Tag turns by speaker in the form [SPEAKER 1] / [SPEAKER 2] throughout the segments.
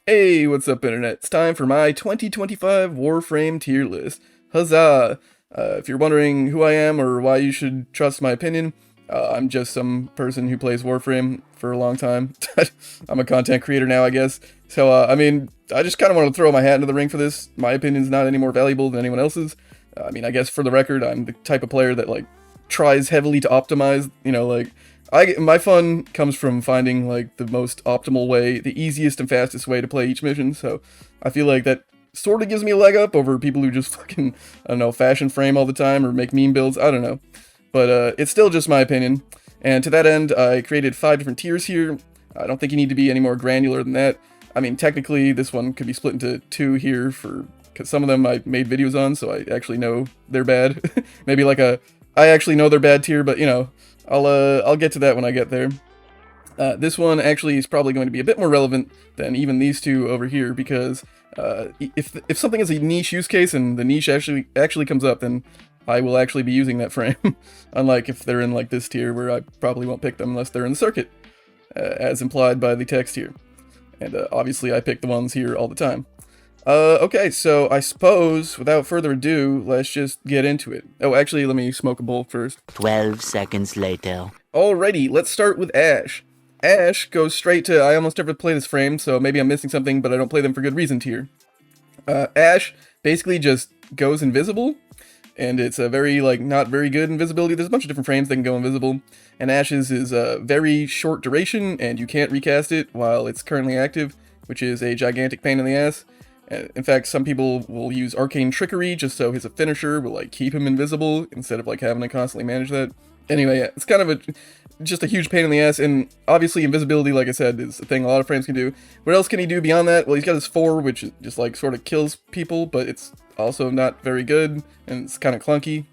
[SPEAKER 1] Hey, what's up, Internet? It's time for my 2025 Warframe tier list. Huzzah! If you're wondering who I am or why you should trust my opinion, I'm just some person who plays Warframe for a long time. I'm a content creator now, I guess. So, I just kind of want to throw my hat into the ring for this. My opinion's not any more valuable than anyone else's. I guess for the record, I'm the type of player that, like, tries heavily to optimize, my fun comes from finding like the most optimal way, the easiest and fastest way to play each mission. So I feel like that sort of gives me a leg up over people who just fucking, I don't know, fashion frame all the time or make meme builds. I don't know, but it's still just my opinion. And to that end, I created 5 different tiers here. I don't think you need to be any more granular than that. I mean, technically, this one could be split into 2 here because some of them I made videos on, so I actually know they're bad. Maybe like I actually know they're bad tier, but I'll get to that when I get there. This one actually is probably going to be a bit more relevant than even these two over here because if something is a niche use case and the niche actually comes up, then I will actually be using that frame. Unlike if they're in like this tier where I probably won't pick them unless they're in the circuit, as implied by the text here. And obviously I pick the ones here all the time. Okay, so I suppose, without further ado, let's just get into it. Oh, actually, let me smoke a bowl first.
[SPEAKER 2] 12 seconds later.
[SPEAKER 1] Alrighty, let's start with Ashe. Ashe goes straight to I almost never play this frame, so maybe I'm missing something, but I don't play them for good reason tier. Ashe basically just goes invisible, and it's a very, not very good invisibility. There's a bunch of different frames that can go invisible, and Ashe's is a very short duration, and you can't recast it while it's currently active, which is a gigantic pain in the ass. In fact, some people will use Arcane Trickery just so his finisher will keep him invisible instead of having to constantly manage that. Anyway, yeah, it's kind of just a huge pain in the ass, and obviously invisibility, like I said, is a thing a lot of frames can do. What else can he do beyond that? Well, he's got his 4, which just sort of kills people, but it's also not very good, and it's kind of clunky,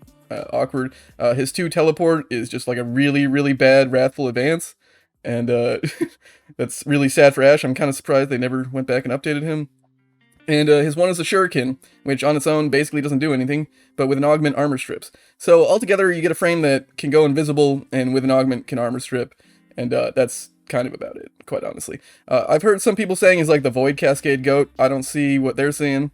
[SPEAKER 1] awkward. His 2 teleport is just a really, really bad Wrathful Advance, and that's really sad for Ashe. I'm kind of surprised they never went back and updated him. And his 1 is a Shuriken, which on its own basically doesn't do anything, but with an augment armor strips. So altogether, you get a frame that can go invisible, and with an augment can armor strip, and that's kind of about it, quite honestly. I've heard some people saying he's like the Void Cascade Goat. I don't see what they're saying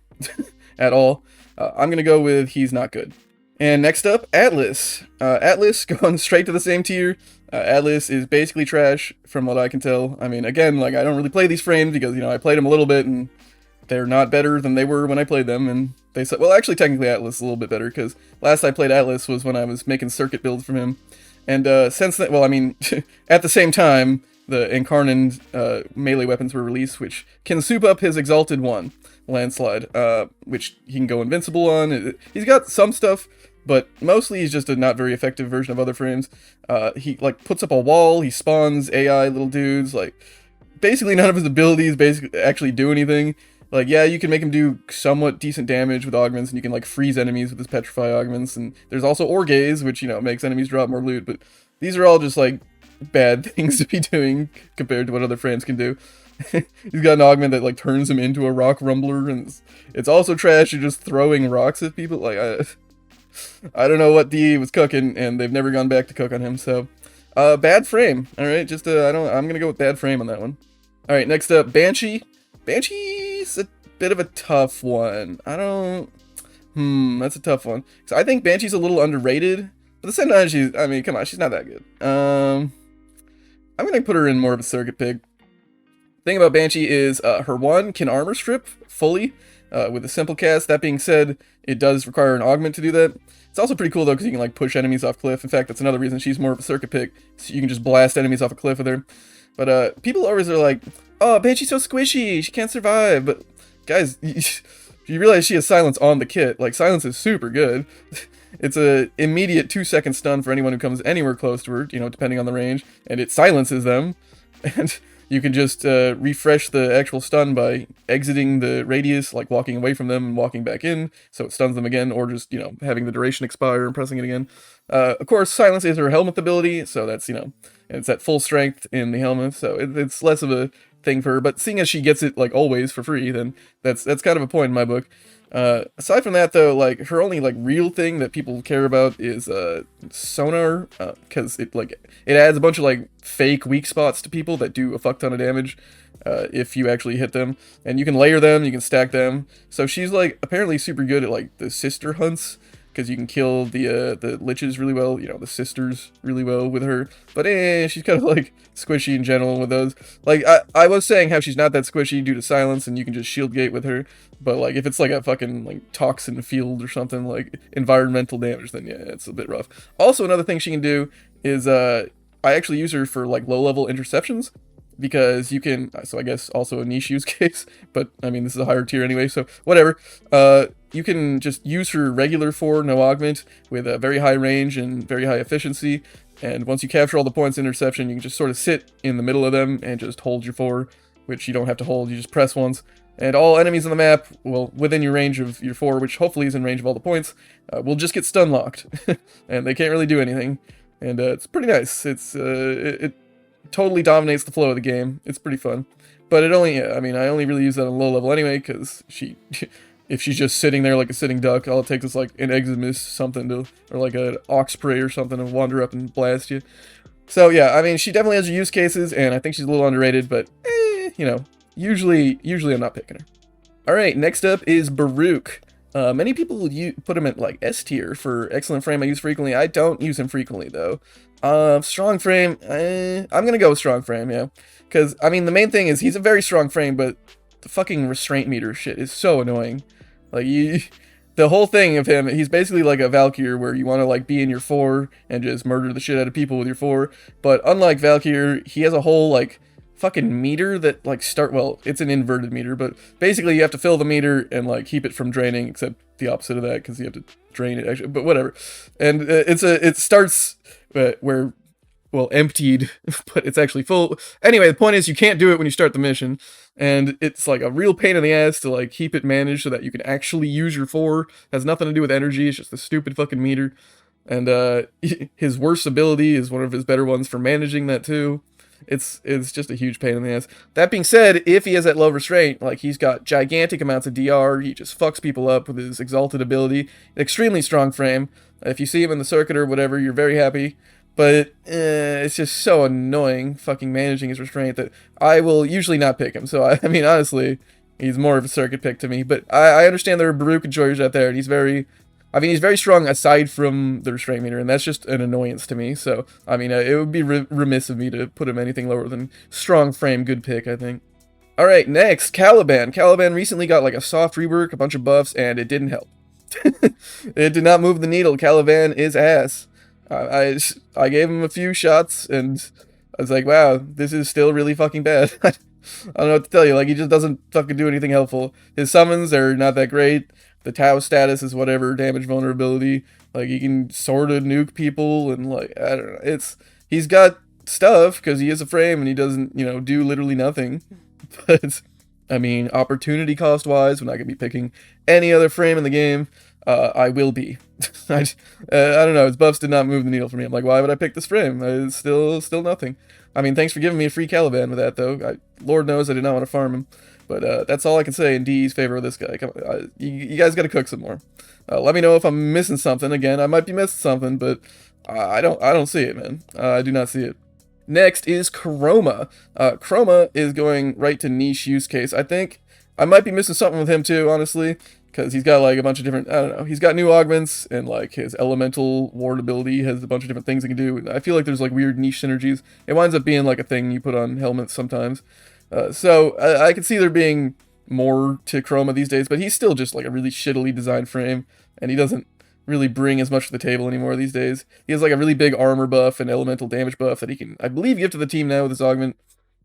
[SPEAKER 1] at all. I'm gonna go with he's not good. And next up, Atlas. Atlas going straight to the same tier. Atlas is basically trash, from what I can tell. I mean, again, I don't really play these frames because, I played them a little bit, and they're not better than they were when I played them, and they said, well, actually, technically, Atlas is a little bit better, because last I played Atlas was when I was making circuit builds from him, and since then, well, I mean, at the same time, the Incarnate melee weapons were released, which can soup up his Exalted 1, Landslide, which he can go invincible on. He's got some stuff, but mostly he's just a not very effective version of other frames. He, puts up a wall, he spawns AI little dudes, basically none of his abilities actually do anything. Yeah, you can make him do somewhat decent damage with augments, and you can, freeze enemies with his Petrify augments, and there's also Orgaze, which, makes enemies drop more loot, but these are all just, bad things to be doing compared to what other frames can do. He's got an augment that, turns him into a rock rumbler, and it's also trash. You're just throwing rocks at people. I don't know what DE was cooking, and they've never gone back to cook on him, so... bad frame, alright? I'm gonna go with bad frame on that one. Alright, next up, Banshee. Banshee's a bit of a tough one. That's a tough one. So I think Banshee's a little underrated, but at the same time, come on, she's not that good. I'm gonna put her in more of a circuit pick. Thing about Banshee is her 1 can armor strip fully with a simple cast. That being said, it does require an augment to do that. It's also pretty cool though, because you can push enemies off cliff. In fact, that's another reason she's more of a circuit pick. So you can just blast enemies off a cliff with her. But people always are like, oh, Banshee's so squishy, she can't survive. But guys, you realize she has silence on the kit. Silence is super good. It's a immediate 2-second stun for anyone who comes anywhere close to her, depending on the range. And it silences them. And you can just refresh the actual stun by exiting the radius, walking away from them and walking back in, so it stuns them again, or just, having the duration expire and pressing it again. Of course, silence is her helmet ability, so that's, it's at full strength in the helmet, so it's less of a thing for her, but seeing as she gets it like always for free, then that's kind of a point in my book. Aside from that though, like her only like real thing that people care about is sonar, because it adds a bunch of like fake weak spots to people that do a fuck ton of damage if you actually hit them, and you can layer them, you can stack them. So she's like apparently super good at like the sister hunts, because you can kill the liches really well, you know, the sisters really well with her. But she's kind of like squishy in general with those. Like I was saying how she's not that squishy due to silence, and you can just shield gate with her. But like if it's like a fucking like toxin field or something, like environmental damage, then yeah, it's a bit rough. Also, another thing she can do is I actually use her for like low level interceptions, because you can, so I guess also a niche use case, but I mean this is a higher tier anyway, so whatever. You can just use her regular 4 no augment with a very high range and very high efficiency, and once you capture all the points interception, you can just sort of sit in the middle of them and just hold your 4, which you don't have to hold, you just press once, and all enemies on the map, well, within your range of your 4, which hopefully is in range of all the points, will just get stun locked, and they can't really do anything, and it's pretty nice. It totally dominates the flow of the game. It's pretty fun. But it only, I mean, I only really use that on low level anyway, because if she's just sitting there like a sitting duck, all it takes is like an Eximus something to, or like an Oxprey or something to wander up and blast you. So yeah, I mean, she definitely has her use cases, and I think she's a little underrated, but you know, usually I'm not picking her. Alright, next up is Baruuk. Many people put him at like S tier for excellent frame I use frequently. I don't use him frequently though. Strong frame, I'm gonna go with strong frame, yeah. Because, I mean, the main thing is he's a very strong frame, but the fucking restraint meter shit is so annoying. Like, the whole thing of him, he's basically like a Valkyr where you want to like be in your 4 and just murder the shit out of people with your 4. But unlike Valkyr, he has a whole like fucking meter that like well, it's an inverted meter, but basically you have to fill the meter and like keep it from draining, except the opposite of that, because you have to drain it actually, but whatever. And it starts where, well, emptied, but it's actually full. Anyway, the point is you can't do it when you start the mission, and it's like a real pain in the ass to like keep it managed so that you can actually use your 4. It has nothing to do with energy, it's just a stupid fucking meter. And his worst ability is one of his better ones for managing that too. It's just a huge pain in the ass. That being said, if he has that low restraint, like he's got gigantic amounts of DR, he just fucks people up with his exalted ability, extremely strong frame. If you see him in the circuit or whatever, you're very happy. But it's just so annoying fucking managing his restraint that I will usually not pick him. So I mean, honestly, he's more of a circuit pick to me. But I understand there are Baruuk enjoyers out there, and he's very strong aside from the restraint meter, and that's just an annoyance to me. So, I mean, it would be remiss of me to put him anything lower than strong frame, good pick, I think. Alright, next, Caliban. Caliban recently got like a soft rework, a bunch of buffs, and it didn't help. It did not move the needle. Caliban is ass. I gave him a few shots, and I was like, wow, this is still really fucking bad. I don't know what to tell you, like, he just doesn't fucking do anything helpful. His summons are not that great. The Tau status is whatever, damage vulnerability. Like, he can sort of nuke people, and like, I don't know. He's got stuff, because he is a frame, and he doesn't, you know, do literally nothing. But, I mean, opportunity cost-wise, when I could be picking any other frame in the game, I will be. I don't know, his buffs did not move the needle for me. I'm like, why would I pick this frame? It's still nothing. I mean, thanks for giving me a free Caliban with that, though. Lord knows I did not want to farm him. But that's all I can say in D's favor of this guy. Come on, you guys gotta cook some more. Let me know if I'm missing something. Again, I might be missing something, but I don't see it, man. I do not see it. Next is Chroma. Chroma is going right to niche use case. I think I might be missing something with him too, honestly, because he's got like a bunch of different, I don't know, he's got new augments, and like his elemental ward ability has a bunch of different things he can do. I feel like there's like weird niche synergies. It winds up being like a thing you put on helmets sometimes. So I can see there being more to Chroma these days, but he's still just like a really shittily designed frame, and he doesn't really bring as much to the table anymore these days. He has like a really big armor buff and elemental damage buff that he can, I believe, give to the team now with his augment,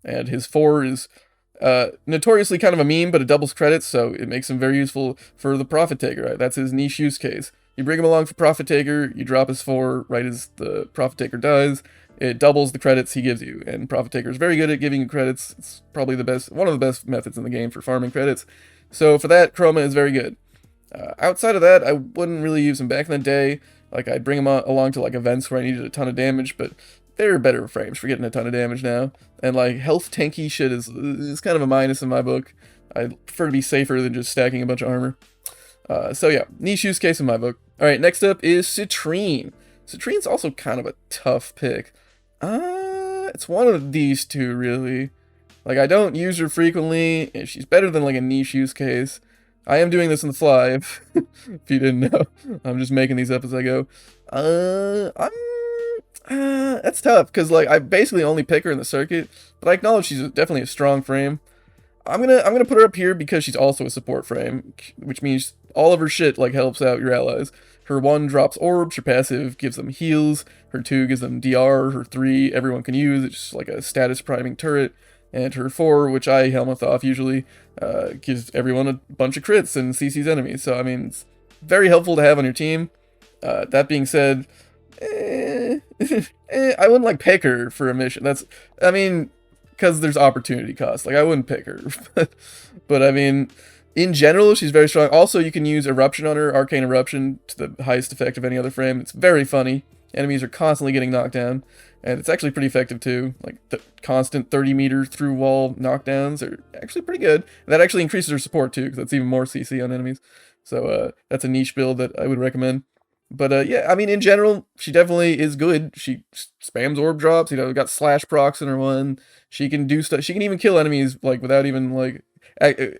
[SPEAKER 1] and his 4 is notoriously kind of a meme, but it doubles credits, so it makes him very useful for the Profit Taker. Right? That's his niche use case. You bring him along for Profit Taker, you drop his 4 right as the Profit Taker dies, it doubles the credits he gives you, and Profit Taker is very good at giving you credits. It's probably one of the best methods in the game for farming credits. So for that, Chroma is very good. Outside of that, I wouldn't really use him back in the day. Like, I'd bring him along to like events where I needed a ton of damage, but they're better frames for getting a ton of damage now. And like health tanky shit is kind of a minus in my book. I prefer to be safer than just stacking a bunch of armor. So yeah, niche use case in my book. Alright, next up is Citrine. Citrine's also kind of a tough pick. It's one of these two, really. Like, I don't use her frequently, and she's better than, like, a niche use case. I am doing this on the fly, if you didn't know. I'm just making these up as I go. That's tough, because, like, I basically only pick her in the circuit, but I acknowledge she's definitely a strong frame. I'm gonna put her up here because she's also a support frame, which means all of her shit, like, helps out your allies. Her 1 drops orbs, her passive gives them heals, her 2 gives them DR, her 3 everyone can use, it's just like a status priming turret, and her 4, which I helmet off usually, gives everyone a bunch of crits and CC's enemies. So, I mean, it's very helpful to have on your team. That being said, I wouldn't, like, pick her for a mission. I mean, because there's opportunity cost. Like, I wouldn't pick her. But I mean, in general, she's very strong. Also, you can use Eruption on her, Arcane Eruption, to the highest effect of any other frame. It's very funny. Enemies are constantly getting knocked down. And it's actually pretty effective too. Like, the constant 30-meter through wall knockdowns are actually pretty good. And that actually increases her support too, because that's even more CC on enemies. So that's a niche build that I would recommend. But yeah, I mean, in general, she definitely is good. She spams orb drops, you know, got slash procs in her 1. She can do stuff. She can even kill enemies, like, without even, like,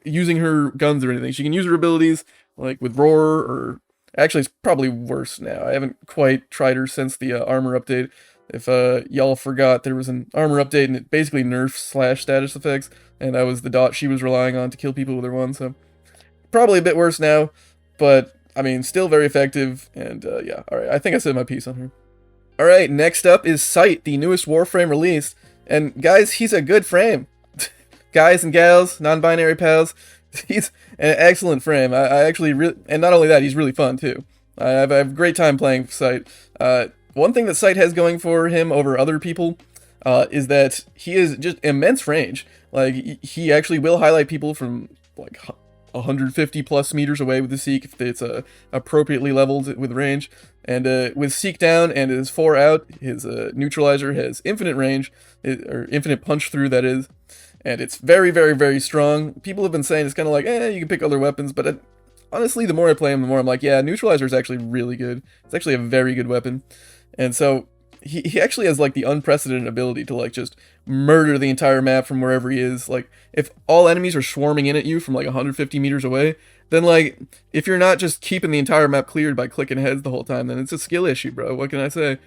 [SPEAKER 1] using her guns or anything. She can use her abilities, like, with Roar, or... Actually, it's probably worse now. I haven't quite tried her since the armor update. If y'all forgot, there was an armor update, and it basically nerfs slash status effects, and that was the dot she was relying on to kill people with her 1, so... Probably a bit worse now, but... I mean, still very effective, and yeah, alright, I think I said my piece on her. Alright, next up is Sight, the newest Warframe release, and guys, he's a good frame. Guys and gals, non-binary pals, he's an excellent frame. I actually really, and not only that, he's really fun too. I have a great time playing Sight. One thing that Sight has going for him over other people is that he is just immense range. Like, he actually will highlight people from, like, 150 plus meters away with the Seek if it's appropriately leveled with range. And with Seek down and his 4 out, his neutralizer has infinite range, or infinite punch through, that is. And it's very, very, very strong. People have been saying it's kind of like, you can pick other weapons, but honestly, the more I play him, the more I'm like, yeah, neutralizer is actually really good. It's actually a very good weapon. And so he actually has, like, the unprecedented ability to, like, just murder the entire map from wherever he is. Like, if all enemies are swarming in at you from, like, 150 meters away, then, like, if you're not just keeping the entire map cleared by clicking heads the whole time, then it's a skill issue, bro. What can I say?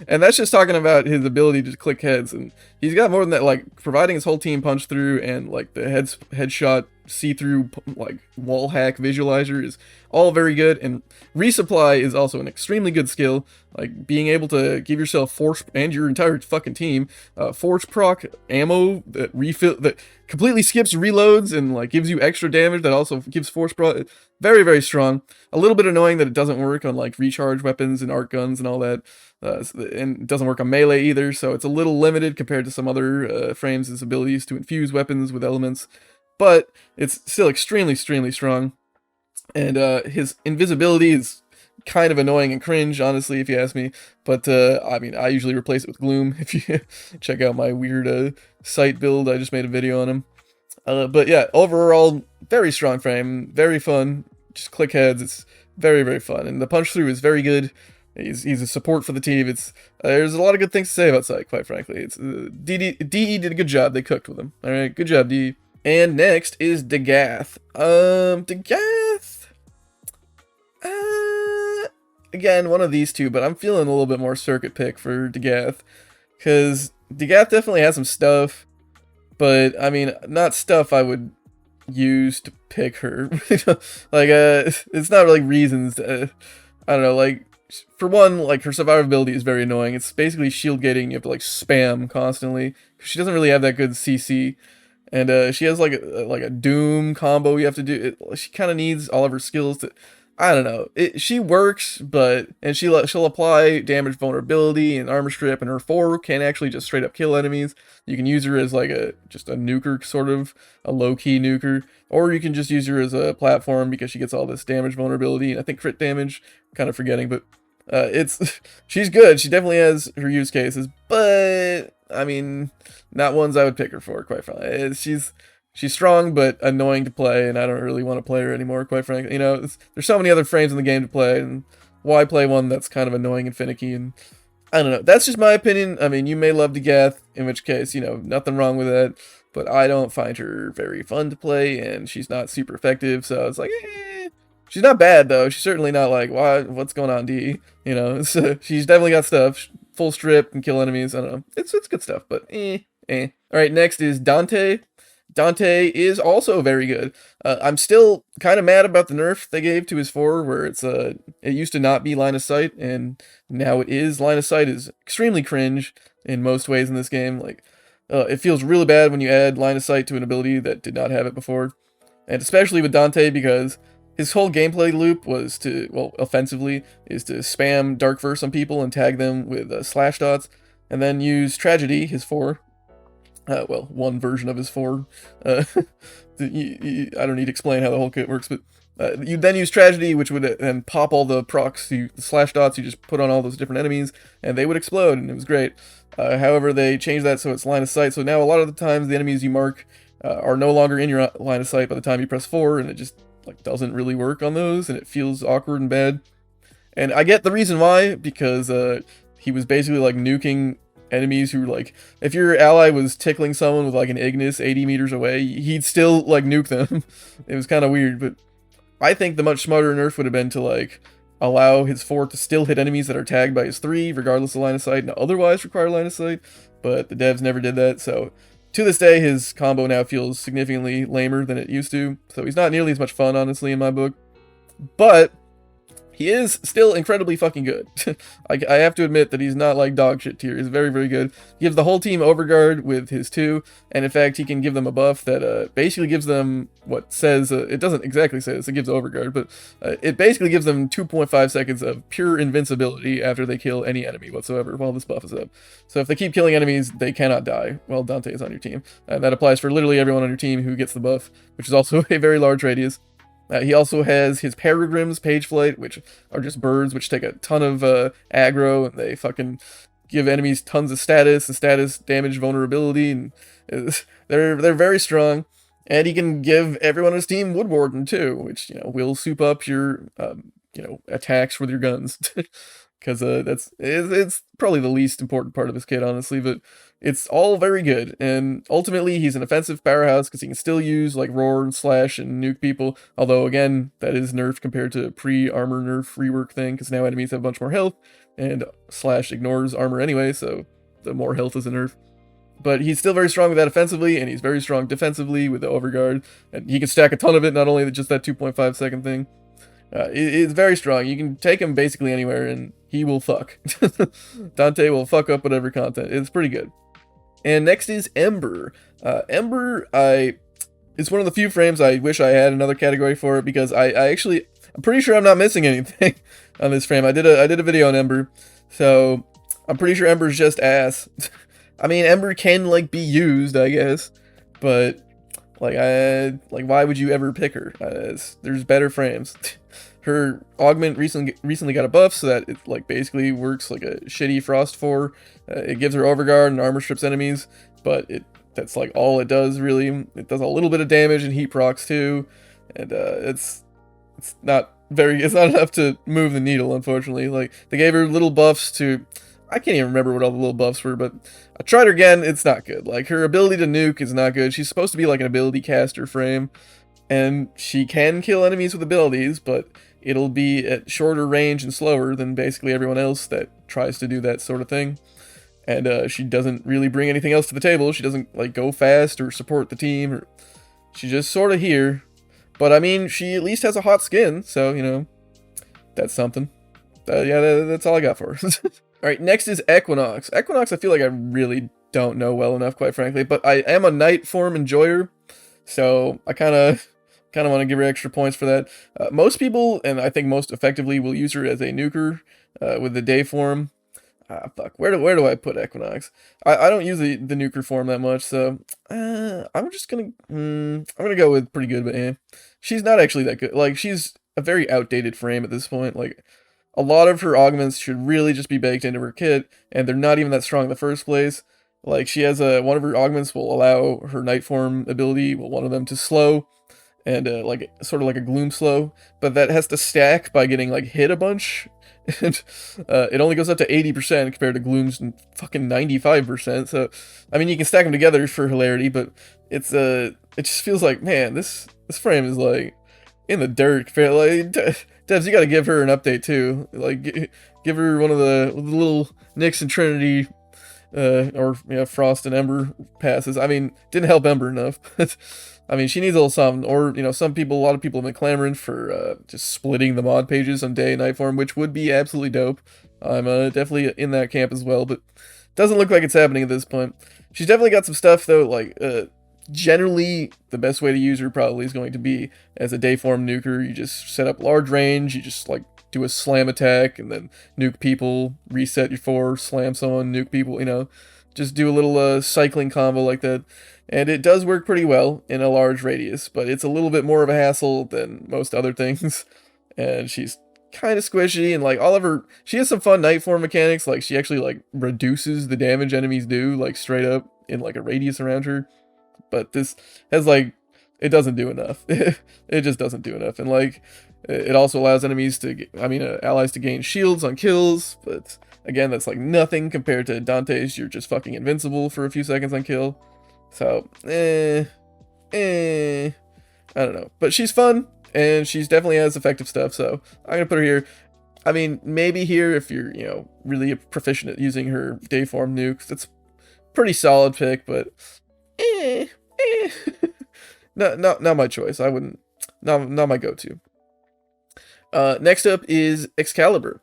[SPEAKER 1] And that's just talking about his ability to click heads, and he's got more than that, like, providing his whole team punch through, and, like, the headshot see-through, like, wall hack visualizer is all very good, and resupply is also an extremely good skill. Like, being able to give yourself force, and your entire fucking team, force proc ammo that refill, that completely skips reloads and, like, gives you extra damage that also gives force proc. Very, very strong. A little bit annoying that it doesn't work on, like, recharge weapons and arc guns and all that. And it doesn't work on melee either, so it's a little limited compared to some other frames' abilities to infuse weapons with elements. But it's still extremely, extremely strong. And his invisibility is kind of annoying and cringe, honestly, if you ask me. But, I mean, I usually replace it with Gloom. If you check out my weird Sight build, I just made a video on him. But yeah, overall, very strong frame, very fun. Just click heads, it's very, very fun. And the punch through is very good. He's a support for the team. There's a lot of good things to say about Sight, quite frankly. DE did a good job. They cooked with him. Alright, good job, DE. And next is Dagath. Dagath... again, one of these two, but I'm feeling a little bit more circuit pick for Dagath. Because Dagath definitely has some stuff, but, I mean, not stuff I would use to pick her. Like, it's not really reasons to, I don't know, like, for one, like, her survivability is very annoying. It's basically shield gating, you have to, like, spam constantly. She doesn't really have that good CC. And she has, like a Doom combo you have to do. She kind of needs all of her skills to... I don't know. She works, but... And she'll apply damage vulnerability and armor strip, and her 4 can actually just straight up kill enemies. You can use her as, like, just a nuker, sort of. A low-key nuker. Or you can just use her as a platform, because she gets all this damage vulnerability, and I think crit damage. I'm kind of forgetting, but... It's she's good. She definitely has her use cases, but I mean, not ones I would pick her for. Quite frankly, she's strong but annoying to play, and I don't really want to play her anymore. Quite frankly, you know, there's so many other frames in the game to play, and why play one that's kind of annoying and finicky? And I don't know. That's just my opinion. I mean, you may love Dagath, in which case, you know, nothing wrong with that. But I don't find her very fun to play, and she's not super effective. So it's like, she's not bad though. She's certainly not like, what's going on, D? You know, so she's definitely got stuff. Full strip and kill enemies. I don't know. It's good stuff, but eh. All right, next is Dante. Dante is also very good. I'm still kind of mad about the nerf they gave to his 4, where it used to not be line of sight, and now it is. Line of sight is extremely cringe in most ways in this game. Like, it feels really bad when you add line of sight to an ability that did not have it before, and especially with Dante because his whole gameplay loop was to, well, offensively, is to spam Dark Verse on people and tag them with slash dots, and then use Tragedy, his 4. Well, one version of his 4. I don't need to explain how the whole kit works, but you then use Tragedy, which would then pop all the procs, the slash dots you just put on all those different enemies, and they would explode, and it was great. However, they changed that so it's line of sight, so now a lot of the times the enemies you mark are no longer in your line of sight by the time you press 4, and it just like doesn't really work on those, and it feels awkward and bad. And I get the reason why, because he was basically like nuking enemies who, like, if your ally was tickling someone with like an Ignis 80 meters away, he'd still like nuke them. It was kind of weird, but I think the much smarter nerf would have been to like allow his 4 to still hit enemies that are tagged by his 3, regardless of line of sight, and otherwise require line of sight, but the devs never did that, so to this day, his combo now feels significantly lamer than it used to, so he's not nearly as much fun, honestly, in my book. But he is still incredibly fucking good. I have to admit that he's not like dog shit tier. He's very, very good. He gives the whole team overguard with his 2, and in fact, he can give them a buff that basically gives them what says, it doesn't exactly say this, it gives overguard, but it basically gives them 2.5 seconds of pure invincibility after they kill any enemy whatsoever while this buff is up. So if they keep killing enemies, they cannot die while Dante is on your team. That applies for literally everyone on your team who gets the buff, which is also a very large radius. He also has his Peregrims, Page Flight, which are just birds which take a ton of aggro, and they fucking give enemies tons of status and status damage vulnerability, and they're very strong. And he can give everyone on his team Wood Warden too, which, you know, will soup up your attacks with your guns. Because it's probably the least important part of his kit, honestly, but it's all very good. And ultimately, he's an offensive powerhouse because he can still use like roar and slash and nuke people. Although again, that is nerfed compared to pre-armor nerf rework thing, because now enemies have a bunch more health, and slash ignores armor anyway, so the more health is a nerf. But he's still very strong with that offensively, and he's very strong defensively with the overguard, and he can stack a ton of it, not only just that 2.5 second thing. It's very strong. You can take him basically anywhere, and he will fuck. Dante will fuck up whatever content. It's pretty good. And next is Ember. Ember, it's one of the few frames I wish I had another category for it, because I'm pretty sure I'm not missing anything on this frame. I did a video on Ember, so I'm pretty sure Ember's just ass. I mean, Ember can like be used, I guess, but like why would you ever pick her? There's better frames. Her augment recently got a buff, so that it like basically works like a shitty Frost 4. It gives her overguard and armor strips enemies, but that's like all it does really. It does a little bit of damage and heat procs too, and it's not enough to move the needle, unfortunately. Like, they gave her little buffs to, I can't even remember what all the little buffs were, but I tried her again. It's not good. Like, her ability to nuke is not good. She's supposed to be like an ability caster frame, and she can kill enemies with abilities, but it'll be at shorter range and slower than basically everyone else that tries to do that sort of thing. And she doesn't really bring anything else to the table. She doesn't like go fast or support the team, or she's just sort of here. But I mean, she at least has a hot skin, so, you know, that's something. Yeah, that's all I got for her. Alright, next is Equinox. Equinox, I feel like I really don't know well enough, quite frankly, but I am a night form enjoyer, so I kind of want to give her extra points for that. Most people, and I think most effectively, will use her as a nuker with the day form. Fuck, where do I put Equinox? I don't use the nuker form that much, so I'm just gonna I'm gonna go with pretty good, but she's not actually that good. Like, she's a very outdated frame at this point. Like, a lot of her augments should really just be baked into her kit, and they're not even that strong in the first place. Like, she has one of her augments will allow her night form ability, well, one of them to slow, and like sort of like a gloom slow, but that has to stack by getting like hit a bunch, and it only goes up to 80% compared to gloom's fucking 95%. So I mean, you can stack them together for hilarity, but it's it just feels like, man, this frame is like in the dirt. Like, Devs, you got to give her an update too. Like, give her one of the little Nyx and Trinity or Frost and Ember passes. I mean, didn't help Ember enough, but I mean, she needs a little something. Or, a lot of people have been clamoring for just splitting the mod pages on day and night form, which would be absolutely dope. I'm definitely in that camp as well, but doesn't look like it's happening at this point. She's definitely got some stuff though, like generally the best way to use her probably is going to be as a day form nuker. You just set up large range, you just like do a slam attack and then nuke people, reset your force, slam someone, nuke people, just do a little cycling combo like that. And it does work pretty well in a large radius, but it's a little bit more of a hassle than most other things. And she's kind of squishy, and like she has some fun night form mechanics. Like, she actually like reduces the damage enemies do, like straight up in like a radius around her. But this has like, it doesn't do enough. It just doesn't do enough. And like, it also allows allies to gain shields on kills, but again, that's like nothing compared to Dante's. You're just fucking invincible for a few seconds on kill. So, I don't know. But she's fun, and she's definitely has effective stuff, so I'm gonna put her here. I mean, maybe here if you're, really proficient at using her day form nukes. That's pretty solid pick, but not my choice. I wouldn't, not my go-to. Next up is Excalibur.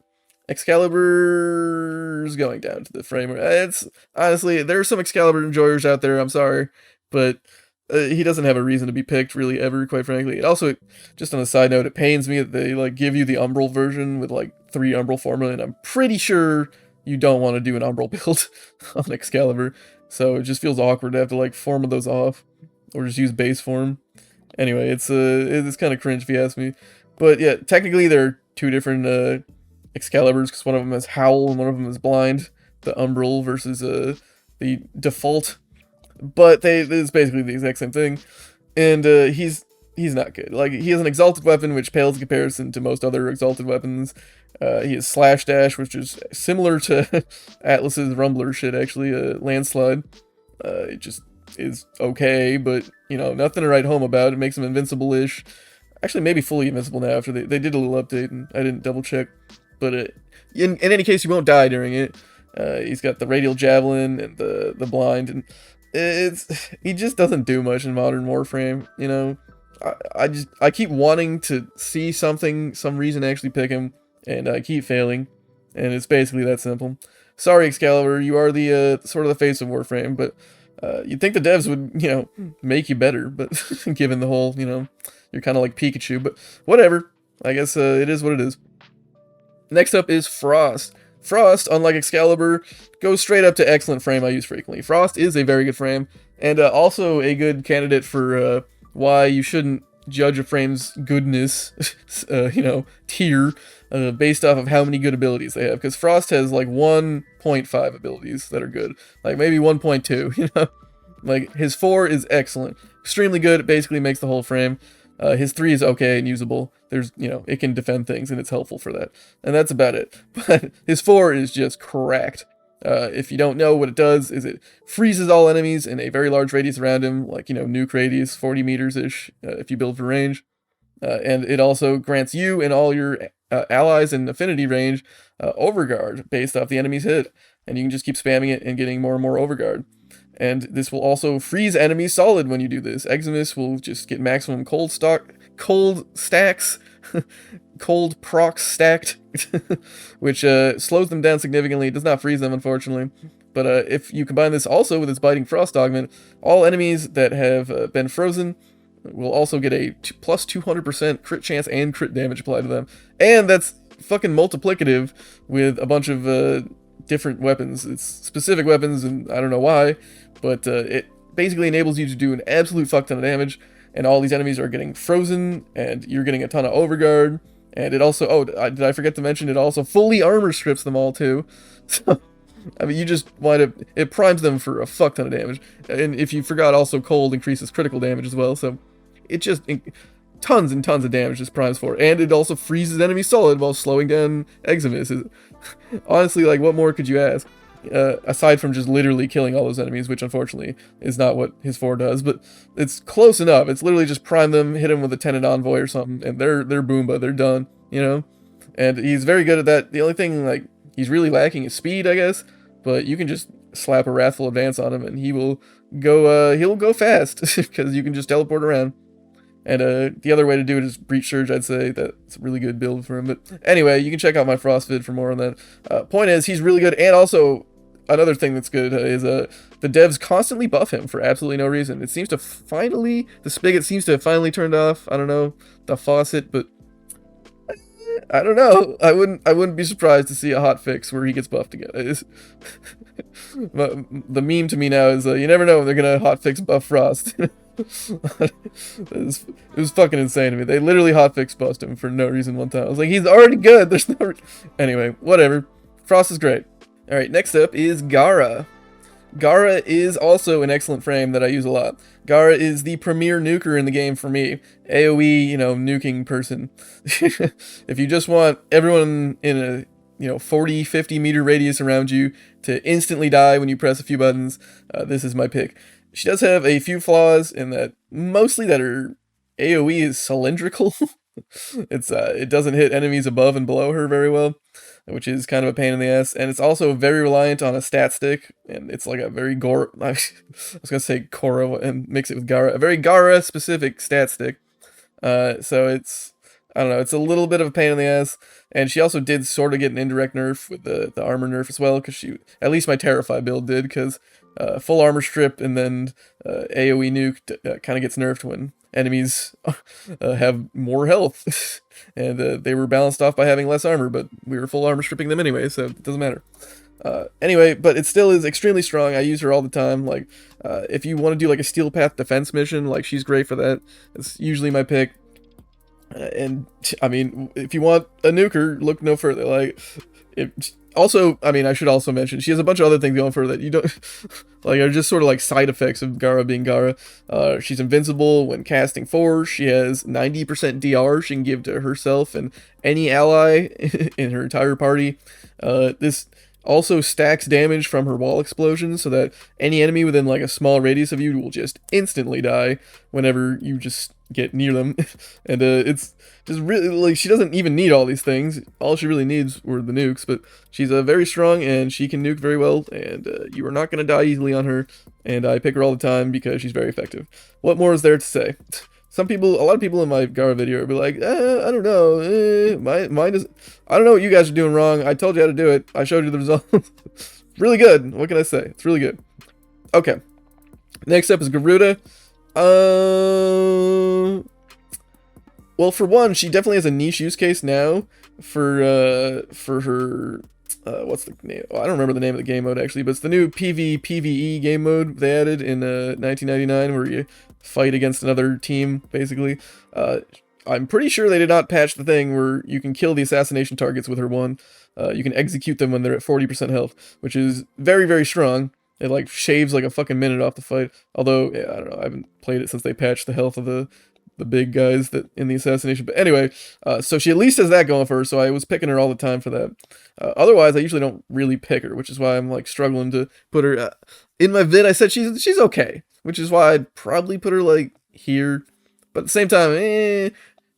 [SPEAKER 1] Excalibur's going down to the frame. It's honestly, there are some Excalibur enjoyers out there. I'm sorry, but he doesn't have a reason to be picked really ever. Quite frankly, it also, just on a side note, it pains me that they like give you the Umbral version with like 3 Umbral formula, and I'm pretty sure you don't want to do an Umbral build on Excalibur. So it just feels awkward to have to like form those off, or just use base form. Anyway, it's kind of cringe if you ask me. But yeah, technically there are 2 different Excaliburs, because one of them is Howl and one of them is Blind, the Umbral versus the default, but it's basically the exact same thing. And he's not good. Like, he has an exalted weapon which pales in comparison to most other exalted weapons. He has Slash Dash, which is similar to Atlas's Rumbler shit, actually, Landslide. It just is okay, but nothing to write home about. It makes him invincible-ish. Actually, maybe fully invincible now after they did a little update, and I didn't double check. But in any case, you won't die during it. He's got the Radial Javelin and the Blind, and he just doesn't do much in Modern Warframe. I keep wanting to see some reason to actually pick him, and I keep failing, and it's basically that simple. Sorry, Excalibur, you are the sort of the face of Warframe, but you'd think the devs would make you better, but given the whole you're kind of like Pikachu, but whatever. I guess it is what it is. Next up is Frost. Frost, unlike Excalibur, goes straight up to excellent frame I use frequently. Frost is a very good frame, and also a good candidate for why you shouldn't judge a frame's goodness, tier, based off of how many good abilities they have. Because Frost has like 1.5 abilities that are good, like maybe 1.2. Like, his 4 is excellent, extremely good. It basically makes the whole frame. His 3 is okay and usable. There's, it can defend things, and it's helpful for that. And that's about it. But his 4 is just cracked. If you don't know what it does, is it freezes all enemies in a very large radius around him, like, nuke radius, 40 meters-ish, if you build for range. And it also grants you and all your allies in affinity range overguard based off the enemy's hit. And you can just keep spamming it and getting more and more overguard. And this will also freeze enemies solid when you do this. Eximus will just get maximum cold stacks, cold procs stacked, which slows them down significantly. It does not freeze them, unfortunately. But if you combine this also with its Biting Frost augment, all enemies that have been frozen will also get a plus 200% crit chance and crit damage applied to them. And that's fucking multiplicative with a bunch of different weapons. It's specific weapons, and I don't know why, but it basically enables you to do an absolute fuck ton of damage, and all these enemies are getting frozen, and you're getting a ton of overguard, And it also, oh, did I forget to mention, it also fully armor strips them all too. So, I mean, you just wind up, it primes them for a fuck ton of damage. And if you forgot, also cold increases critical damage as well, so it just, tons and tons of damage this primes for. And it also freezes enemies solid while slowing down Eximus. Honestly, like, what more could you ask? Aside from just literally killing all those enemies, which unfortunately is not what his 4 does, but it's close enough. It's literally just prime them, hit them with a Tenant Envoy or something, and they're Boomba, they're done, you know? And he's very good at that. The only thing, like, he's really lacking is speed, I guess, but you can just slap a Wrathful Advance on him, and he'll go fast, because you can just teleport around. And the other way to do it is Breach Surge, I'd say. That's a really good build for him. But anyway, you can check out my Frost vid for more on that. Point is, he's really good, and also, another thing that's good is the devs constantly buff him for absolutely no reason. It seems to finally, the spigot seems to have finally turned off. I don't know, the faucet, but I don't know. I wouldn't be surprised to see a hot fix where he gets buffed again. The meme to me now is you never know when they're gonna hot fix buff Frost. It was fucking insane to me. They literally hotfix bust him for no reason one time. I was like, he's already good. There's no anyway, whatever. Frost is great. Alright, next up is Gara. Gara is also an excellent frame that I use a lot. Gara is the premier nuker in the game for me. AoE, you know, nuking person. If you just want everyone in a 40, 50 meter radius around you to instantly die when you press a few buttons, this is my pick. She does have a few flaws in that mostly that her AoE is cylindrical. It doesn't hit enemies above and below her very well, which is kind of a pain in the ass. And it's also very reliant on a stat stick, and it's like a very I was gonna say Khora and mix it with Gara, a very Gara specific stat stick. So it's, I don't know, it's a little bit of a pain in the ass. And she also did sort of get an indirect nerf with the armor nerf as well, because at least my Terrify build did, because full armor strip and then AoE nuke kind of gets nerfed when enemies have more health. And they were balanced off by having less armor, but we were full armor stripping them anyway, so it doesn't matter. Anyway, but it still is extremely strong. I use her all the time. Like, if you want to do like a Steel Path defense mission, like, she's great for that. It's usually my pick. And I mean, if you want a nuker, look no further. Like, also, I mean, I should also mention, she has a bunch of other things going for her that you don't, like, are just sort of like side effects of Gara being Gara. She's invincible when casting force. She has 90% DR she can give to herself and any ally in her entire party. This also stacks damage from her wall explosions, so that any enemy within like a small radius of you will just instantly die whenever you just get near them. And it's just really, like, she doesn't even need all these things. All she really needs were the nukes, but she's very strong and she can nuke very well, and you are not going to die easily on her, and I pick her all the time because she's very effective. What more is there to say? A lot of people in my Gara video will be like, I don't know, mine is, I don't know what you guys are doing wrong. I told you how to do it. I showed you the results. Really good. What can I say? It's really good. Okay. Next up is Garuda. Well, for one, she definitely has a niche use case now for her, what's the name? Oh, I don't remember the name of the game mode actually, but it's the new PvE game mode they added in 1999, where you fight against another team, basically. I'm pretty sure they did not patch the thing where you can kill the assassination targets with her one. You can execute them when they're at 40% health, which is very, very strong. It like shaves like a fucking minute off the fight. Although, yeah, I don't know, I haven't played it since they patched the health of the big guys that in the assassination. But anyway, so she at least has that going for her, so I was picking her all the time for that. Otherwise, I usually don't really pick her, which is why I'm like struggling to put her in my vid. I said she's okay, which is why I'd probably put her like here, but at the same time,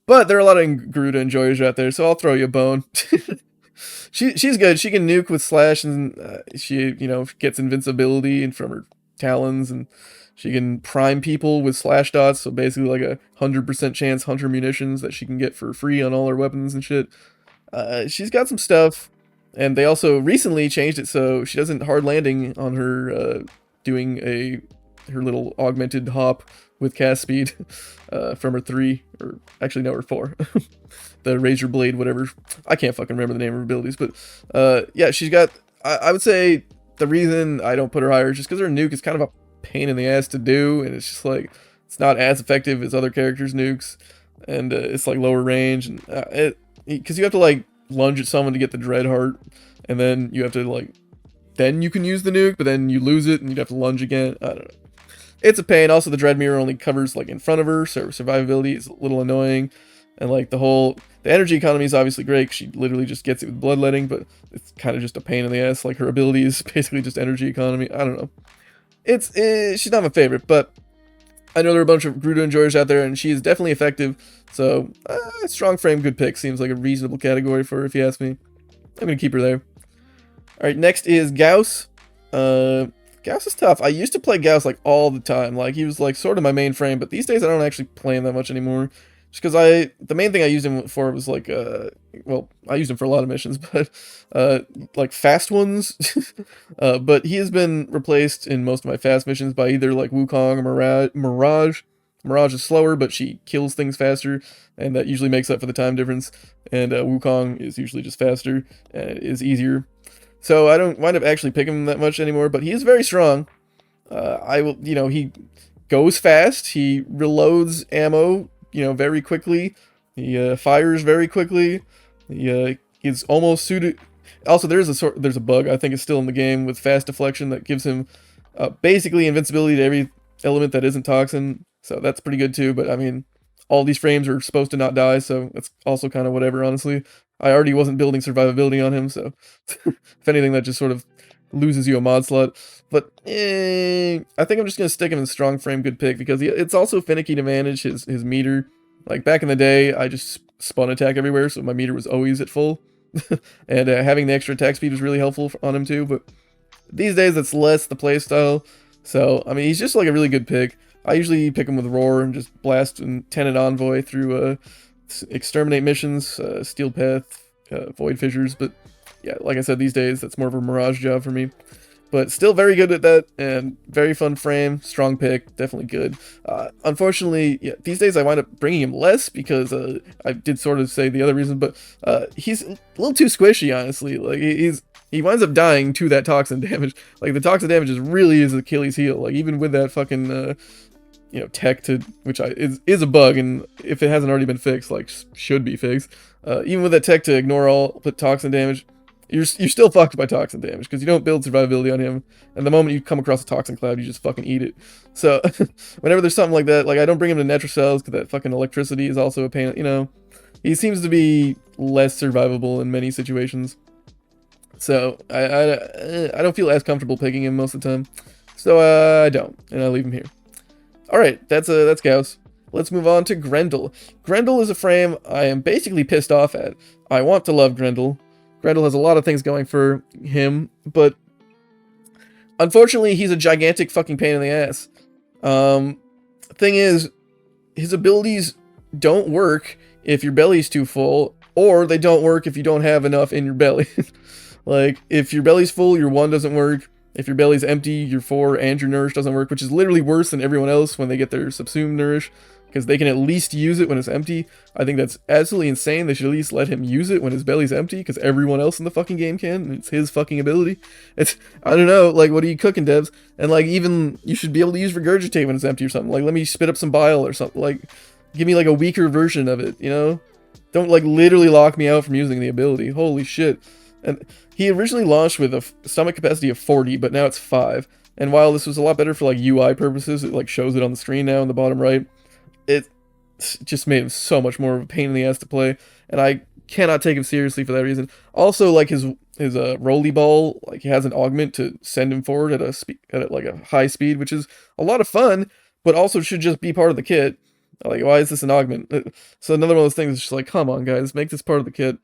[SPEAKER 1] but there are a lot of Garuda enjoyers out there, so I'll throw you a bone. She's good. She can nuke with slash, and she gets invincibility and from her talons, and she can prime people with slash dots, so basically like 100% chance hunter munitions that she can get for free on all her weapons and shit. She's got some stuff, and they also recently changed it so she doesn't hard landing on her doing her little augmented hop with cast speed from her 3, or actually no, her 4. The Razor Blade, whatever. I can't fucking remember the name of her abilities, but yeah, she's got, I would say the reason I don't put her higher is just because her nuke is kind of a pain in the ass to do, and it's just like, it's not as effective as other characters' nukes, and it's like lower range, and because you have to like lunge at someone to get the dread heart, and then you have to like, then you can use the nuke, but then you lose it and you'd have to lunge again. I don't know. It's a pain. Also, the dread mirror only covers like in front of her, so survivability is a little annoying. And like the energy economy is obviously great because she literally just gets it with bloodletting, but it's kind of just a pain in the ass. Like her ability is basically just energy economy. I don't know. She's not my favorite, but I know there are a bunch of Garuda enjoyers out there, and she is definitely effective. So strong frame, good pick. Seems like a reasonable category for her, if you ask me. I'm gonna keep her there. All right, next is Gauss. Gauss is tough. I used to play Gauss like all the time. Like he was like sort of my main frame, but these days I don't actually play him that much anymore. Just because the main thing I used him for was like, well, I used him for a lot of missions, but like fast ones. But he has been replaced in most of my fast missions by either like Wukong or Mirage. Mirage is slower, but she kills things faster, and that usually makes up for the time difference. And Wukong is usually just faster and is easier. So I don't wind up actually picking him that much anymore, but he is very strong. He goes fast. He reloads ammo, very quickly. He fires very quickly. He is almost suited. Also, there's a bug, I think it's still in the game, with fast deflection that gives him basically invincibility to every element that isn't toxin. So that's pretty good too, but I mean, all these frames are supposed to not die, so that's also kind of whatever, honestly. I already wasn't building survivability on him, so if anything, that just sort of loses you a mod slot. But I think I'm just going to stick him in strong frame, good pick, because it's also finicky to manage his meter. Like back in the day, I just spun attack everywhere, so my meter was always at full. And having the extra attack speed was really helpful on him too, but these days that's less the playstyle. So, I mean, he's just like a really good pick. I usually pick him with Roar and just blast and Tenet Envoy through exterminate missions, Steel Path, Void Fissures, but yeah, like I said, these days that's more of a Mirage job for me. But still very good at that, and very fun frame, strong pick, definitely good. Unfortunately, yeah, these days I wind up bringing him less because I did sort of say the other reason, but he's a little too squishy, honestly. Like he winds up dying to that toxin damage. Like the toxin damage is really his Achilles heel. Like even with that fucking tech to which is a bug, and if it hasn't already been fixed, like should be fixed. Even with that tech to ignore all put toxin damage. You're still fucked by toxin damage because you don't build survivability on him, and the moment you come across a toxin cloud, you just fucking eat it. So whenever there's something like that, like I don't bring him to Netrocells because that fucking electricity is also a pain. He seems to be less survivable in many situations. So I don't feel as comfortable picking him most of the time. So I don't, and I leave him here. All right, that's Gauss. Let's move on to Grendel. Grendel is a frame I am basically pissed off at. I want to love Grendel. Grendel has a lot of things going for him, but unfortunately, he's a gigantic fucking pain in the ass. Thing is, his abilities don't work if your belly's too full, or they don't work if you don't have enough in your belly. Like, if your belly's full, your 1 doesn't work. If your belly's empty, your 4 and your nourish doesn't work, which is literally worse than everyone else when they get their subsumed nourish, because they can at least use it when it's empty. I think that's absolutely insane. They should at least let him use it when his belly's empty, because everyone else in the fucking game can. It's his fucking ability. I don't know, like, what are you cooking, devs? And, like, even, you should be able to use Regurgitate when it's empty or something. Like, let me spit up some bile or something. Like, give me, like, a weaker version of it, Don't, like, literally lock me out from using the ability. Holy shit. And he originally launched with a stomach capacity of 40, but now it's 5. And while this was a lot better for, like, UI purposes, it, like, shows it on the screen now in the bottom right. It just made him so much more of a pain in the ass to play, and I cannot take him seriously for that reason. Also, like his roly ball, like he has an augment to send him forward at a high speed, which is a lot of fun, but also should just be part of the kit. Like, why is this an augment? So another one of those things is just like, come on, guys, make this part of the kit.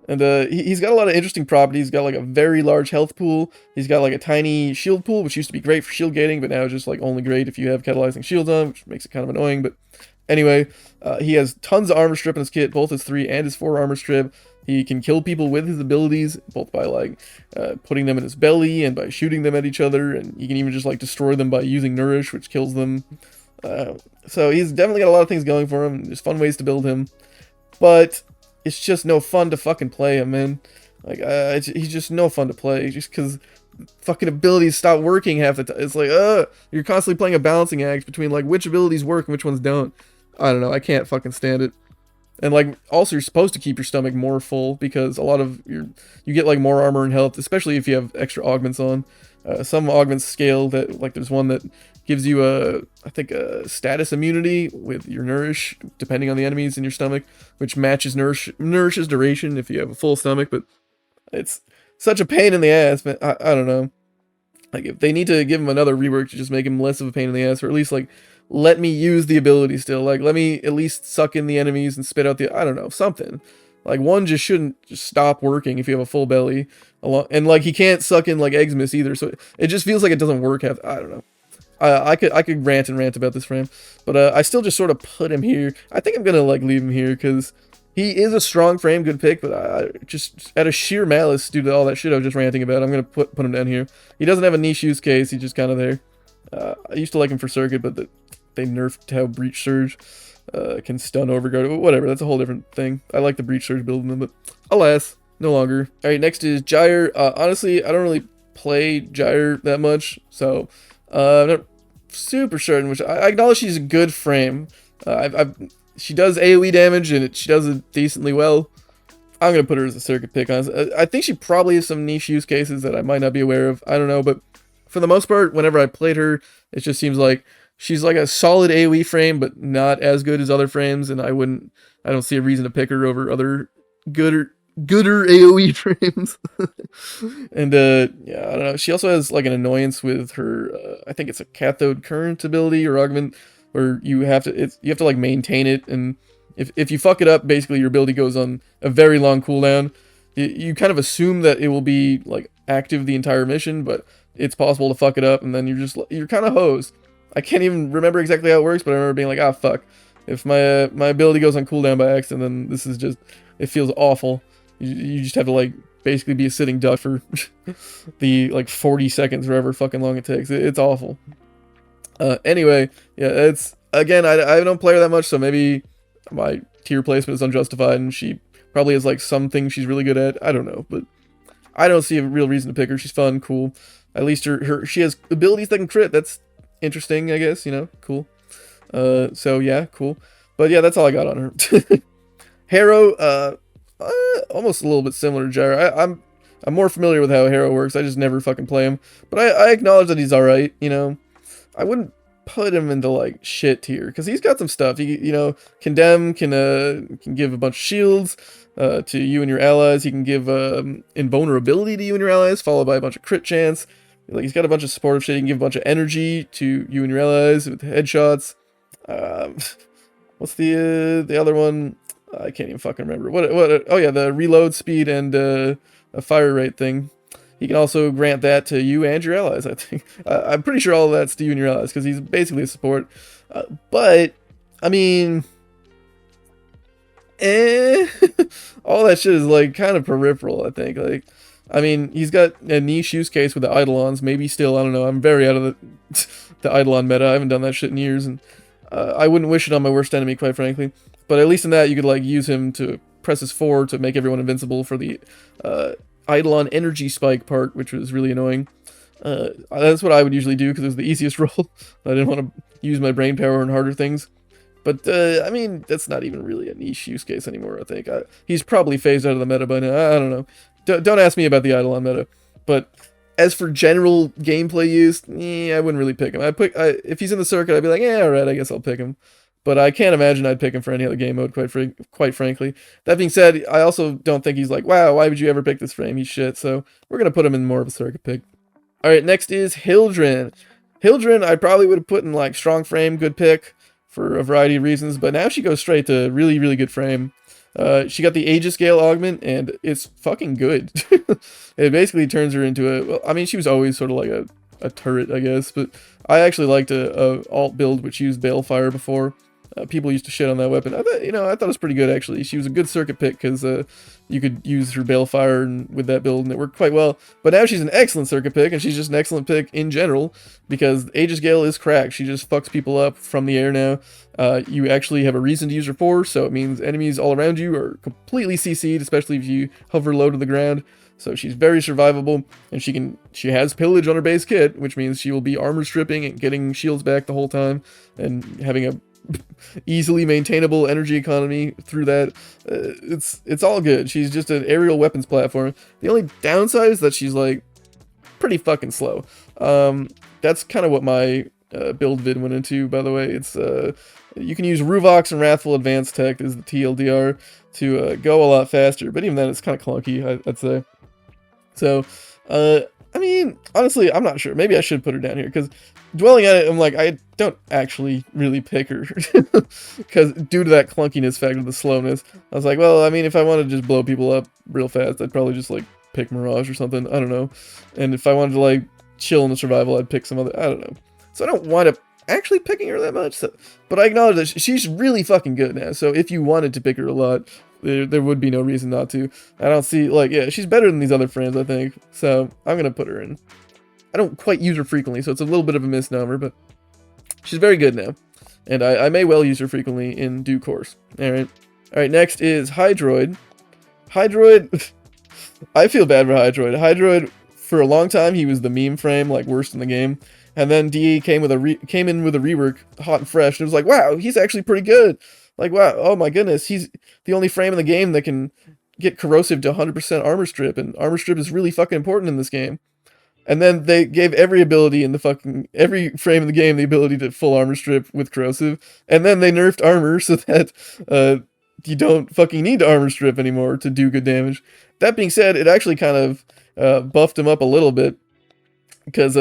[SPEAKER 1] And he's got a lot of interesting properties. He's got like a very large health pool. He's got like a tiny shield pool, which used to be great for shield gating, but now is just like only great if you have catalyzing shields on, which makes it kind of annoying. But anyway, he has tons of armor strip in his kit, both his 3 and his 4 armor strip. He can kill people with his abilities, both by like putting them in his belly and by shooting them at each other. And you can even just like destroy them by using Nourish, which kills them. So he's definitely got a lot of things going for him. There's fun ways to build him, but it's just no fun to fucking play him, man. Like, he's just no fun to play, just because fucking abilities stop working half the time. It's like, you're constantly playing a balancing act between, like, which abilities work and which ones don't. I don't know, I can't fucking stand it. And like also you're supposed to keep your stomach more full because a lot of you get like more armor and health, especially if you have extra augments on. Some augments scale that, like there's one that gives you I think a status immunity with your nourish depending on the enemies in your stomach, which matches nourish's duration if you have a full stomach. But it's such a pain in the ass, man. I don't know. Like if they need to give him another rework to just make him less of a pain in the ass, or at least like let me use the ability still. Like let me at least suck in the enemies and spit out the, I don't know, something. Like one just shouldn't just stop working if you have a full belly. And like he can't suck in like Xmas either, so it just feels like it doesn't work. I don't know. I could rant and rant about this frame, but I still just sort of put him here. I think I'm gonna like leave him here because he is a strong frame, good pick, but I just out of sheer malice due to all that shit I was just ranting about, I'm gonna put him down here. He doesn't have a niche use case. He's just kind of there. I used to like him for circuit, but they nerfed how Breach Surge can stun Overguard. Whatever, that's a whole different thing. I like the Breach Surge build in them, but alas, no longer. All right, next is Gyre. Honestly, I don't really play Gyre that much, so I'm not super certain. Which I acknowledge she's a good frame. She does AoE damage and she does it decently well. I'm gonna put her as a circuit pick. Honestly, I think she probably has some niche use cases that I might not be aware of. I don't know, but for the most part, whenever I played her, it just seems like she's like a solid AoE frame, but not as good as other frames, and I don't see a reason to pick her over other gooder AoE frames. And yeah, I don't know. She also has like an annoyance with her. I think it's a cathode current ability or augment, where you have to like maintain it, and if you fuck it up, basically your ability goes on a very long cooldown. You kind of assume that it will be like active the entire mission, but it's possible to fuck it up, and then you're kind of hosed. I can't even remember exactly how it works, but I remember being like, ah, fuck. If my ability goes on cooldown by accident, then this is just, it feels awful. You just have to like basically be a sitting duck for the like 40 seconds, whatever fucking long it takes. It's awful. Anyway, yeah, it's again, I don't play her that much, so maybe my tier placement is unjustified, and she probably has like some things she's really good at. I don't know, but I don't see a real reason to pick her. She's fun, cool. At least she has abilities that can crit. That's interesting, I guess, you know, cool. So yeah, cool. But yeah, that's all I got on her. Harrow, almost a little bit similar to Gyre. I'm more familiar with how Harrow works. I just never fucking play him. But I acknowledge that he's alright, you know. I wouldn't put him into like shit tier, because he's got some stuff. He, you know, Condemn can give a bunch of shields to you and your allies. He can give invulnerability to you and your allies, followed by a bunch of crit chance. Like, he's got a bunch of supportive shit. He can give a bunch of energy to you and your allies with headshots. What's the other one? I can't even fucking remember. What? Oh yeah, the reload speed and a fire rate thing. He can also grant that to you and your allies, I think. I'm pretty sure all of that's to you and your allies, because he's basically a support. But, I mean... all that shit is, like, kind of peripheral, I think. Like, I mean, he's got a niche use case with the Eidolons. Maybe still, I don't know. I'm very out of the Eidolon meta. I haven't done that shit in years, and I wouldn't wish it on my worst enemy, quite frankly. But at least in that, you could, like, use him to press his 4 to make everyone invincible for the Eidolon energy spike part, which was really annoying. That's what I would usually do, because it was the easiest roll. I didn't want to use my brain power on harder things. But, I mean, that's not even really a niche use case anymore, I think. He's probably phased out of the meta by now. I don't know. Don't ask me about the Eidolon meta. But as for general gameplay use, I wouldn't really pick him. If he's in the circuit, I'd be like, alright, I guess I'll pick him. But I can't imagine I'd pick him for any other game mode, quite frankly. That being said, I also don't think he's like, wow, why would you ever pick this frame? He's shit, so we're going to put him in more of a circuit pick. Alright, next is Hildryn. Hildryn, I probably would have put in, like, strong frame, good pick, for a variety of reasons, but now she goes straight to really, really good frame. She got the Aegis Gale augment, and it's fucking good. It basically turns her into well, I mean, she was always sort of like a turret, I guess, but I actually liked a alt build which used Balefire before. People used to shit on that weapon. I thought it was pretty good, actually. She was a good circuit pick, because you could use her Balefire with that build, and it worked quite well. But now she's an excellent circuit pick, and she's just an excellent pick in general, because Aegis Gale is cracked. She just fucks people up from the air now. You actually have a reason to use her for, so it means enemies all around you are completely CC'd, especially if you hover low to the ground. So she's very survivable, and she has pillage on her base kit, which means she will be armor stripping and getting shields back the whole time, and having a easily maintainable energy economy through that. It's all good. She's just an aerial weapons platform. The only downside is that she's like pretty fucking slow. That's kind of what my build vid went into, by the way. It's you can use Ruvox and Wrathful Advanced Tech as the TLDR to go a lot faster, but even then it's kind of clunky, I'd say. So, I mean, honestly, I'm not sure. Maybe I should put her down here, because dwelling on it, I'm like, I don't actually really pick her, because due to that clunkiness factor, the slowness, I was like, well, I mean, if I want to just blow people up real fast, I'd probably just, like, pick Mirage or something, I don't know. And if I wanted to, like, chill in the survival, I'd pick some other, I don't know. So I don't wind up actually picking her that much, so, but I acknowledge that she's really fucking good now, so if you wanted to pick her a lot, there would be no reason not to. I don't see, like, yeah, she's better than these other frames, I think, so I'm gonna put her in. I don't quite use her frequently, so it's a little bit of a misnomer, but she's very good now, and I may well use her frequently in due course. Alright, next is Hydroid. Hydroid, I feel bad for Hydroid. Hydroid, for a long time, he was the meme frame, like, worst in the game. And then DE came in with a rework, hot and fresh, and it was like, wow, he's actually pretty good. Like, wow, oh my goodness, he's the only frame in the game that can get corrosive to 100% armor strip, and armor strip is really fucking important in this game. And then they gave every ability in every frame in the game the ability to full armor strip with corrosive, and then they nerfed armor so that you don't fucking need to armor strip anymore to do good damage. That being said, it actually kind of buffed him up a little bit, because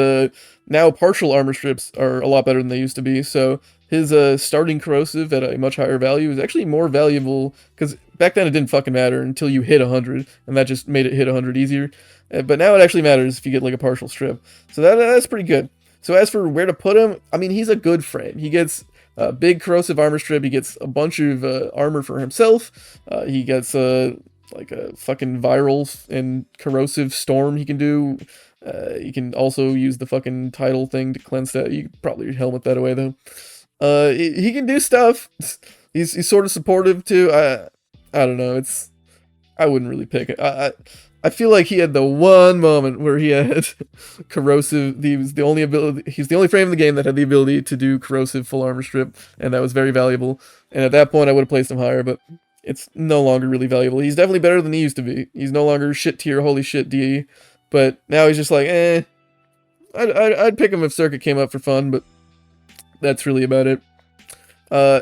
[SPEAKER 1] now partial armor strips are a lot better than they used to be, so his starting corrosive at a much higher value is actually more valuable, because back then it didn't fucking matter until you hit 100, and that just made it hit 100 easier. But now it actually matters if you get like a partial strip. So that's pretty good. So as for where to put him, I mean, he's a good frame. He gets a big corrosive armor strip, he gets a bunch of armor for himself, he gets like a fucking viral and corrosive storm he can do. You can also use the fucking title thing to cleanse that. You could probably helmet that away though. He can do stuff. He's sort of supportive too. I don't know. I wouldn't really pick it. I feel like he had the one moment where he had corrosive. He's the only frame in the game that had the ability to do corrosive full armor strip, and that was very valuable. And at that point, I would have placed him higher, but it's no longer really valuable. He's definitely better than he used to be. He's no longer shit tier, holy shit DE. But now he's just like, I'd pick him if Circuit came up for fun, but that's really about it.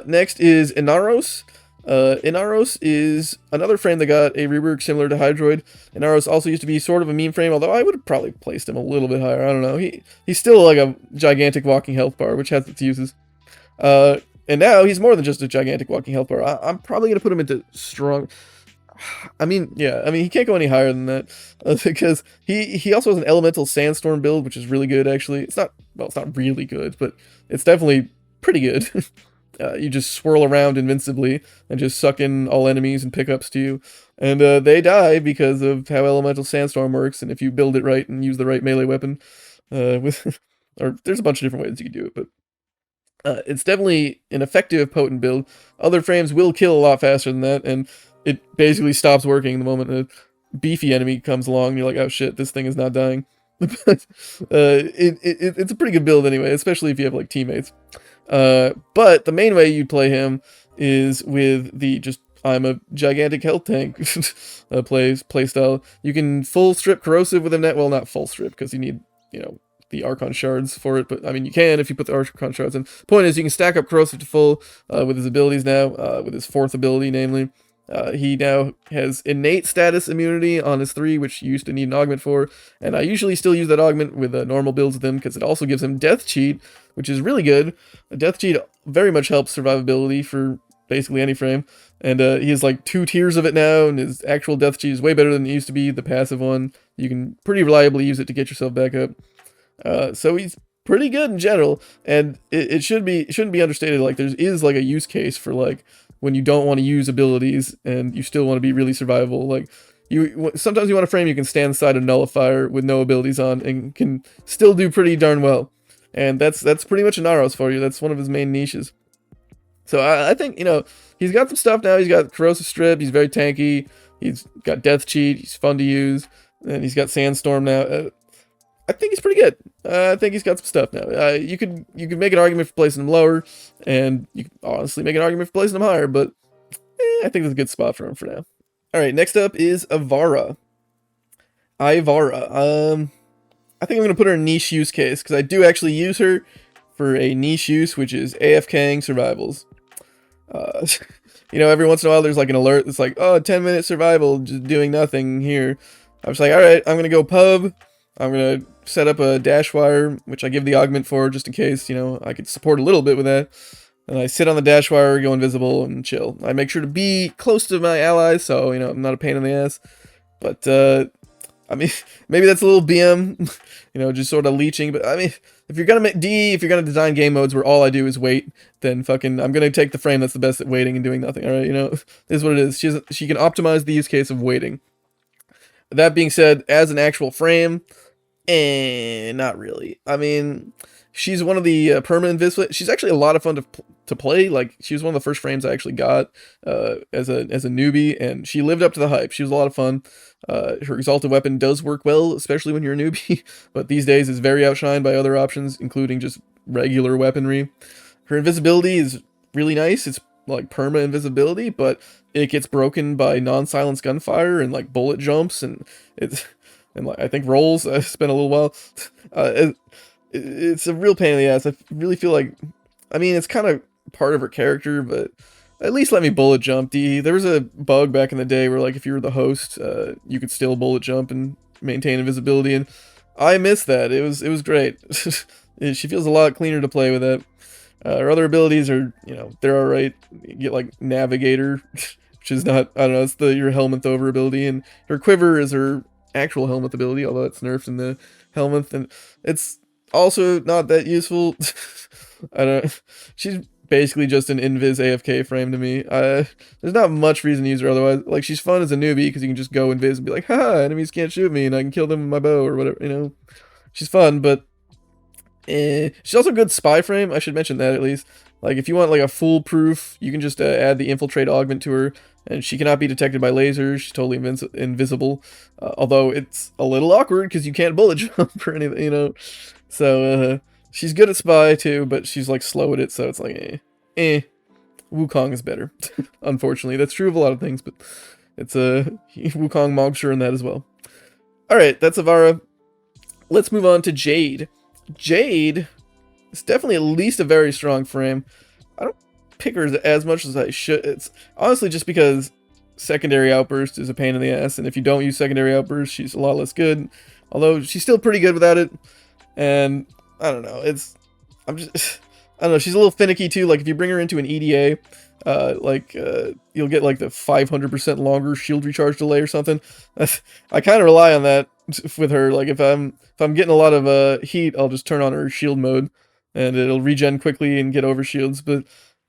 [SPEAKER 1] Next is Inaros. Inaros is another frame that got a rework similar to Hydroid. Inaros also used to be sort of a meme frame, although I would have probably placed him a little bit higher. I don't know. He's still like a gigantic walking health bar, which has its uses. And now he's more than just a gigantic walking health bar. I'm probably going to put him into strong... I mean, yeah, he can't go any higher than that, because he also has an elemental sandstorm build, which is really good, actually. It's not really good, but it's definitely pretty good. You just swirl around invincibly and just suck in all enemies and pickups to you, and they die because of how elemental sandstorm works, and if you build it right and use the right melee weapon, or there's a bunch of different ways you can do it, but it's definitely an effective, potent build. Other frames will kill a lot faster than that, and it basically stops working the moment a beefy enemy comes along, and you're like, oh shit, this thing is not dying. But it's a pretty good build anyway, especially if you have like teammates. But the main way you'd play him is with the I'm a gigantic health tank play style. You can full strip corrosive with him net. Well, not full strip, because you need, the Archon shards for it, but I mean, you can if you put the Archon shards in. Point is, you can stack up corrosive to full with his abilities now, with his fourth ability, namely. He now has innate status immunity on his 3, which you used to need an augment for, and I usually still use that augment with normal builds with him, because it also gives him death cheat, which is really good. A death cheat very much helps survivability for basically any frame, and he has like 2 tiers of it now, and his actual death cheat is way better than it used to be, the passive one. You can pretty reliably use it to get yourself back up. So he's pretty good in general, and it shouldn't be understated, like there is like a use case for like when you don't want to use abilities and you still want to be really survivable. Like sometimes you want a frame you can stand inside a nullifier with no abilities on and can still do pretty darn well, and that's pretty much Inaros for you. That's one of his main niches. So I think he's got some stuff now. He's got corrosive strip, he's very tanky, he's got death cheat, he's fun to use, and he's got sandstorm now. I think he's pretty good. I think he's got some stuff now. You could make an argument for placing him lower, and you could honestly make an argument for placing him higher, but I think that's a good spot for him for now. All right, next up is Ivara. Ivara. I think I'm gonna put her in niche use case because I do actually use her for a niche use, which is AFKing survivals. You know, every once in a while there's like an alert that's like, oh, 10-minute survival, just doing nothing here. I was like, all right, I'm gonna go pub. I'm gonna set up a dash wire, which I give the augment for just in case, you know, I could support a little bit with that. And I sit on the dash wire, go invisible, and chill. I make sure to be close to my allies, so, you know, I'm not a pain in the ass. But, I mean, maybe that's a little BM, you know, just sort of leeching. But, I mean, if you're gonna if you're gonna design game modes where all I do is wait, then fucking, I'm gonna take the frame that's the best at waiting and doing nothing, alright? You know, this is what it is. She can optimize the use case of waiting. That being said, as an actual frame, not really. I mean, she's one of the permanent invisible. She's actually a lot of fun to play. Like, she was one of the first frames I actually got as a newbie, and she lived up to the hype. She was a lot of fun. Her exalted weapon does work well, especially when you're a newbie, but these days is very outshined by other options, including just regular weaponry. Her invisibility is really nice. It's like perma invisibility, but it gets broken by non-silence gunfire and like bullet jumps, and like I think rolls. I spent a little while. It's a real pain in the ass. I really feel like, I mean, it's kind of part of her character, but at least let me bullet jump. There was a bug back in the day where, like, if you were the host, you could still bullet jump and maintain invisibility, and I miss that. It was great. She feels a lot cleaner to play with that. Her other abilities are, you know, they're alright. You get, like, Navigator, which is not, I don't know, it's your Helminth over ability, and her Quiver is her actual Helminth ability, although it's nerfed in the Helminth, and it's also not that useful. She's basically just an invis AFK frame to me. There's not much reason to use her otherwise. Like, she's fun as a newbie because you can just go invis and be like, haha, enemies can't shoot me and I can kill them with my bow or whatever, you know. She's fun, but she's also a good spy frame. I should mention that at least. Like, if you want like a foolproof, you can just add the infiltrate augment to her, and she cannot be detected by lasers. She's totally invisible. Although it's a little awkward because you can't bullet jump or anything, you know. So she's good at spy too, but she's like slow at it, so it's like Wukong is better. Unfortunately, that's true of a lot of things, but it's Wukong Mogsher in that as well. All right, that's Ivara. Let's move on to Jade. Jade is definitely at least a very strong frame. I don't pick her as much as I should. It's honestly just because secondary outburst is a pain in the ass, and if you don't use secondary outburst, she's a lot less good. Although she's still pretty good without it. And I don't know. I don't know. She's a little finicky too. Like, if you bring her into an EDA, you'll get like the 500% longer shield recharge delay or something. I kind of rely on that with her. Like, if I'm getting a lot of heat, I'll just turn on her shield mode, and it'll regen quickly and get over shields. But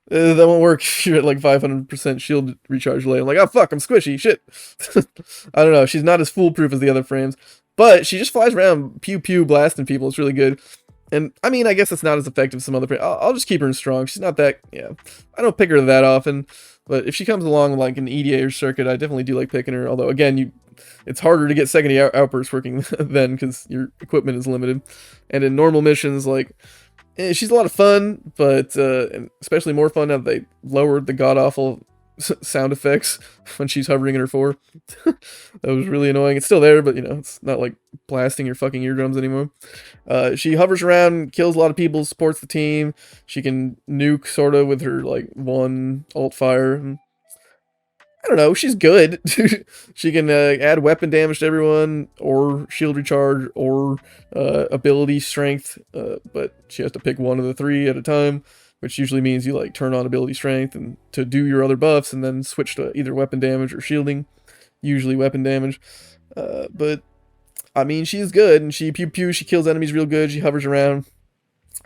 [SPEAKER 1] that won't work if you're at like 500% shield recharge delay. I'm like, oh fuck, I'm squishy. Shit. I don't know. She's not as foolproof as the other frames, but she just flies around pew pew blasting people. It's really good. And, I mean, I guess it's not as effective as some other... I'll just keep her in strong. She's not that... Yeah. I don't pick her that often. But if she comes along like an EDA or circuit, I definitely do like picking her. Although, again, it's harder to get secondary outbursts working then because your equipment is limited. And in normal missions, like... she's a lot of fun, but... especially more fun now that they lowered the god-awful sound effects when she's hovering in her 4. That was really annoying. It's still there, but, you know, it's not like blasting your fucking eardrums anymore. She hovers around, kills a lot of people, supports the team. She can nuke sort of with her like one alt fire. I don't know, she's good. She can add weapon damage to everyone, or shield recharge, or ability strength, but she has to pick one of the 3 at a time, which usually means you like turn on ability strength and to do your other buffs and then switch to either weapon damage or shielding, usually weapon damage. But I mean, she's good, and she pew pew, she kills enemies real good, she hovers around.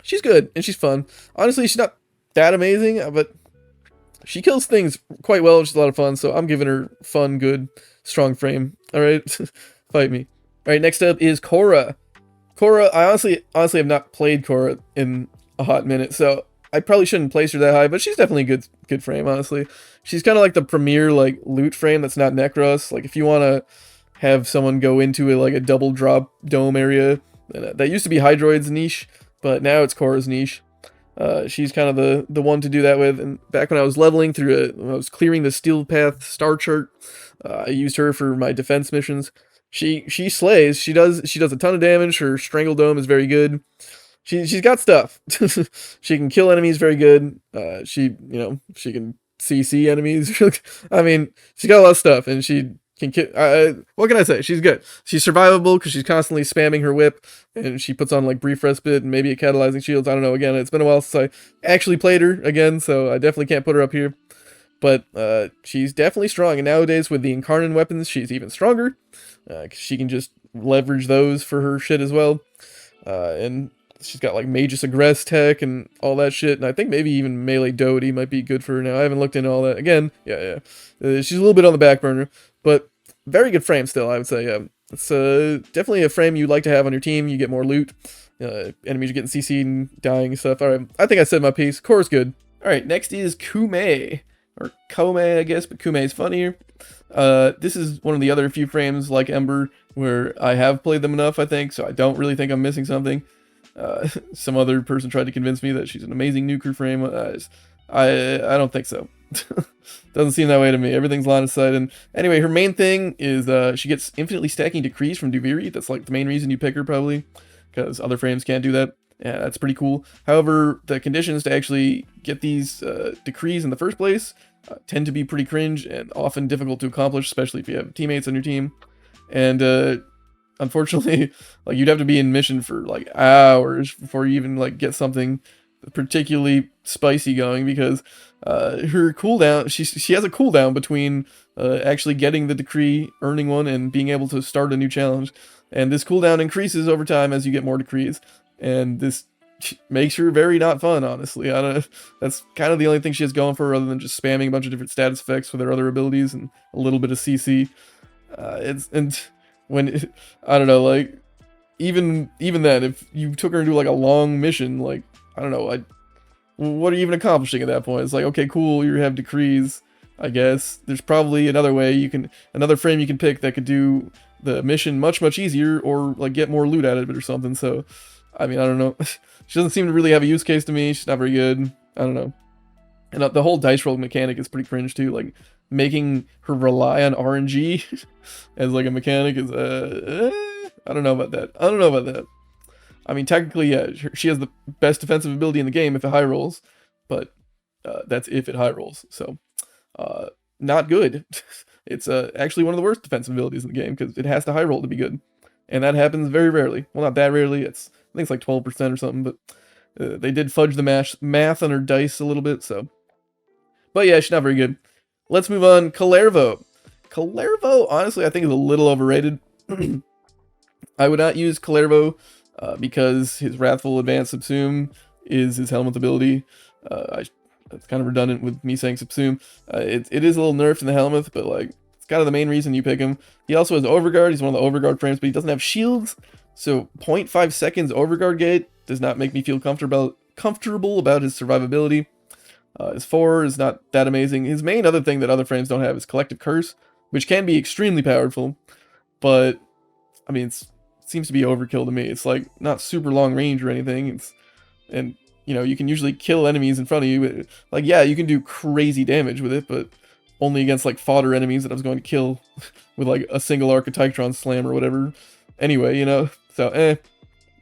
[SPEAKER 1] She's good, and she's fun. Honestly, she's not that amazing, but she kills things quite well, which is a lot of fun, so I'm giving her fun, good, strong frame. Alright? Fight me. Alright, next up is Khora. Khora, I honestly have not played Khora in a hot minute, so I probably shouldn't place her that high, but she's definitely a good frame, honestly. She's kind of like the premier, like, loot frame that's not Nekros. Like, if you want to have someone go into like a double drop dome area And, that used to be Hydroid's niche, but now it's Khora's niche. She's kind of the one to do that with. And back when I was leveling through when I was clearing the Steel Path star chart, I used her for my defense missions. She slays. She does a ton of damage. Her Strangle Dome is very good. She's got stuff. She can kill enemies very good. She can CC enemies. I mean, she's got a lot of stuff, and she can kill. What can I say? She's good. She's survivable because she's constantly spamming her whip, and she puts on like brief respite and maybe a catalyzing shields. I don't know. Again, it's been a while since I actually played her again, so I definitely can't put her up here. But she's definitely strong, and nowadays with the Incarnate weapons, she's even stronger. 'Cause she can just leverage those for her shit as well. And she's got like Magus Aggress tech and all that shit, and I think maybe even Melee Doty might be good for her now. I haven't looked into all that. Again, yeah. She's a little bit on the back burner, but very good frame still, I would say. It's definitely a frame you'd like to have on your team. You get more loot. Enemies are getting CC'd and dying and stuff. Alright, I think I said my piece. Khora's good. Alright, next is Koumei. Or Koumei, I guess, but Koumei's funnier. This is one of the other few frames like Ember where I have played them enough, I think, so I don't really think I'm missing something. Some other person tried to convince me that she's an amazing nuker frame. I don't think so. Doesn't seem that way to me. Everything's line of sight. And anyway, her main thing is she gets infinitely stacking decrees from Duviri. That's like the main reason you pick her, probably, because other frames can't do that. Yeah, that's pretty cool. However, the conditions to actually get these decrees in the first place tend to be pretty cringe and often difficult to accomplish, especially if you have teammates on your team. And unfortunately, like, you'd have to be in mission for like hours before you even like get something particularly spicy going, because her cooldown, she has a cooldown between actually getting the decree, earning one, and being able to start a new challenge. And this cooldown increases over time as you get more decrees, and this makes her very not fun, honestly. That's kind of the only thing she has going for her, other than just spamming a bunch of different status effects with her other abilities and a little bit of CC. I don't know, like, even then, if you took her into like a long mission, like, I don't know, what are you even accomplishing at that point? It's like, okay, cool, you have decrees, I guess. There's probably another frame you can pick that could do the mission much easier, or like get more loot out of it or something. So, I mean, I don't know. She doesn't seem to really have a use case to me. She's not very good. I don't know. And the whole dice roll mechanic is pretty cringe too. Like, making her rely on RNG as like a mechanic is I don't know about that. I mean, technically, yeah, she has the best defensive ability in the game if it high rolls, but that's if it high rolls. So, not good. It's actually one of the worst defensive abilities in the game, because it has to high roll to be good, and that happens very rarely. Well, not that rarely. I think it's like 12% or something, but they did fudge the math on her dice a little bit. So, but yeah, she's not very good. Let's move on. Kullervo. Kullervo, honestly, I think is a little overrated. I would not use Kullervo because his Wrathful Advanced Subsume is his Helmet ability. It's kind of redundant with me saying Subsume. It is a little nerfed in the Helmet, but like, it's kind of the main reason you pick him. He also has Overguard. He's one of the Overguard frames, but he doesn't have shields. So 0.5 seconds Overguard gate does not make me feel comfortable about his survivability. His 4 is not that amazing. His main other thing that other frames don't have is Collective Curse, which can be extremely powerful, but I mean, it seems to be overkill to me. It's like not super long range or anything. And you know, you can usually kill enemies in front of you. Like, yeah, you can do crazy damage with it, but only against like fodder enemies that I was going to kill with like a single Architectron slam or whatever. Anyway, you know, so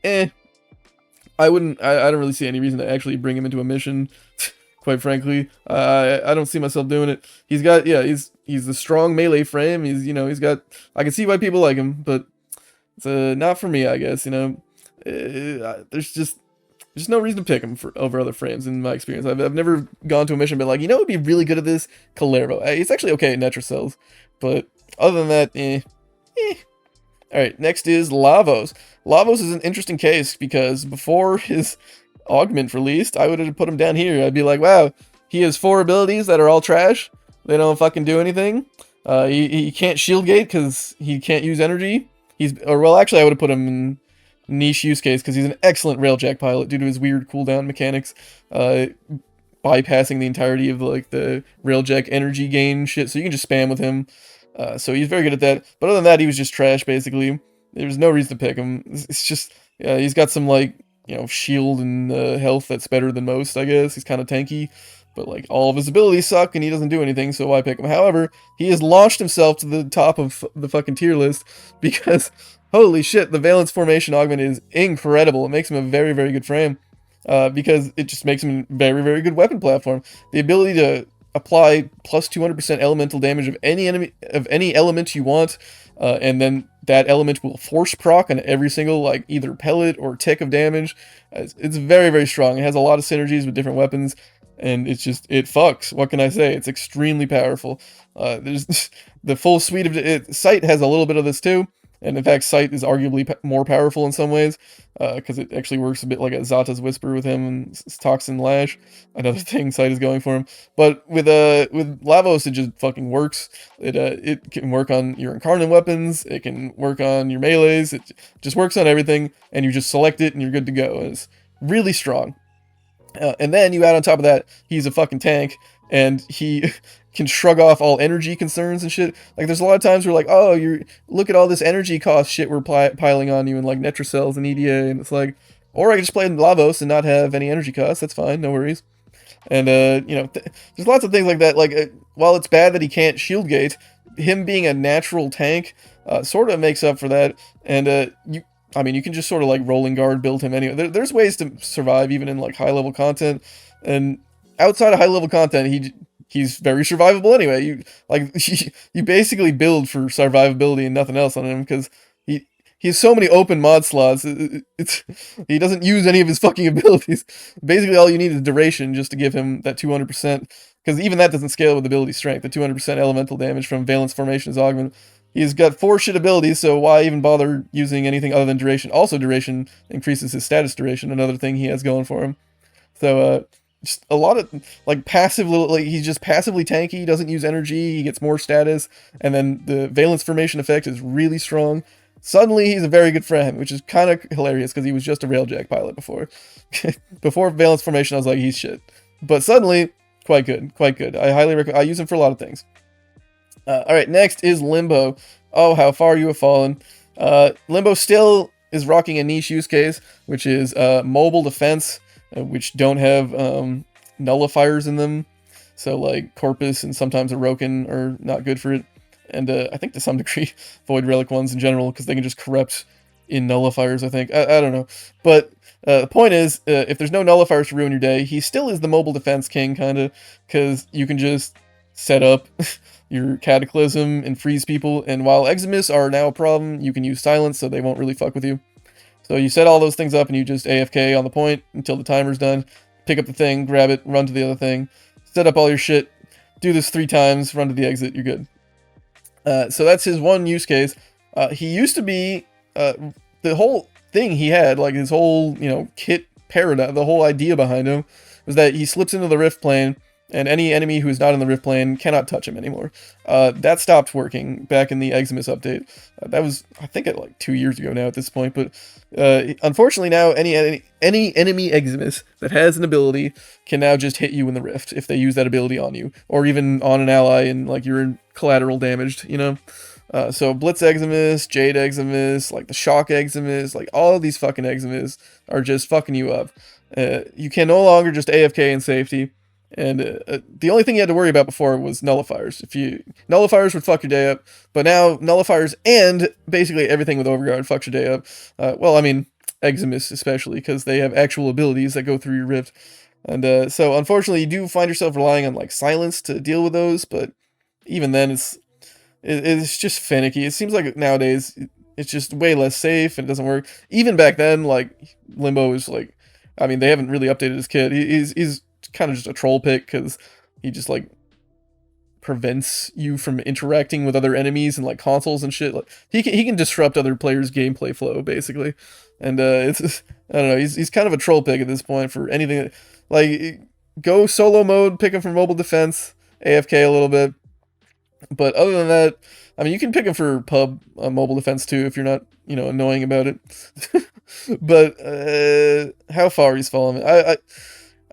[SPEAKER 1] I don't really see any reason to actually bring him into a mission. Quite frankly, I don't see myself doing it. He's a strong melee frame. I can see why people like him, but it's not for me, I guess. You know, there's just no reason to pick him over other frames in my experience. I've never gone to a mission and been like, you know, it'd be really good at this, Kullervo. He's actually okay at Netra cells, but other than that, Alright, next is Lavos. Lavos is an interesting case because before his augment released, I would have put him down here. I'd be like, wow, he has 4 abilities that are all trash. They don't fucking do anything. He can't shield gate because he can't use energy. Actually, I would have put him in niche use case because he's an excellent railjack pilot due to his weird cooldown mechanics, bypassing the entirety of like the railjack energy gain shit. So you can just spam with him. So he's very good at that. But other than that, he was just trash basically. There was no reason to pick him. It's just Yeah, he's got some like shield and health that's better than most. I guess he's kind of tanky, but like all of his abilities suck and he doesn't do anything. So why pick him? However, he has launched himself to the top of the fucking tier list because holy shit, the Valence Formation Augment is incredible. It makes him a very very good frame. Because it just makes him a very, very good weapon platform. The ability to apply plus 200% elemental damage of any element you want, and then that element will force proc on every single like either pellet or tick of damage. It's very, very strong. It has a lot of synergies with different weapons, and it fucks. What can I say? It's extremely powerful. There's the full suite of it. Sight has a little bit of this too. And in fact, Sight is arguably more powerful in some ways, because it actually works a bit like a Zata's Whisper with him and Toxin Lash, another thing Sight is going for him. But with Lavos, it just fucking works. It can work on your Incarnate weapons, it can work on your melees, it just works on everything, and you just select it and you're good to go. It's really strong. And then you add on top of that, he's a fucking tank, and he can shrug off all energy concerns and shit. Like, there's a lot of times where like, oh, you look at all this energy cost shit we're piling on you in like Netrocells and EDA, and it's like, or I can just play in Lavos and not have any energy costs. That's fine, no worries. And there's lots of things like that. Like, while it's bad that he can't shield gate, him being a natural tank sort of makes up for that. And you can just sort of like rolling guard build him anyway. There's ways to survive even in like high level content, and outside of high level content, he's very survivable anyway. You basically build for survivability and nothing else on him because he has so many open mod slots. He doesn't use any of his fucking abilities. Basically, all you need is duration just to give him that 200%. Because even that doesn't scale with ability strength. The 200% elemental damage from Valence Formation is augment. He's got 4 shit abilities, so why even bother using anything other than duration? Also, duration increases his status duration, another thing he has going for him. So, just a lot of, like, he's just passively tanky, he doesn't use energy, he gets more status, and then the Valence Formation effect is really strong. Suddenly, he's a very good friend, which is kind of hilarious, because he was just a Railjack pilot before. Before Valence Formation, I was like, he's shit. But suddenly, quite good, quite good. I highly recommend, I use him for a lot of things. Alright, next is Limbo. Oh, how far you have fallen. Limbo still is rocking a niche use case, which is mobile defense, which don't have nullifiers in them. So, like, Corpus and sometimes Orokin are not good for it. And I think to some degree, Void Relic ones in general, because they can just corrupt in nullifiers, I think. I don't know. But the point is, if there's no nullifiers to ruin your day, he still is the mobile defense king, kind of, because you can just set up your Cataclysm and freeze people, and while Eximus are now a problem, you can use Silence, so they won't really fuck with you. So you set all those things up, and you just AFK on the point until the timer's done, pick up the thing, grab it, run to the other thing, set up all your shit, do this 3 times, run to the exit, you're good. So that's his one use case. He used to be, the whole thing he had, like his whole, kit paradigm, the whole idea behind him, was that he slips into the Rift Plane, and any enemy who's not in the Rift Plane cannot touch him anymore. That stopped working back in the Eximus update. That was, I think, like 2 years ago now at this point, but unfortunately now any enemy Eximus that has an ability can now just hit you in the Rift if they use that ability on you, or even on an ally and like you're in collateral damaged, So Blitz Eximus, Jade Eximus, like the Shock Eximus, like all of these fucking Eximus are just fucking you up. You can no longer just AFK in safety. And the only thing you had to worry about before was nullifiers. Nullifiers would fuck your day up, but now nullifiers and basically everything with Overguard fucks your day up. Well, I mean, Eximus especially, because they have actual abilities that go through your Rift. And so unfortunately you do find yourself relying on like Silence to deal with those, but even then it's just finicky. It seems like nowadays it's just way less safe and it doesn't work. Even back then, like, Limbo is like, I mean, they haven't really updated his kit. He's kind of just a troll pick because he just like prevents you from interacting with other enemies and like consoles and shit. Like he can disrupt other players' gameplay flow basically, and it's I don't know. He's kind of a troll pick at this point for anything. Like go solo mode, pick him for mobile defense, AFK a little bit, but other than that, I mean you can pick him for pub mobile defense too if you're not annoying about it. But how far he's fallen.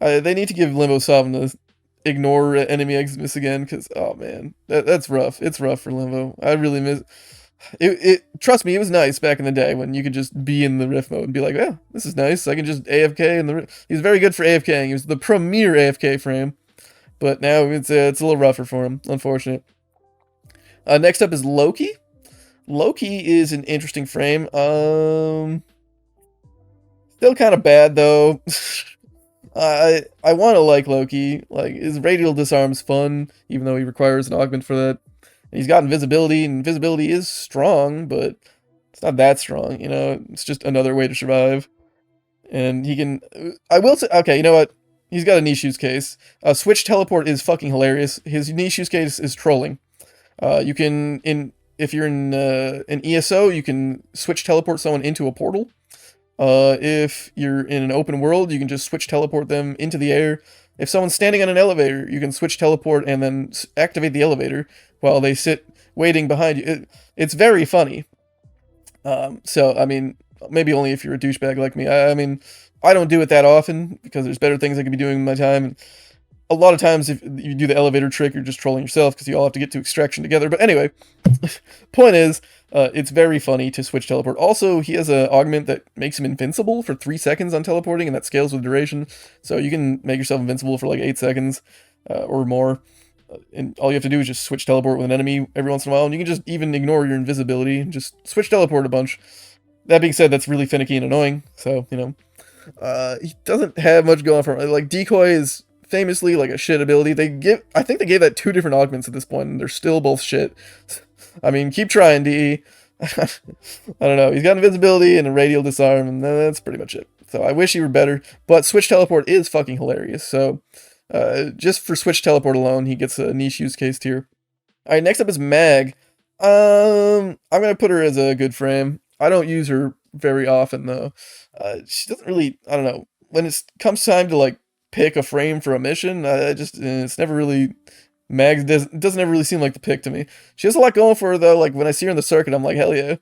[SPEAKER 1] They need to give Limbo something to ignore enemy Eximus again, because, oh man, that's rough. It's rough for Limbo. I really miss... Trust me, it was nice back in the day when you could just be in the Rift mode and be like, yeah, this is nice. I can just AFK in the Rift. He's very good for AFKing. He was the premier AFK frame. But now it's a little rougher for him, unfortunate. Next up is Loki. Loki is an interesting frame. Still kind of bad though. I want to like Loki. Like his radial disarm's fun, even though he requires an augment for that. And he's got invisibility, and invisibility is strong, but it's not that strong. You know, it's just another way to survive. And he can. I will say, okay, you know what? He's got a niche use case. Switch teleport is fucking hilarious. His niche use case is trolling. You can if you're in an ESO, you can switch teleport someone into a portal. If you're in an open world, you can just switch teleport them into the air. If someone's standing on an elevator, you can switch teleport and then activate the elevator while they sit waiting behind you. It's very funny. So, I mean, maybe only if you're a douchebag like me. I mean, I don't do it that often because there's better things I could be doing with my time. And a lot of times, if you do the elevator trick, you're just trolling yourself because you all have to get to extraction together. But anyway, point is, it's very funny to switch teleport. Also, he has an augment that makes him invincible for 3 seconds on teleporting, and that scales with duration. So you can make yourself invincible for like 8 seconds or more. And all you have to do is just switch teleport with an enemy every once in a while, and you can just even ignore your invisibility and just switch teleport a bunch. That being said, that's really finicky and annoying. So, you know, he doesn't have much going for him. Like, Decoy is famously like a shit ability. I think they gave that 2 different augments at this point, and they're still both shit. I mean, keep trying, DE. I don't know. He's got invisibility and a radial disarm, and that's pretty much it. So I wish he were better, but switch teleport is fucking hilarious. So just for switch teleport alone, he gets a niche use case tier. All right, next up is Mag. I'm gonna put her as a good frame. I don't use her very often though. She doesn't really. I don't know. When it comes time to like pick a frame for a mission, it's never really. Mags doesn't ever really seem like the pick to me. She has a lot going for her though. Like when I see her in the circuit, I'm like, hell yeah.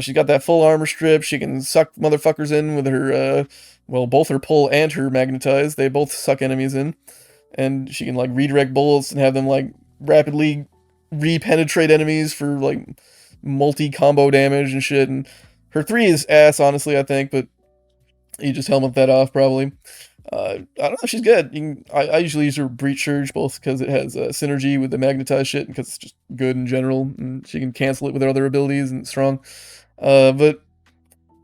[SPEAKER 1] She's got that full armor strip. She can suck motherfuckers in with her, both her pull and her magnetize. They both suck enemies in, and she can like redirect bullets and have them like rapidly re-penetrate enemies for like multi-combo damage and shit. And her 3 is ass, honestly, I think, but you just helmet that off probably. I don't know, she's good. I usually use her Breach Surge, both because it has synergy with the magnetized shit, and because it's just good in general, and she can cancel it with her other abilities, and it's strong. But,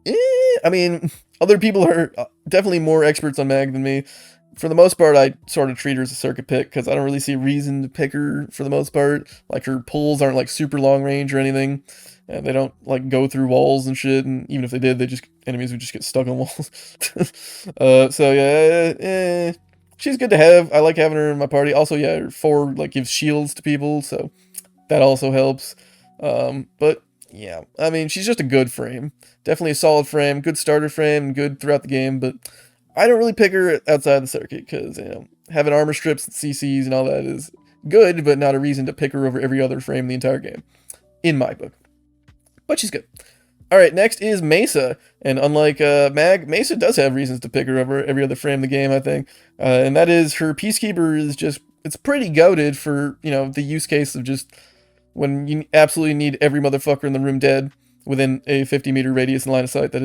[SPEAKER 1] I mean, other people are definitely more experts on Mag than me. For the most part, I sort of treat her as a circuit pick, because I don't really see a reason to pick her for the most part. Like, her pulls aren't, like, super long range or anything. And they don't, like, go through walls and shit, and even if they did, enemies would just get stuck on walls. So, yeah, she's good to have. I like having her in my party. Also, yeah, her 4, like, gives shields to people, so that also helps. But, yeah, I mean, she's just a good frame. Definitely a solid frame, good starter frame, good throughout the game, but I don't really pick her outside the circuit, because, you know, having armor strips and CCs and all that is good, but not a reason to pick her over every other frame in the entire game, in my book. But she's good. Alright, next is Mesa. And unlike Mag, Mesa does have reasons to pick her over every other frame in the game, I think. And that is her Peacekeeper is just, it's pretty goated for, you know, the use case of just when you absolutely need every motherfucker in the room dead within a 50-meter radius in line of sight, that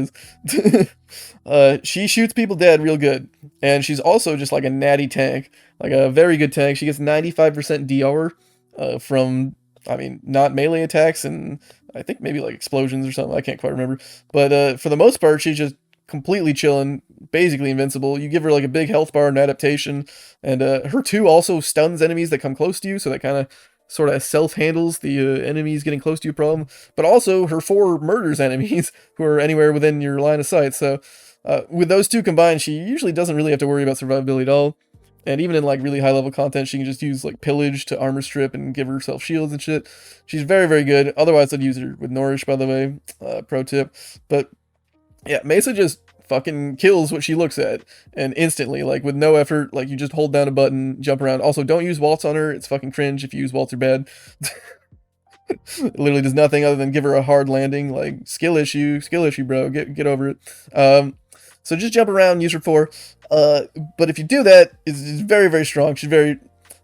[SPEAKER 1] is. She shoots people dead real good. And she's also just like a natty tank. Like a very good tank. She gets 95% DR from, I mean, not melee attacks and I think maybe like explosions or something. I can't quite remember. But for the most part, she's just completely chilling, basically invincible. You give her like a big health bar and adaptation. And her 2 also stuns enemies that come close to you. So that kind of sort of self-handles the enemies getting close to you problem. But also her 4 murders enemies who are anywhere within your line of sight. So with those 2 combined, she usually doesn't really have to worry about survivability at all. And even in like really high level content, she can just use like pillage to armor strip and give herself shields and shit. She's very, very good. Otherwise, I'd use her with Nourish, by the way. Pro tip. But yeah, Mesa just fucking kills what she looks at. And instantly, like with no effort, like you just hold down a button, jump around. Also, don't use waltz on her. It's fucking cringe if you use waltz, you're bad. It literally does nothing other than give her a hard landing. Like, skill issue, bro. Get over it. So just jump around, use her 4. But if you do that, it's very, very strong. She's very,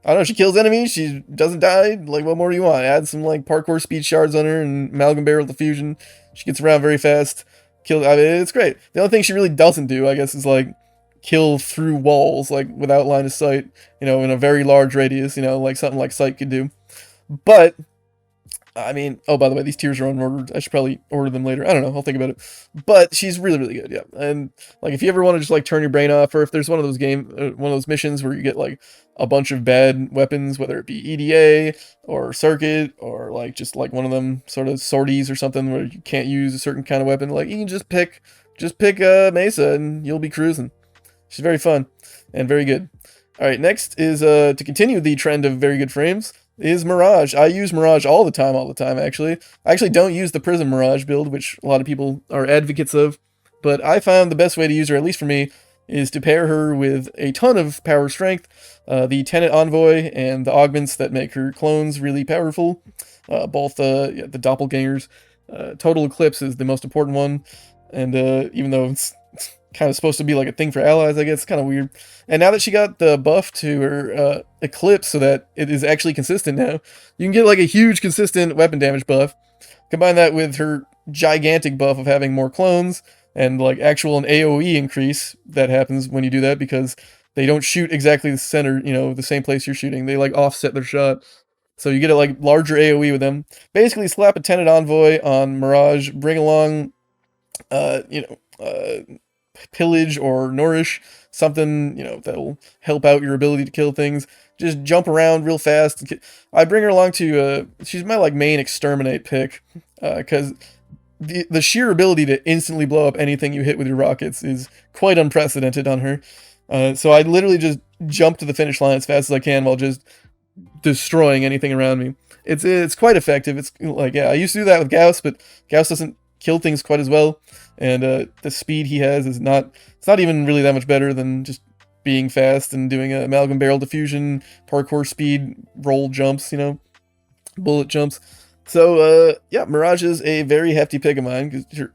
[SPEAKER 1] I don't know, she kills enemies, she doesn't die, like, what more do you want? Add some, like, parkour speed shards on her and amalgam barrel diffusion. She gets around very fast. I mean, it's great. The only thing she really doesn't do, I guess, is, like, kill through walls, like, without line of sight, you know, in a very large radius, you know, like something like Sight could do. But I mean, oh, by the way, these tiers are unordered. I should probably order them later. I don't know. I'll think about it. But she's really, really good. Yeah. And like, if you ever want to just like turn your brain off, or if there's one of those one of those missions where you get like a bunch of bad weapons, whether it be EDA or circuit or like just like one of them sort of sorties or something where you can't use a certain kind of weapon, like you can just pick Mesa and you'll be cruising. She's very fun and very good. All right. Next is to continue the trend of very good frames. Is Mirage. I use Mirage all the time, actually. I actually don't use the Prism Mirage build, which a lot of people are advocates of, but I found the best way to use her, at least for me, is to pair her with a ton of power strength, the Tenet Envoy, and the augments that make her clones really powerful, both the doppelgangers. Total Eclipse is the most important one, and even though it's kind of supposed to be like a thing for allies, I guess, it's kind of weird. And now that she got the buff to her Eclipse so that it is actually consistent now, you can get like a huge consistent weapon damage buff. Combine that with her gigantic buff of having more clones and like actual an AoE increase that happens when you do that, because they don't shoot exactly the center, you know, the same place you're shooting. They like offset their shot. So you get a like larger AoE with them. Basically slap a Tenet Envoy on Mirage, bring along Pillage or Nourish, something, you know, that'll help out your ability to kill things. Just jump around real fast. I bring her along to, she's my, like, main Exterminate pick, because the sheer ability to instantly blow up anything you hit with your rockets is quite unprecedented on her. So I literally just jump to the finish line as fast as I can while just destroying anything around me. It's quite effective. It's, like, yeah, I used to do that with Gauss, but Gauss doesn't kill things quite as well, and the speed he has is it's not even really that much better than just being fast and doing a amalgam barrel diffusion, parkour speed, roll jumps, you know, bullet jumps. So yeah, Mirage is a very hefty pick of mine, because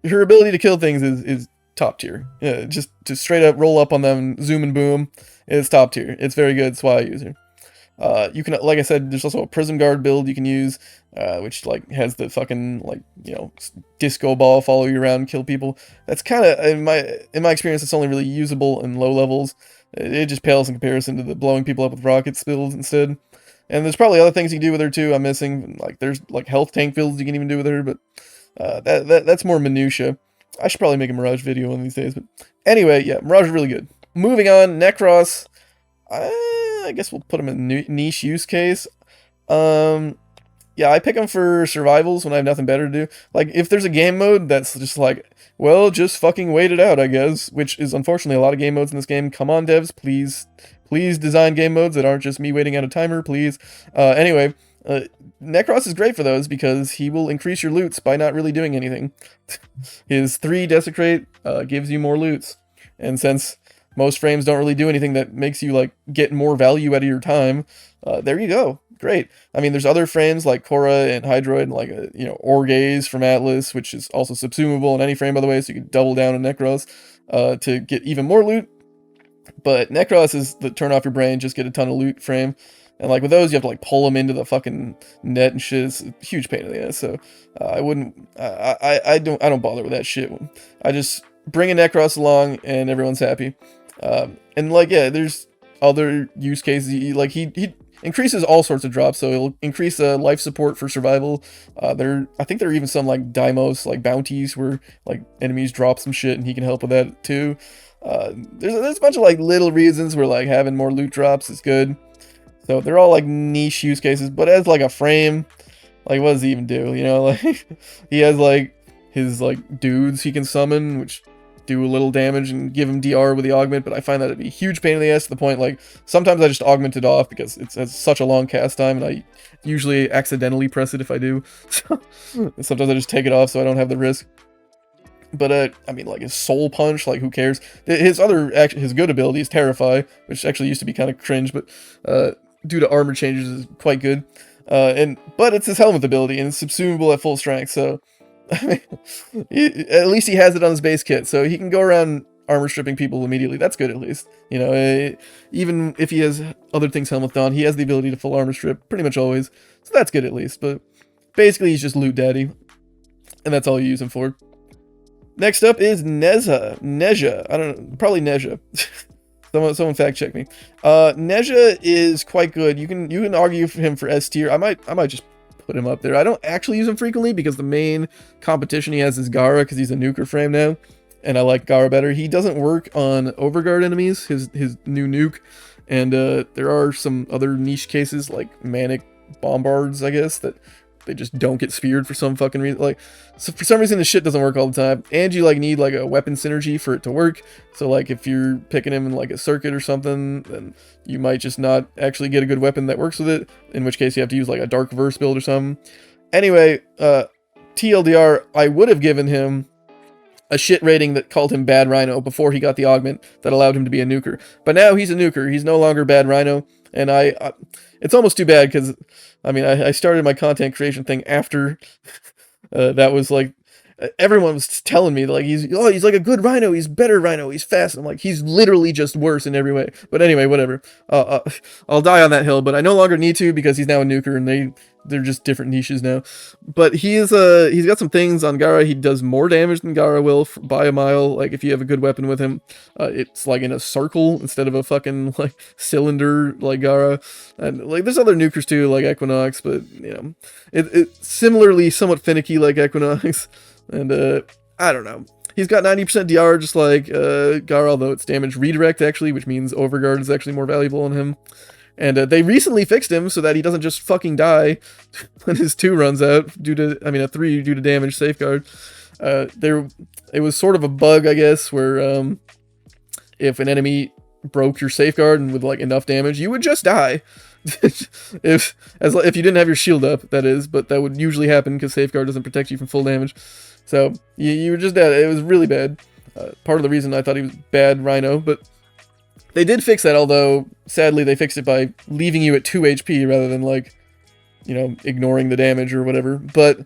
[SPEAKER 1] her ability to kill things is top tier. Yeah, just to straight up roll up on them, zoom and boom, is top tier. It's very good. That's why I use her. You can, like I said, there's also a Prism Guard build you can use, which like has the fucking like, you know, disco ball follow you around and kill people. That's kind of, in my experience, it's only really usable in low levels. It just pales in comparison to the blowing people up with rockets builds instead. And there's probably other things you can do with her too. I'm missing, like, there's like health tank builds you can even do with her, but that's more minutia. I should probably make a Mirage video one of these days, but anyway, yeah, Mirage is really good. Moving on, Nekros. I guess we'll put him in niche use case. Yeah, I pick him for survivals when I have nothing better to do. Like, if there's a game mode that's just like, well, just fucking wait it out, I guess, which is unfortunately a lot of game modes in this game. Come on, devs, please design game modes that aren't just me waiting out a timer, please. Anyway, Nekros is great for those because he will increase your loots by not really doing anything. His 3 Desecrate gives you more loots, and since most frames don't really do anything that makes you like get more value out of your time, there you go. Great. I mean, there's other frames like Khora and Hydroid, and like you know, Orgaze from Atlas, which is also subsumable in any frame, by the way, so you can double down on Nekros to get even more loot. But Nekros is the turn off your brain, just get a ton of loot frame. And like with those, you have to like pull them into the fucking net and shit. It's a huge pain in the ass. So I wouldn't. I don't bother with that shit. I just bring a Nekros along and everyone's happy. And like, yeah, there's other use cases. Like he increases all sorts of drops, so it'll increase life support for survival. I think there are even some like Deimos, like bounties, where like enemies drop some shit and he can help with that too. There's a bunch of like little reasons where like having more loot drops is good. So they're all like niche use cases, but as like a frame, like what does he even do? You know, like he has like his like dudes he can summon, which do a little damage and give him DR with the augment, but I find that to be a huge pain in the ass, to the point like sometimes I just augment it off because it has such a long cast time, and I usually accidentally press it if I do. So sometimes I just take it off so I don't have the risk. But I mean, like his Soul Punch, like who cares? His good ability is Terrify, which actually used to be kind of cringe, but due to armor changes is quite good. But it's his helmet ability and it's subsumable at full strength, so I mean, at least he has it on his base kit, so he can go around armor stripping people immediately. That's good at least. You know, even if he has other things helmet on, he has the ability to full armor strip pretty much always. So that's good at least. But basically, he's just loot daddy, and that's all you use him for. Next up is Neja. I don't know, probably Neja. Someone fact check me. Neja is quite good. You can argue for him for S tier. I might just put him up there. I don't actually use him frequently because the main competition he has is Gara, because he's a nuker frame now, and I like Gara better. He doesn't work on overguard enemies, his new nuke, and there are some other niche cases like manic bombards, I guess, that they just don't get speared for some fucking reason. Like, so for some reason this shit doesn't work all the time, and you like need like a weapon synergy for it to work. So like if you're picking him in like a circuit or something, then you might just not actually get a good weapon that works with it, in which case you have to use like a dark verse build or something. Anyway, TLDR, I would have given him a shit rating that called him Bad Rhino before he got the augment that allowed him to be a nuker. But now he's a nuker. He's no longer Bad Rhino, and it's almost too bad, because I mean, I started my content creation thing after that was like, everyone was telling me like he's like a good Rhino, he's better Rhino, he's fast. I'm like, he's literally just worse in every way. But anyway, whatever. I'll die on that hill, but I no longer need to, because he's now a nuker, and they're just different niches now. But he's got some things on Gara. He does more damage than Gara will by a mile. Like if you have a good weapon with him, it's like in a circle instead of a fucking like cylinder like Gara. And like there's other nukers too, like Equinox, but you know, it's similarly somewhat finicky like Equinox. And I don't know. He's got 90% DR just like Gara, although it's damage redirect actually, which means overguard is actually more valuable on him. And they recently fixed him so that he doesn't just fucking die when his 2 runs out a 3 due to damage safeguard. It was sort of a bug, I guess, where if an enemy broke your safeguard and with like enough damage, you would just die. if you didn't have your shield up, that is, but that would usually happen because safeguard doesn't protect you from full damage. So you were just dead. It was really bad. Part of the reason I thought he was bad Rhino, but they did fix that, although sadly they fixed it by leaving you at 2 HP rather than like, you know, ignoring the damage or whatever. But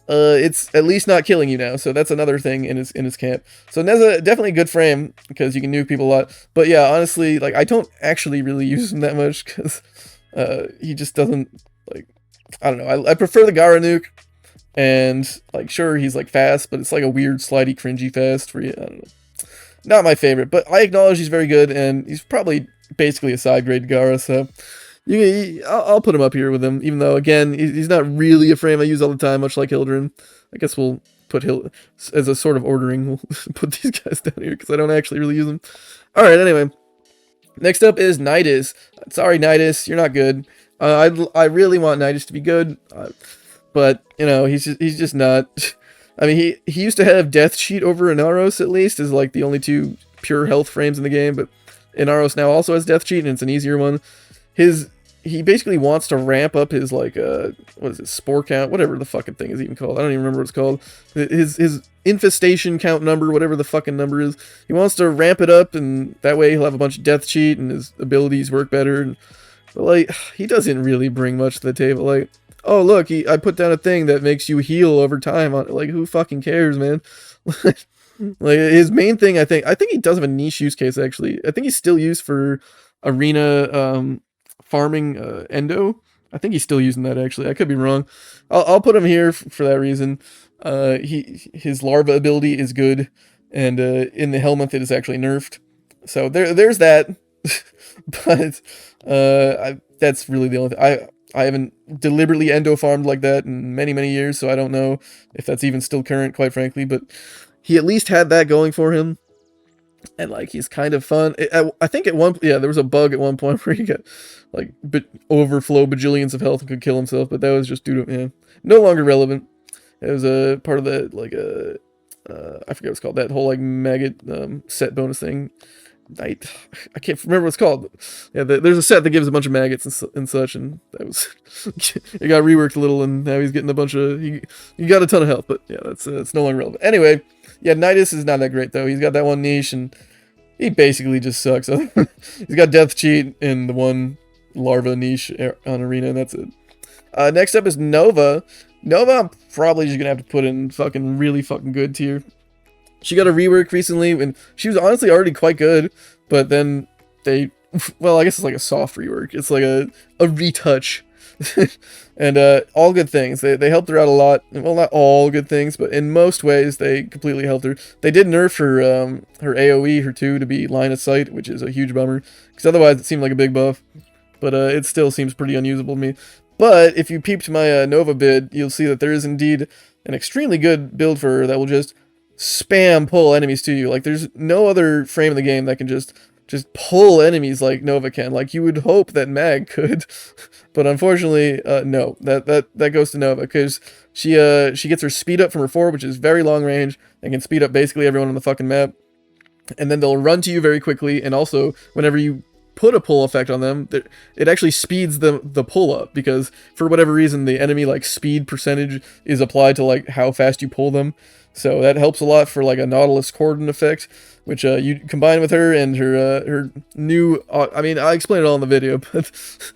[SPEAKER 1] it's at least not killing you now, so that's another thing in his camp. So Neza, definitely a good frame because you can nuke people a lot. But yeah, honestly, like I don't actually really use him that much because he just doesn't, like, I don't know. I prefer the Gara nuke, and like sure he's like fast, but it's like a weird slidey cringy fast for you. I don't know. Not my favorite, but I acknowledge he's very good, and he's probably basically a side grade Gara, so I'll put him up here with him, even though, again, he's not really a frame I use all the time, much like Hildryn. I guess we'll put as a sort of ordering, we'll put these guys down here, because I don't actually really use them. Alright, anyway. Next up is Nidus. Sorry, Nidus, you're not good. I really want Nidus to be good, but, you know, he's just not. I mean, he used to have Death Cheat over Inaros, at least, as like the only 2 pure health frames in the game, but Inaros now also has Death Cheat, and it's an easier one. He basically wants to ramp up his, like, what is it, spore count, whatever the fucking thing is even called. I don't even remember what it's called. His infestation count number, whatever the fucking number is. He wants to ramp it up, and that way he'll have a bunch of Death Cheat, and his abilities work better. But, like, he doesn't really bring much to the table. Like, oh, look, I put down a thing that makes you heal over time. Like, who fucking cares, man? Like, his main thing, I think he does have a niche use case, actually. I think he's still used for arena farming endo. I think he's still using that, actually. I could be wrong. I'll put him here for that reason. His larva ability is good, and in the Helmonth it is actually nerfed. So there's that. But that's really the only thing. I haven't deliberately endo farmed like that in many, many years, so I don't know if that's even still current, quite frankly, but he at least had that going for him, and like he's kind of fun. I think there was a bug at one point where he got like overflow bajillions of health and could kill himself, but that was just due to, no longer relevant. It was a part of the, like, I forget what it's called, that whole like maggot set bonus thing. I can't remember what it's called. Yeah, there's a set that gives a bunch of maggots and such, and that was it got reworked a little, and now he's getting a bunch of he got a ton of health, but yeah, that's it's no longer relevant. Anyway, yeah, Nidus is not that great though. He's got that one niche, and he basically just sucks. He's got Death Cheat and the one larva niche on arena, and that's it. Next up is Nova. Nova, I'm probably just gonna have to put in fucking really fucking good tier. She got a rework recently, and she was honestly already quite good, but then they, well, I guess it's like a soft rework. It's like a retouch. And all good things. They helped her out a lot. Well, not all good things, but in most ways they completely helped her. They did nerf her AoE, her 2, to be line of sight, which is a huge bummer, because otherwise it seemed like a big buff. But it still seems pretty unusable to me. But if you peeped my Nova bid, you'll see that there is indeed an extremely good build for her that will just spam pull enemies to you. Like, there's no other frame in the game that can just pull enemies like Nova can. Like, you would hope that Mag could, but unfortunately, no. That goes to Nova, because she gets her speed up from her 4, which is very long range, and can speed up basically everyone on the fucking map. And then they'll run to you very quickly, and also, whenever you put a pull effect on them, it actually speeds the pull up, because for whatever reason, the enemy, like, speed percentage is applied to, like, how fast you pull them. So that helps a lot for, like, a Nautilus Cordon effect, which you combine with her and her new, I mean, I explained it all in the video, but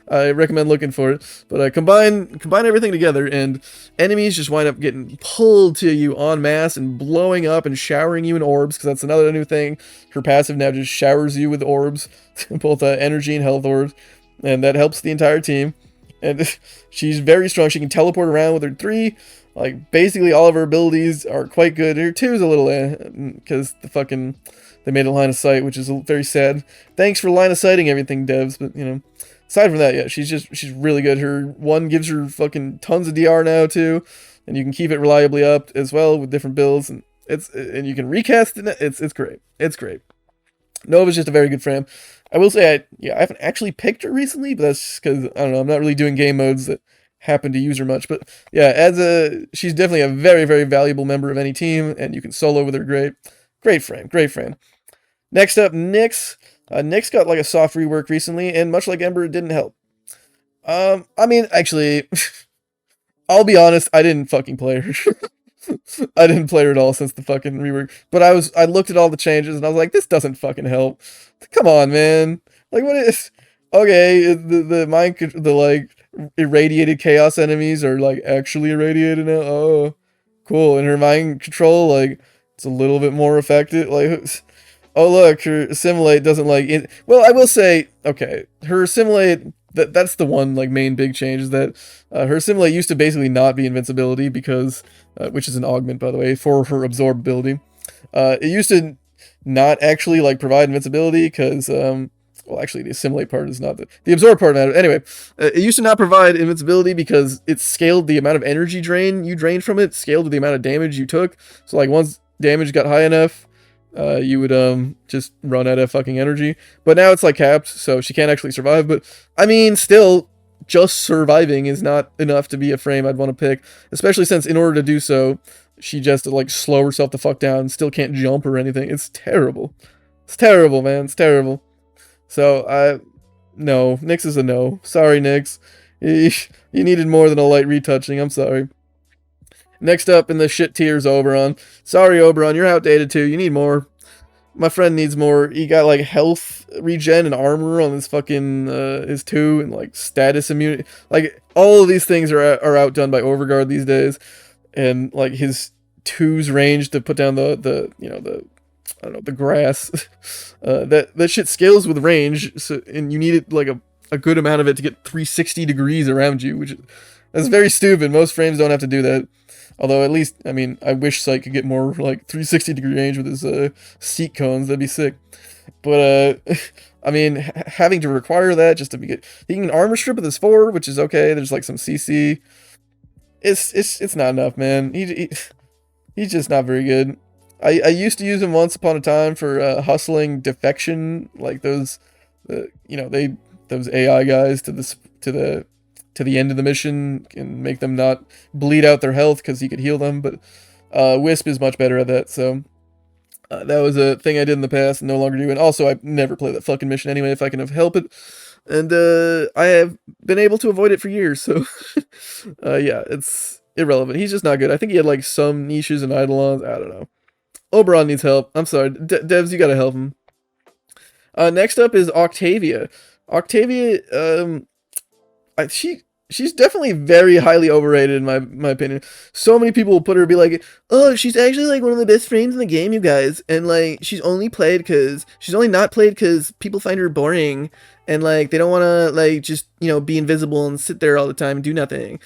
[SPEAKER 1] I recommend looking for it. But combine everything together, and enemies just wind up getting pulled to you en masse and blowing up and showering you in orbs, because that's another new thing. Her passive now just showers you with orbs, both energy and health orbs, and that helps the entire team. And she's very strong. She can teleport around with her 3. Like, basically all of her abilities are quite good. Her 2 is a little because they made a line of sight, which is very sad. Thanks for line of sighting everything, devs, but, you know, aside from that, yeah, she's really good. Her 1 gives her fucking tons of DR now, too, and you can keep it reliably up as well with different builds, and you can recast it. It's great. It's great. Nova's just a very good frame. I will say, I haven't actually picked her recently, but that's because, I don't know, I'm not really doing game modes that happen to use her much. But yeah, she's definitely a very, very valuable member of any team, and you can solo with her great frame. Next up, Nyx. Nyx got like a soft rework recently, and much like Ember, it didn't help. I mean, actually, I'll be honest, I didn't fucking play her. I didn't play her at all since the fucking rework. But I looked at all the changes and I was like, this doesn't fucking help. Come on, man. Like, what is? Okay, the like irradiated chaos enemies are like actually irradiated now. Oh, cool. And her mind control, like, it's a little bit more effective. Like, oh look, her assimilate doesn't like it. Well, I will say, okay, her assimilate. That's the one like main big change, is that her assimilate used to basically not be invincibility, because which is an augment, by the way, for her absorb ability. It used to not actually like provide invincibility, because well, actually the assimilate part is not the absorb part matters. Anyway, it used to not provide invincibility because it scaled the amount of energy drain you drained from it, scaled with the amount of damage you took. So like once damage got high enough, you would just run out of fucking energy. But now it's like capped, so she can't actually survive. But I mean, still, just surviving is not enough to be a frame I'd want to pick, especially since in order to do so, she just like slow herself the fuck down, still can't jump or anything. It's terrible. It's terrible, man. It's terrible. So no, Nyx is a no. Sorry, Nyx. You needed more than a light retouching. I'm sorry. Next up in the shit tier is Oberon. Sorry, Oberon, you're outdated too. You need more. My friend needs more. He got like health regen and armor on his fucking his 2, and like status immunity. Like all of these things are outdone by Overguard these days, and like his 2's range to put down the you know, the, I don't know, the grass. that shit scales with range, so, and you needed like a good amount of it to get 360 degrees around you, which that's very stupid. Most frames don't have to do that. Although, at least, I mean, I wish Sight could get more, like, 360-degree range with his seat cones. That'd be sick. But, I mean, having to require that just to be good. He can armor strip with his 4, which is okay. There's, like, some CC. It's not enough, man. He's just not very good. I used to use him once upon a time for hustling defection, like those, you know, those AI guys to the end of the mission and make them not bleed out their health because he could heal them. But Wisp is much better at that, so that was a thing I did in the past and no longer do. And also, I never play that fucking mission anyway if I can help it. And I have been able to avoid it for years, so yeah, it's irrelevant. He's just not good. I think he had like some niches and eidolons. I don't know. Oberon needs help. I'm sorry. Devs, you gotta help him. Next up is Octavia. Octavia, she she's definitely very highly overrated in my opinion. So many people will put her be like, oh, she's actually like one of the best frames in the game, you guys. And like she's only not played because people find her boring and like they don't want to like just, you know, be invisible and sit there all the time and do nothing.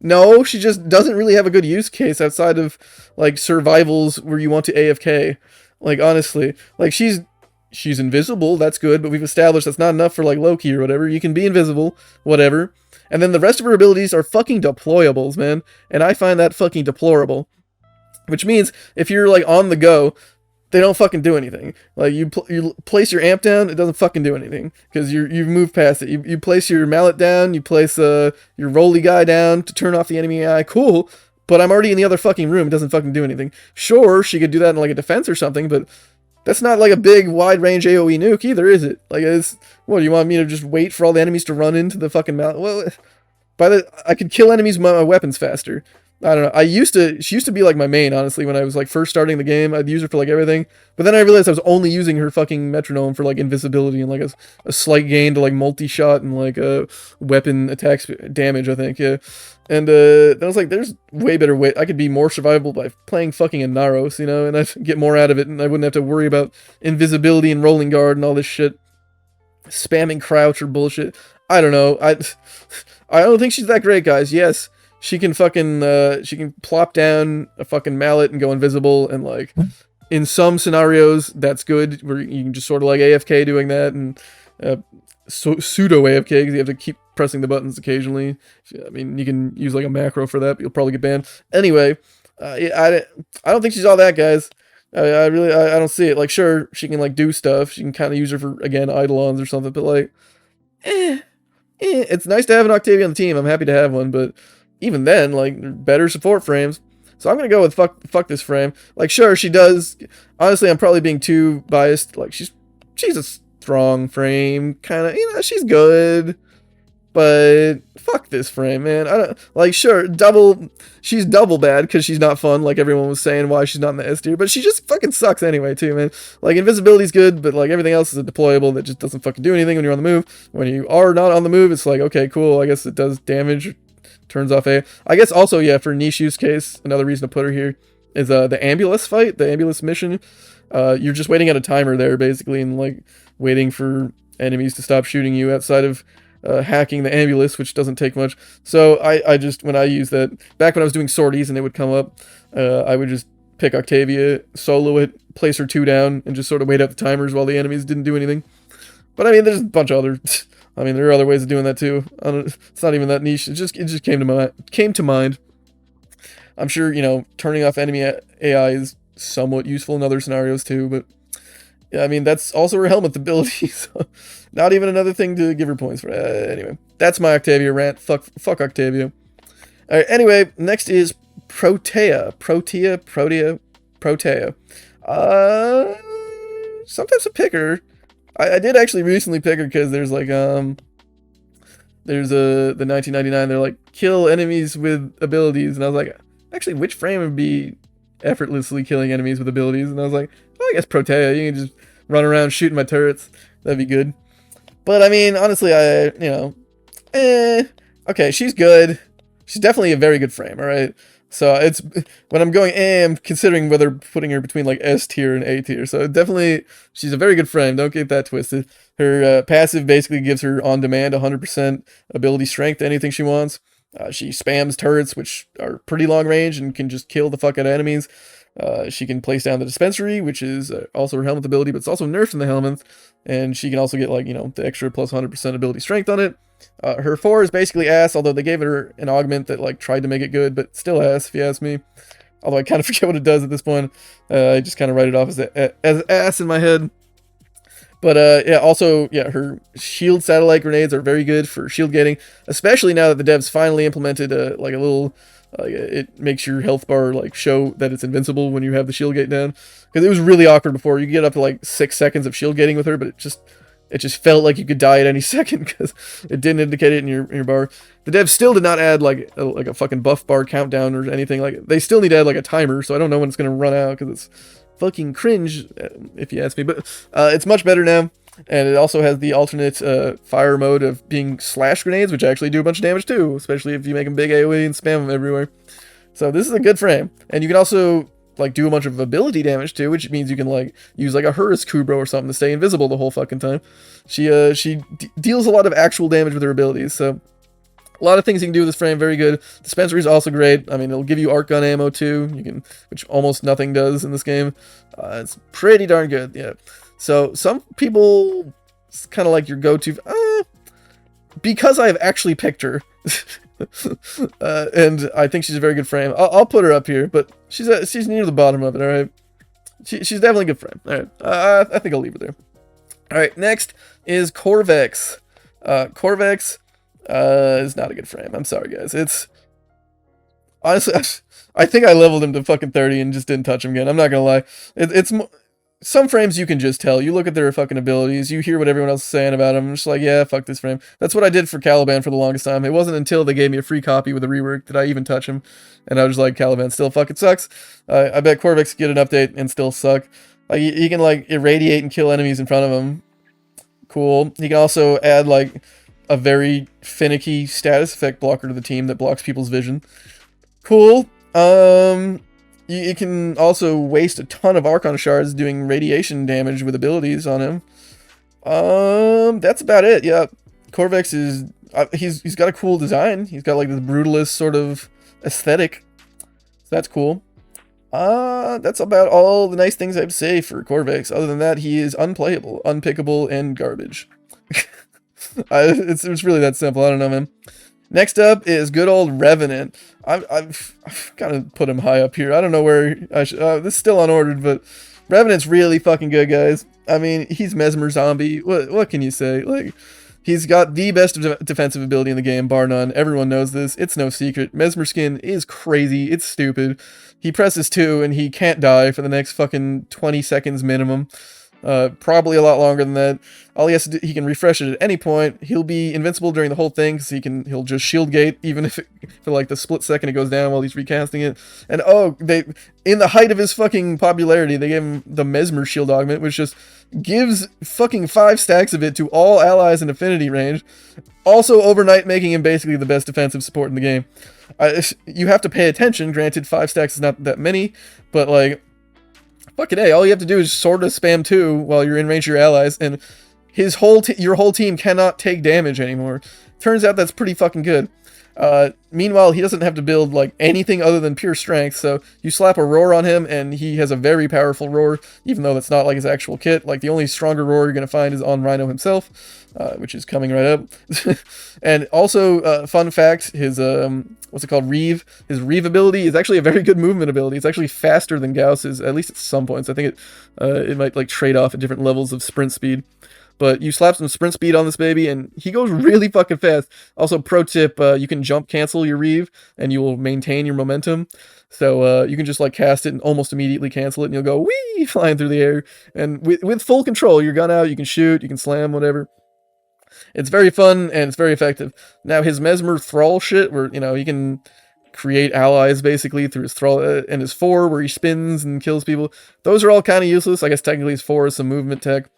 [SPEAKER 1] No, she just doesn't really have a good use case outside of like survivals where you want to AFK. Like honestly, like she's invisible, that's good, but we've established that's not enough for like Loki or whatever. You can be invisible, whatever. And then the rest of her abilities are fucking deployables, man. And I find that fucking deplorable. Which means if you're like on the go, they don't fucking do anything. Like you place your amp down, it doesn't fucking do anything because you've moved past it. You place your mallet down, you place your roly guy down to turn off the enemy AI. Cool, but I'm already in the other fucking room. It doesn't fucking do anything. Sure, she could do that in like a defense or something, but that's not like a big wide range AoE nuke either, is it? Like, what do you want me to just wait for all the enemies to run into the fucking mallet? Well, I could kill enemies with my weapons faster. I don't know. She used to be like my main, honestly, when I was like first starting the game. I'd use her for like everything. But then I realized I was only using her fucking metronome for like invisibility and like a slight gain to like multi-shot and like weapon attacks damage, I think, yeah. And then I was like, there's way better way. I could be more survivable by playing fucking Inaros, you know, and I'd get more out of it and I wouldn't have to worry about invisibility and rolling guard and all this shit. Spamming crouch or bullshit. I don't know. I don't think she's that great, guys. Yes. She can fucking, she can plop down a fucking mallet and go invisible, and like, in some scenarios, that's good, where you can just sort of like AFK doing that, and pseudo AFK, because you have to keep pressing the buttons occasionally. I mean, you can use like a macro for that, but you'll probably get banned. Anyway, I don't think she's all that, guys. I really don't see it. Like, sure, she can like do stuff, she can kind of use her for, again, Eidolons or something, but like, it's nice to have an Octavia on the team. I'm happy to have one, but even then, like, better support frames. So I'm gonna go with fuck this frame. Like, sure, she does. Honestly, I'm probably being too biased. Like, she's a strong frame, kind of. You know, she's good, but fuck this frame, man. I don't like. Sure, she's double bad because she's not fun. Like everyone was saying, why she's not in the S tier, but she just fucking sucks anyway, too, man. Like, invisibility's good, but like everything else is a deployable that just doesn't fucking do anything when you're on the move. When you are not on the move, it's like, okay, cool. I guess it does damage. Turns off I guess also, yeah, for niche use case, another reason to put her here is the ambulance fight, the ambulance mission. You're just waiting at a timer there, basically, and like waiting for enemies to stop shooting you outside of hacking the ambulance, which doesn't take much. So I just, when I use that, back when I was doing sorties and it would come up, I would just pick Octavia, solo it, place her 2 down, and just sort of wait out the timers while the enemies didn't do anything. But I mean, there's a bunch of other... I mean, there are other ways of doing that too. It's not even that niche. It just came to mind. I'm sure, you know, turning off enemy AI is somewhat useful in other scenarios too, but yeah, I mean, that's also her helmet ability, so not even another thing to give her points for. Anyway, that's my Octavia rant. Fuck Octavia. All right, anyway, next is Protea. Sometimes a picker. I did actually recently pick her because there's like there's the 1999, they're like kill enemies with abilities, and I was like, actually, which frame would be effortlessly killing enemies with abilities? And I was like, well, I guess Protea. You can just run around shooting my turrets. That'd be good. But I mean, honestly, okay, she's good. She's definitely a very good frame. All right. So it's, when I'm going I'm considering whether putting her between like S tier and A tier. So definitely, she's a very good frame. Don't get that twisted. Her passive basically gives her on demand 100% ability strength to anything she wants. She spams turrets, which are pretty long range and can just kill the fuck out of enemies. She can place down the dispensary, which is also her helmet ability, but it's also nerfed in the helmet. And she can also get like, you know, the extra plus 100% ability strength on it. Her 4 is basically ass, although they gave her an augment that like tried to make it good, but still ass if you ask me. Although I kind of forget what it does at this point. I just kind of write it off as ass in my head. But yeah, also, yeah, her shield satellite grenades are very good for shield gating, especially now that the devs finally implemented like a little, it makes your health bar like show that it's invincible when you have the shield gate down. Because it was really awkward before. You could get up to like 6 seconds of shield gating with her, but it just felt like you could die at any second because it didn't indicate it in your bar. The devs still did not add like a fucking buff bar countdown or anything. Like, they still need to add like a timer, so I don't know when it's gonna run out because it's fucking cringe, if you ask me. But it's much better now. And it also has the alternate fire mode of being slash grenades, which actually do a bunch of damage too, especially if you make them big AoE and spam them everywhere. So this is a good frame. And you can also like do a bunch of ability damage too, which means you can like use like a Hurus Kubro or something to stay invisible the whole fucking time. She deals a lot of actual damage with her abilities, so a lot of things you can do with this frame, very good. Dispensary is also great. I mean, it'll give you arc gun ammo too, which almost nothing does in this game. It's pretty darn good, yeah. So some people, it's kind of like your go-to, because I've actually picked her, and I think she's a very good frame. I'll put her up here, but she's near the bottom of it. All right, she's definitely a good frame. All right, I think I'll leave her there. All right, next is Corvex. Corvex is not a good frame. I'm sorry, guys. It's honestly, I think I leveled him to fucking 30 and just didn't touch him again. I'm not gonna lie. It's some frames you can just tell. You look at their fucking abilities, you hear what everyone else is saying about them, I'm just like, yeah, fuck this frame. That's what I did for Caliban for the longest time. It wasn't until they gave me a free copy with a rework did I even touch him, and I was like, Caliban still fucking sucks. I bet Corvex get an update and still suck. Like, he can like irradiate and kill enemies in front of him. Cool. He can also add like a very finicky status effect blocker to the team that blocks people's vision. Cool. You can also waste a ton of Archon shards doing radiation damage with abilities on him. That's about it. Yeah, Corvex is he's got a cool design. He's got like this brutalist sort of aesthetic. So that's cool. That's about all the nice things I have to say for Corvex. Other than that, he is unplayable, unpickable, and garbage. It's really that simple. I don't know, man. Next up is good old Revenant. I've got to put him high up here. I don't know where I should. This is still unordered, but Revenant's really fucking good, guys. I mean, he's Mesmer Zombie. What can you say? Like, he's got the best defensive ability in the game, bar none. Everyone knows this. It's no secret. Mesmer Skin is crazy. It's stupid. He presses 2 and he can't die for the next fucking 20 seconds minimum. Probably a lot longer than that. All he has to do, he can refresh it at any point. He'll be invincible during the whole thing, because he'll just shield gate, even if for like the split second it goes down while he's recasting it. And in the height of his fucking popularity, they gave him the Mesmer shield augment, which just gives fucking 5 stacks of it to all allies in affinity range. Also overnight making him basically the best defensive support in the game. You have to pay attention, granted 5 stacks is not that many, but like, fucking A, all you have to do is sort of spam 2 while you're in range of your allies, and your whole team cannot take damage anymore. Turns out that's pretty fucking good. Meanwhile, he doesn't have to build like anything other than pure strength, so you slap a roar on him and he has a very powerful roar, even though that's not like his actual kit. Like, the only stronger roar you're going to find is on Rhino himself, which is coming right up. And also, fun fact, his what's it called, Reeve? His Reeve ability is actually a very good movement ability. It's actually faster than Gauss's, at least at some points. I think it might like trade off at different levels of sprint speed. But you slap some sprint speed on this baby, and he goes really fucking fast. Also, pro tip, you can jump cancel your Reeve, and you will maintain your momentum. So you can just like cast it and almost immediately cancel it, and you'll go whee, flying through the air. And with full control, your gun out, you can shoot, you can slam, whatever. It's very fun, and it's very effective. Now, his Mesmer Thrall shit, where, he can create allies basically through his Thrall, and his 4, where he spins and kills people. Those are all kind of useless. I guess technically his 4 is some movement tech.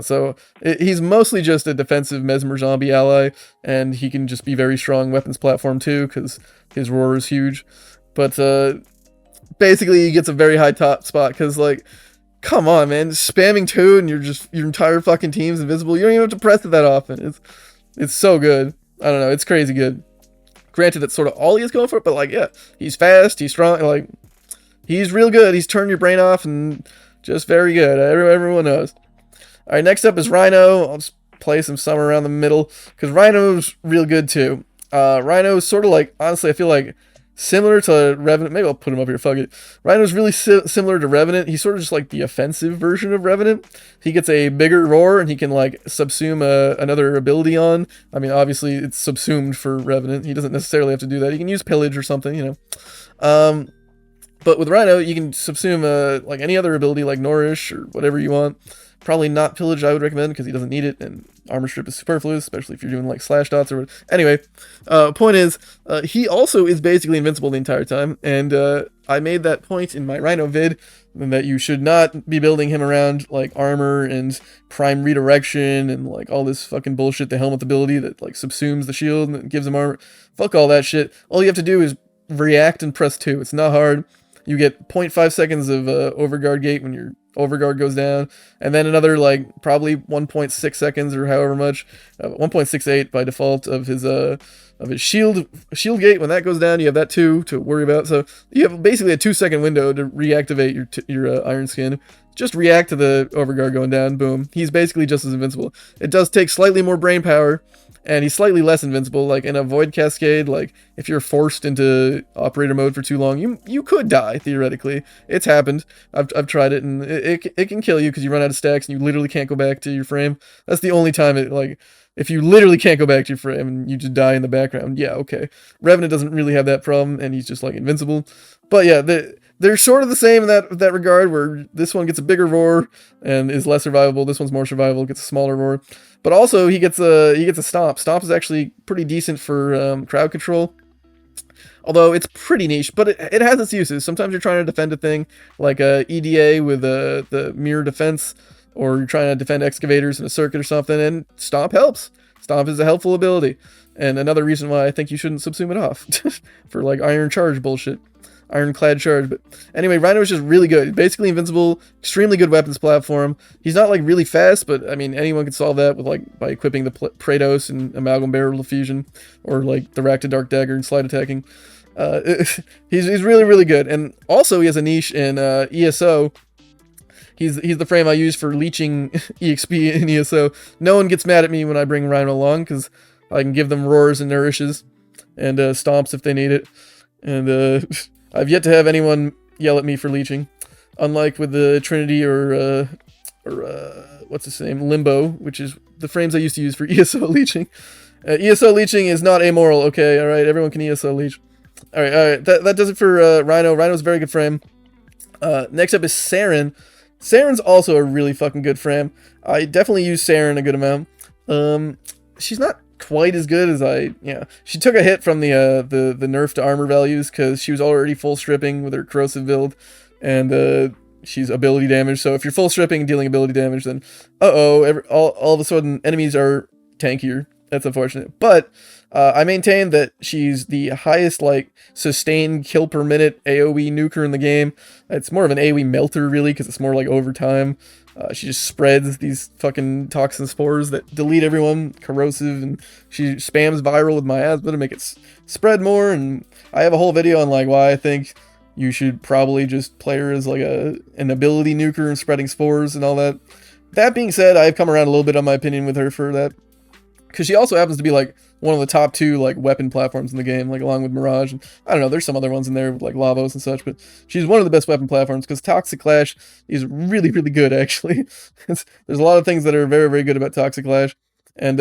[SPEAKER 1] So he's mostly just a defensive Mesmer zombie ally, and he can just be very strong weapons platform too, because his roar is huge. But basically he gets a very high top spot, because like, come on, man, spamming 2 and your entire fucking team's invisible. You don't even have to press it that often. It's so good. I don't know, it's crazy good. Granted, that's sort of all he is going for, but like, yeah, he's fast, he's strong, like, he's real good. He's turned your brain off and just very good. Everyone knows. All right, next up is Rhino. I'll just play some somewhere around the middle, because Rhino's real good too. Rhino's sort of like, honestly, I feel like similar to Revenant. Maybe I'll put him up here, fuck it. Rhino's really similar to Revenant. He's sort of just like the offensive version of Revenant. He gets a bigger roar, and he can like subsume another ability on. I mean, obviously it's subsumed for Revenant. He doesn't necessarily have to do that. He can use Pillage or something, But with Rhino, you can subsume like any other ability, like Nourish or whatever you want. Probably not Pillage, I would recommend, because he doesn't need it, and Armor Strip is superfluous, especially if you're doing like slash dots or whatever. Anyway, point is, he also is basically invincible the entire time, and I made that point in my Rhino vid, that you should not be building him around like armor and prime redirection and like all this fucking bullshit, the helmet ability that like subsumes the shield and gives him armor. Fuck all that shit. All you have to do is react and press 2. It's not hard. You get 0.5 seconds of overguard gate when your overguard goes down, and then another like probably 1.6 seconds or however much, 1.68 by default of his shield gate. When that goes down, you have that too to worry about. So you have basically a 2-second window to reactivate your Iron Skin. Just react to the overguard going down. Boom. He's basically just as invincible. It does take slightly more brain power, and he's slightly less invincible. Like in a Void Cascade, like if you're forced into operator mode for too long, you could die, theoretically. It's happened. I've tried it, and it can kill you because you run out of stacks and you literally can't go back to your frame. That's the only time it, like, if you literally can't go back to your frame and you just die in the background, yeah, okay. Revenant doesn't really have that problem, and he's just like invincible. But yeah, they're sort of the same in that regard, where this one gets a bigger roar and is less survivable. This one's more survivable, gets a smaller roar. But also he gets a stomp. Stomp is actually pretty decent for crowd control. Although it's pretty niche, but it has its uses. Sometimes you're trying to defend a thing like EDA with the mirror defense, or you're trying to defend excavators in a circuit or something, and Stomp helps. Stomp is a helpful ability. And another reason why I think you shouldn't subsume it off for like Iron Charge bullshit. Ironclad Charge. But anyway, Rhino is just really good. Basically invincible, extremely good weapons platform. He's not like really fast, but I mean anyone can solve that with like by equipping the Praetos and Amalgam Barrel Fusion, or like the Rack to Dark Dagger and slide attacking. He's really, really good. And also he has a niche in ESO. He's the frame I use for leeching EXP in ESO. No one gets mad at me when I bring Rhino along, because I can give them roars and nourishes and stomps if they need it. And I've yet to have anyone yell at me for leeching, unlike with the Trinity or what's his name, Limbo, which is the frames I used to use for ESO leeching. ESO leeching is not amoral, okay? All right, everyone can ESO leech. All right. That does it for Rhino. Rhino's a very good frame. Next up is Saren. Saren's also a really fucking good frame. I definitely use Saren a good amount. She's not quite as good as she took a hit from the nerf to armor values, because she was already full stripping with her corrosive build, and she's ability damage. So if you're full stripping and dealing ability damage, then all of a sudden enemies are tankier. That's unfortunate. But I maintain that she's the highest like sustained kill per minute AoE nuker in the game. It's more of an AoE melter really, because it's more like overtime. She just spreads these fucking toxin spores that delete everyone, corrosive, and she spams viral with miasma to make it spread more. And I have a whole video on like why I think you should probably just play her as like an ability nuker and spreading spores and all that. That being said, I've come around a little bit on my opinion with her for that, because she also happens to be like one of the top 2 like weapon platforms in the game, like along with Mirage, and I don't know, there's some other ones in there with like Lavos and such, but she's one of the best weapon platforms, because Toxic Clash is really, really good actually. There's a lot of things that are very, very good about Toxic Clash, and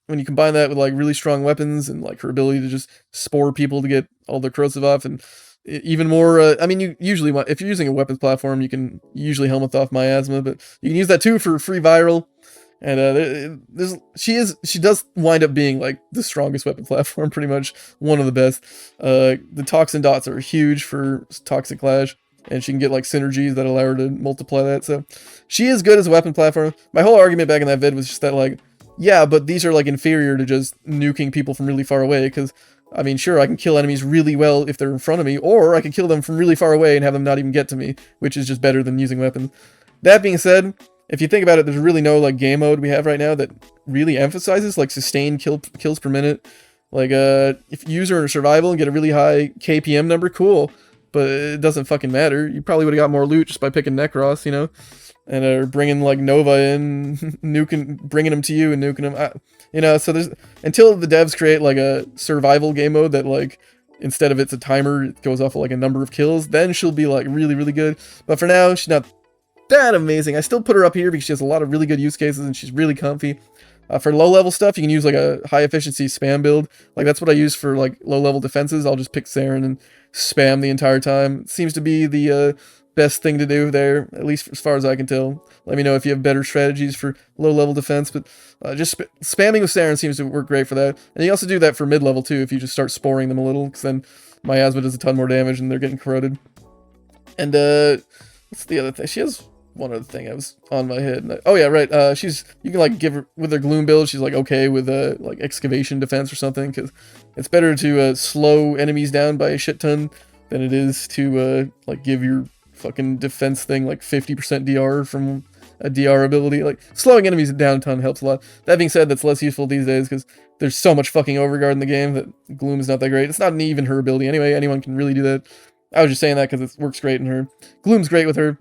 [SPEAKER 1] when you combine that with like really strong weapons and like her ability to just spore people to get all their corrosive off, and even more, I mean, you usually want, if you're using a weapons platform, you can usually helmet off miasma, but you can use that too for free viral. And she does wind up being like the strongest weapon platform, pretty much one of the best. The toxin dots are huge for Toxic Clash, and she can get like synergies that allow her to multiply that. So she is good as a weapon platform. My whole argument back in that vid was just that like, yeah, but these are like inferior to just nuking people from really far away, because I mean, sure, I can kill enemies really well if they're in front of me, or I can kill them from really far away and have them not even get to me, which is just better than using weapons. That being said, if you think about it, there's really no like game mode we have right now that really emphasizes like sustained kills per minute. Like if you use her in survival and get a really high KPM number, cool, but it doesn't fucking matter. You probably would have got more loot just by picking Nekros, you know, and bringing like Nova in, bringing them to you and nuking them, you know. So there's, until the devs create like a survival game mode that like, instead of it's a timer, it goes off of like a number of kills, then she'll be like really, really good. But for now, she's not that amazing. I still put her up here because she has a lot of really good use cases and she's really comfy. For low level stuff, you can use like a high efficiency spam build. Like that's what I use for like low level defenses. I'll just pick Saren and spam the entire time. It seems to be the best thing to do there, at least as far as I can tell. Let me know if you have better strategies for low level defense, but just spamming with Saren seems to work great for that. And you also do that for mid level too, if you just start sporing them a little, because then miasma does a ton more damage and they're getting corroded. And what's the other thing? She has one other thing I was on my head. Oh yeah, right. You can like give her with her gloom build. She's like okay with like excavation defense or something, because it's better to slow enemies down by a shit ton than it is to like give your fucking defense thing like 50% DR from a DR ability. Like slowing enemies down a ton helps a lot. That being said, that's less useful these days because there's so much fucking overguard in the game that gloom is not that great. It's not even her ability anyway. Anyone can really do that. I was just saying that because it works great in her. Gloom's great with her.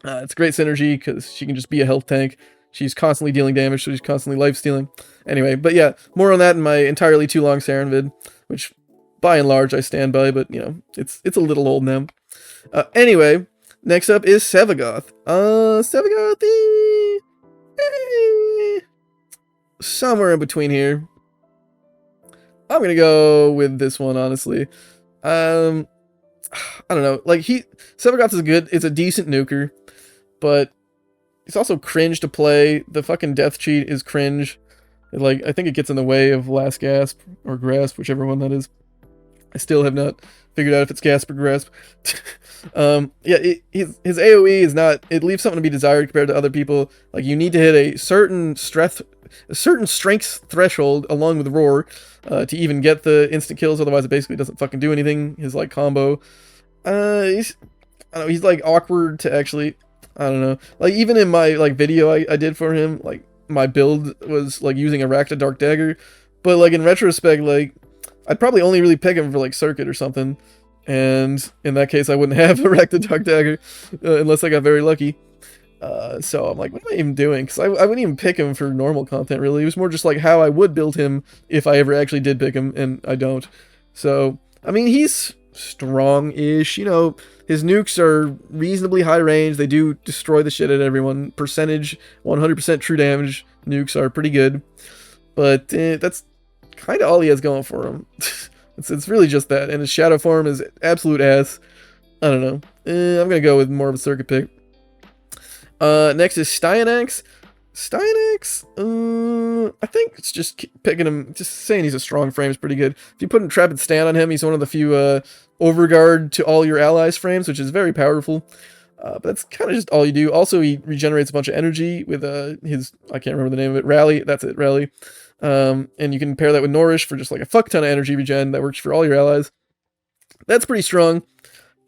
[SPEAKER 1] It's great synergy because she can just be a health tank. She's constantly dealing damage, so she's constantly life-stealing. Anyway, but yeah, more on that in my entirely too long Saren vid, which by and large I stand by, but you know, it's a little old now. Anyway, next up is Sevagoth. Sevagoth, somewhere in between here. I'm gonna go with this one, honestly. I don't know, like Sevagoth is good, it's a decent nuker, but it's also cringe to play. The fucking death cheat is cringe. Like, I think it gets in the way of Last Gasp, or Grasp, whichever one that is. I still have not figured out if it's Gasp or Grasp. Yeah, his AoE is not, it leaves something to be desired compared to other people. Like, you need to hit a certain strength threshold along with Roar to even get the instant kills, otherwise it basically doesn't fucking do anything. His, like, combo. I don't know, he's, like, awkward to actually, I don't know. Like, even in my, like, video I did for him, like, my build was, like, using a Rakta Dark Dagger. But, like, in retrospect, like, I'd probably only really pick him for, like, Circuit or something. And in that case, I wouldn't have a Rakta Dark Dagger unless I got very lucky. So I'm like, what am I even doing? Because I wouldn't even pick him for normal content, really. It was more just, like, how I would build him if I ever actually did pick him, and I don't. So, I mean, he's strong-ish, you know, his nukes are reasonably high range, they do destroy the shit out of everyone, percentage, 100% true damage nukes are pretty good, but that's kind of all he has going for him. it's really just that, and his shadow form is absolute ass. I don't know, I'm gonna go with more of a circuit pick. Next is Styanax. I think it's just picking him, just saying he's a strong frame is pretty good. If you put a Intrepid Stand on him, he's one of the few overguard to all your allies frames, which is very powerful. But that's kind of just all you do. Also, he regenerates a bunch of energy with his, I can't remember the name of it, Rally, that's it, Rally. And you can pair that with Nourish for just like a fuck ton of energy regen that works for all your allies. That's pretty strong.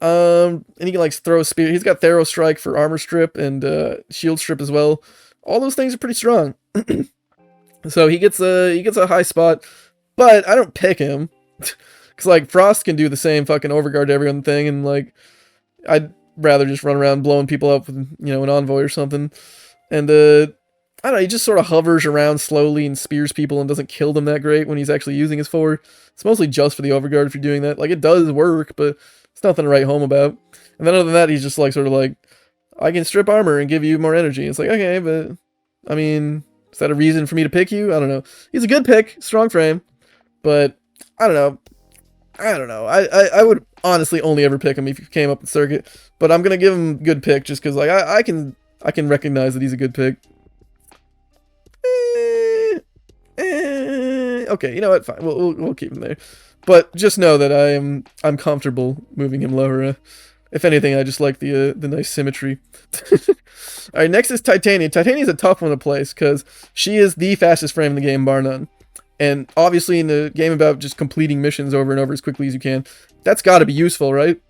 [SPEAKER 1] And he can like throw a spear. He's got Thero Strike for armor strip and shield strip as well. All those things are pretty strong. So he gets a high spot, but I don't pick him. Cause like Frost can do the same fucking overguard to everyone thing, and like I'd rather just run around blowing people up with, you know, an envoy or something. And I don't know, he just sort of hovers around slowly and spears people and doesn't kill them that great when he's actually using his forward. It's mostly just for the overguard if you're doing that. Like, it does work, but it's nothing to write home about. And then other than that, he's just like sort of like, I can strip armor and give you more energy. It's like, okay, but I mean, is that a reason for me to pick you? I don't know. He's a good pick, strong frame, but I don't know. I would honestly only ever pick him if he came up with Circuit, but I'm gonna give him a good pick just because like I can recognize that he's a good pick. Okay, you know what? Fine, we'll keep him there. But just know that I'm comfortable moving him lower. If anything, I just like the nice symmetry. All right, next is Titania. Titania is a tough one to place because she is the fastest frame in the game, bar none. And obviously, in the game about just completing missions over and over as quickly as you can, that's got to be useful, right?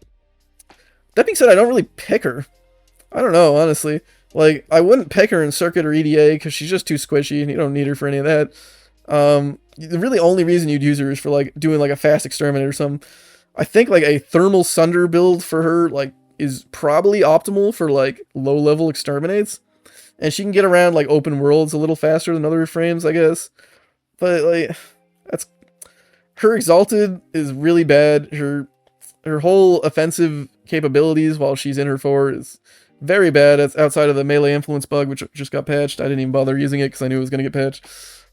[SPEAKER 1] That being said, I don't really pick her. I don't know, honestly. Like, I wouldn't pick her in Circuit or EDA because she's just too squishy, and you don't need her for any of that. The really only reason you'd use her is for like doing like a fast exterminate or something. I think like a thermal sunder build for her like is probably optimal for like low level exterminates, and she can get around like open worlds a little faster than other frames, I guess. But like, that's her exalted is really bad. Her whole offensive capabilities while she's in her 4 is very bad. It's outside of the melee influence bug, which just got patched. I didn't even bother using it because I knew it was going to get patched.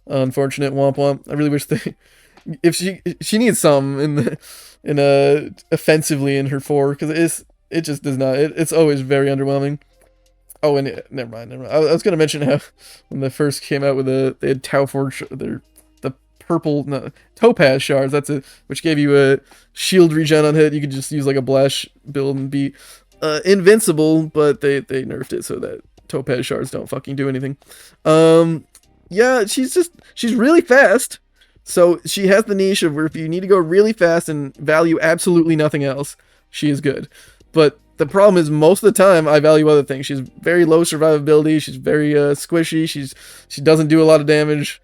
[SPEAKER 1] Unfortunate, womp womp. I really wish they... If she needs some offensively in her 4, because it just does not. It's always very underwhelming. Oh, and never mind. I was going to mention how when they first came out with they had Tau Forge, the purple topaz shards. That's it, which gave you a shield regen on hit. You could just use like a blast build and be invincible, but they nerfed it so that topaz shards don't fucking do anything. Yeah, she's really fast. So she has the niche of where if you need to go really fast and value absolutely nothing else, she is good. But the problem is most of the time I value other things. She's very low survivability. She's very squishy. She doesn't do a lot of damage.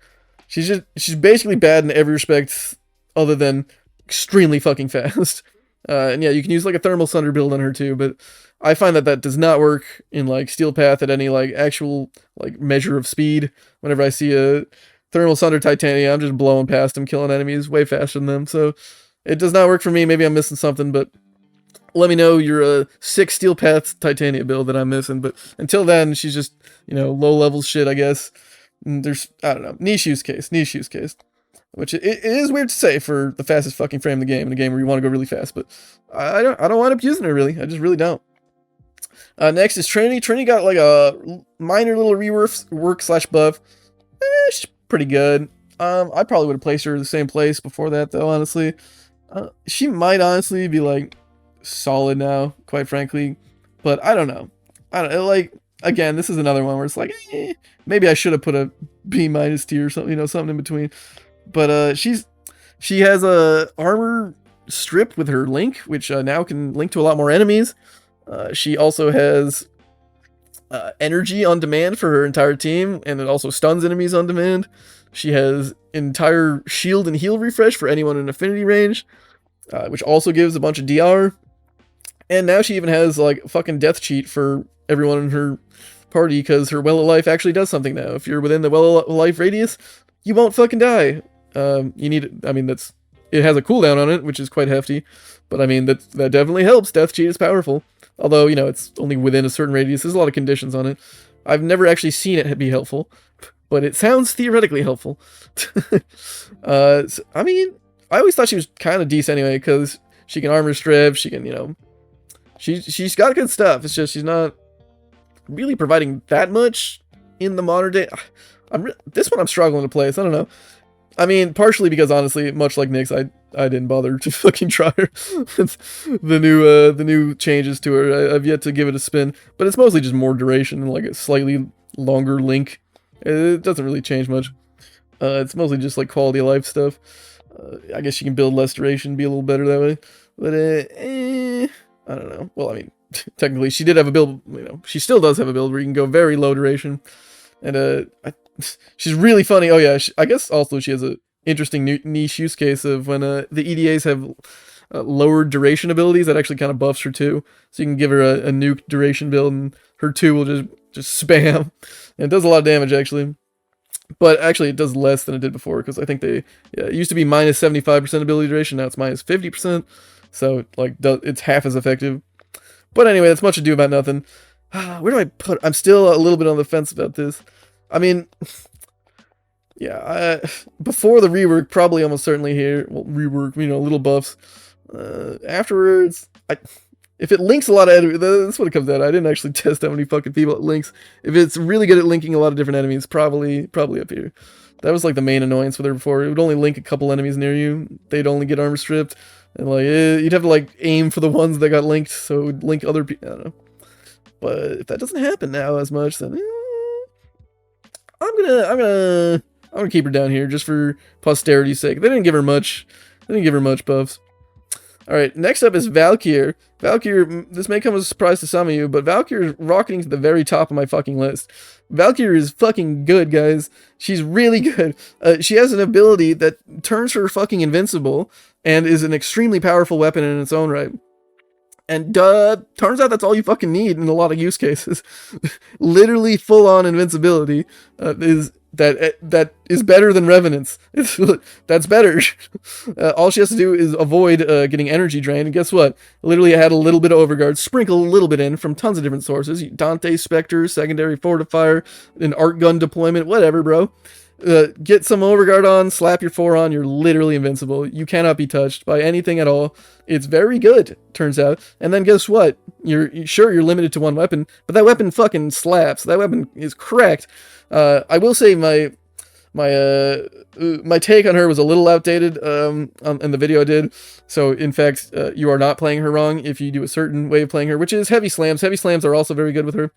[SPEAKER 1] She's basically bad in every respect other than extremely fucking fast. And yeah, you can use like a thermal sunder build on her too, but I find that does not work in like Steel Path at any like actual like measure of speed. Whenever I see a Thermal Sunder Titania, I'm just blowing past them, killing enemies way faster than them. So it does not work for me. Maybe I'm missing something, but let me know your 6 Steel Path Titania build that I'm missing. But until then, she's just, low level shit, I guess. And there's, I don't know, niche use case. Which it is weird to say for the fastest fucking frame in the game, in a game where you want to go really fast, but I don't wind up using her really. I just really don't. Next is Trinity. Trinity got like a minor little rework / buff. She's pretty good. I probably would have placed her in the same place before that, though, honestly. She might honestly be like solid now, quite frankly, but I don't know. Again, this is another one where it's like, maybe I should have put a B- tier or something, something in between. But she has a armor strip with her link, which now can link to a lot more enemies. She also has energy on demand for her entire team, and it also stuns enemies on demand. She has entire shield and heal refresh for anyone in affinity range, which also gives a bunch of DR. And now she even has like fucking death cheat for everyone in her party, because her Well of Life actually does something now. If you're within the Well of Life radius, you won't fucking die. It has a cooldown on it, which is quite hefty, but I mean, that definitely helps. Death cheat is powerful. Although, it's only within a certain radius. There's a lot of conditions on it. I've never actually seen it be helpful, but it sounds theoretically helpful. I always thought she was kind of decent anyway, because she can armor strip, she can, she's got good stuff. It's just she's not really providing that much in the modern day. This one I'm struggling to place. I don't know. I mean, partially because honestly, much like Nyx, I didn't bother to fucking try her. the new changes to her. I've yet to give it a spin, but it's mostly just more duration and like a slightly longer link. It doesn't really change much. It's mostly just like quality of life stuff. I guess you can build less duration, be a little better that way. But I don't know. Well, I mean, technically she did have a build. She still does have a build where you can go very low duration, and she's really funny. Oh yeah, I guess also she has a interesting niche use case of when the EDAs have lowered duration abilities that actually kind of buffs her too. So you can give her a nuke duration build, and her 2 will just spam, and it does a lot of damage actually. But actually, it does less than it did before, because I think it used to be minus 75% ability duration. Now it's minus 50%. So like it's half as effective. But anyway, that's much ado about nothing. Where do I put? I'm still a little bit on the fence about this. I mean, yeah, before the rework, probably almost certainly here. Well, rework, little buffs. Afterwards, if it links a lot of enemies, that's what it comes out. I didn't actually test how many fucking people it links. If it's really good at linking a lot of different enemies, probably up here. That was like the main annoyance with her before. It would only link a couple enemies near you. They'd only get armor stripped, and like you'd have to like aim for the ones that got linked, so it would link other people. I don't know. But if that doesn't happen now as much, then I'm gonna keep her down here just for posterity's sake. They didn't give her much. Buffs. Alright, next up is Valkyr. Valkyr, this may come as a surprise to some of you, but Valkyr is rocketing to the very top of my fucking list. Valkyr is fucking good, guys. She's really good. She has an ability that turns her fucking invincible, and is an extremely powerful weapon in its own right. And turns out that's all you fucking need in a lot of use cases. Literally full-on invincibility is that is better than Revenants. That's better. All she has to do is avoid getting energy drained, and guess what? Literally, I had a little bit of Overguard, sprinkle a little bit in from tons of different sources. Dante, Spectre, Secondary Fortifier, an Art Gun deployment, whatever, bro. Get some Overguard on, slap your 4 on, you're literally invincible. You cannot be touched by anything at all. It's very good, turns out. And then guess what? You're limited to one weapon, but that weapon fucking slaps. That weapon is cracked. I will say my take on her was a little outdated in the video I did. So in fact, you are not playing her wrong if you do a certain way of playing her, which is heavy slams. Heavy slams are also very good with her.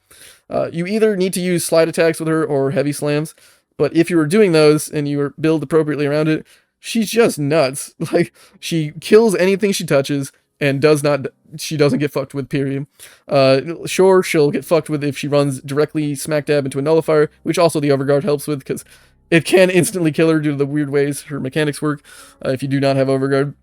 [SPEAKER 1] You either need to use slide attacks with her or heavy slams. But if you were doing those and you were build appropriately around it, she's just nuts. Like, she kills anything she touches and she doesn't get fucked with, period. Sure, she'll get fucked with if she runs directly smack dab into a nullifier, which also the Overguard helps with, because it can instantly kill her due to the weird ways her mechanics work, if you do not have Overguard.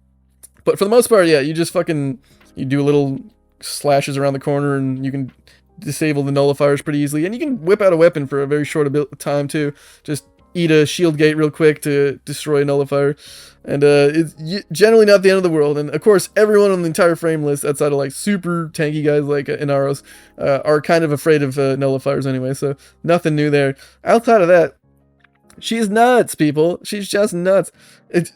[SPEAKER 1] But for the most part, yeah, you just you do little slashes around the corner and you can disable the nullifiers pretty easily, and you can whip out a weapon for a very short time too. Just eat a shield gate real quick to destroy a nullifier, and it's generally not the end of the world. And of course, everyone on the entire frame list, outside of like super tanky guys like Inaros, are kind of afraid of nullifiers anyway, so nothing new there. Outside of that, she's nuts, people. She's just nuts.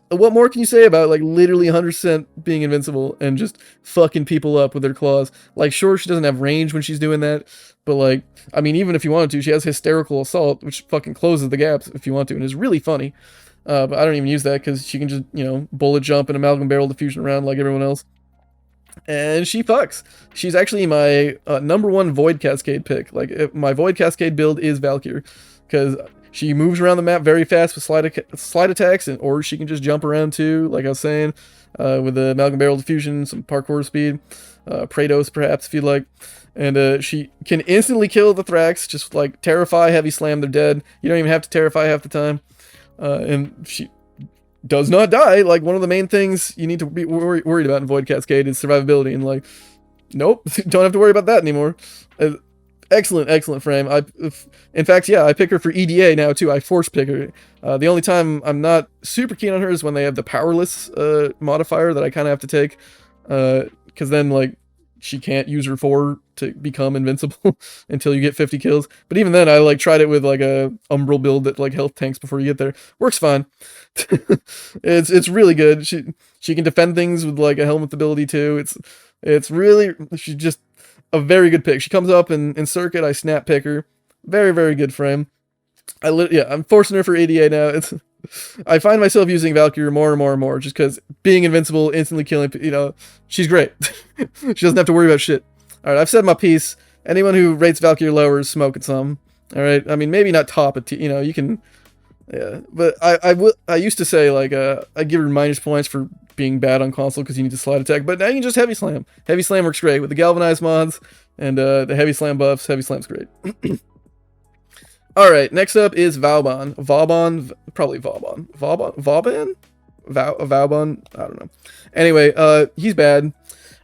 [SPEAKER 1] What more can you say about, like, literally 100% being invincible and just fucking people up with her claws? Like, sure, she doesn't have range when she's doing that, but, like, I mean, even if you wanted to, she has Hysterical Assault, which fucking closes the gaps if you want to, and is really funny. But I don't even use that, because she can just, bullet jump and Amalgam Barrel Diffusion around like everyone else. And she fucks. She's actually my #1 Void Cascade pick. Like, my Void Cascade build is Valkyr, because she moves around the map very fast with slide attacks, or she can just jump around too, like I was saying, with the Amalgam Barrel Diffusion, some parkour speed, Praetos perhaps if you'd like. And she can instantly kill the Thrax, just like Terrify, Heavy Slam, they're dead. You don't even have to Terrify half the time. And she does not die. Like, one of the main things you need to be worried about in Void Cascade is survivability, and like, nope, don't have to worry about that anymore. Excellent frame. In fact, yeah, I pick her for EDA now too. I force pick her. The only time I'm not super keen on her is when they have the powerless modifier that I kind of have to take, because then, like, she can't use her 4 to become invincible until you get 50 kills. But even then, I like tried it with like a Umbral build that like health tanks before you get there. Works fine. It's really good. She can defend things with like a helmet ability too. She's just a very good pick. She comes up in circuit, I snap pick her. Very good frame. I'm forcing her for ADA now. I find myself using Valkyrie more and more just because being invincible, instantly killing, she's great. She doesn't have to worry about shit. Alright, I've said my piece. Anyone who rates Valkyrie lower is smoking some. Alright, I mean, maybe not top, but you can, yeah. But I used to say, like, I give her minus points for being bad on console because you need to slide attack, but now you can just heavy slam. Heavy slam works great with the galvanized mods and the heavy slam buffs. Heavy slam's great. Alright, next up is Vauban. Probably Vauban. Vauban? Vauban? I don't know. Anyway, he's bad.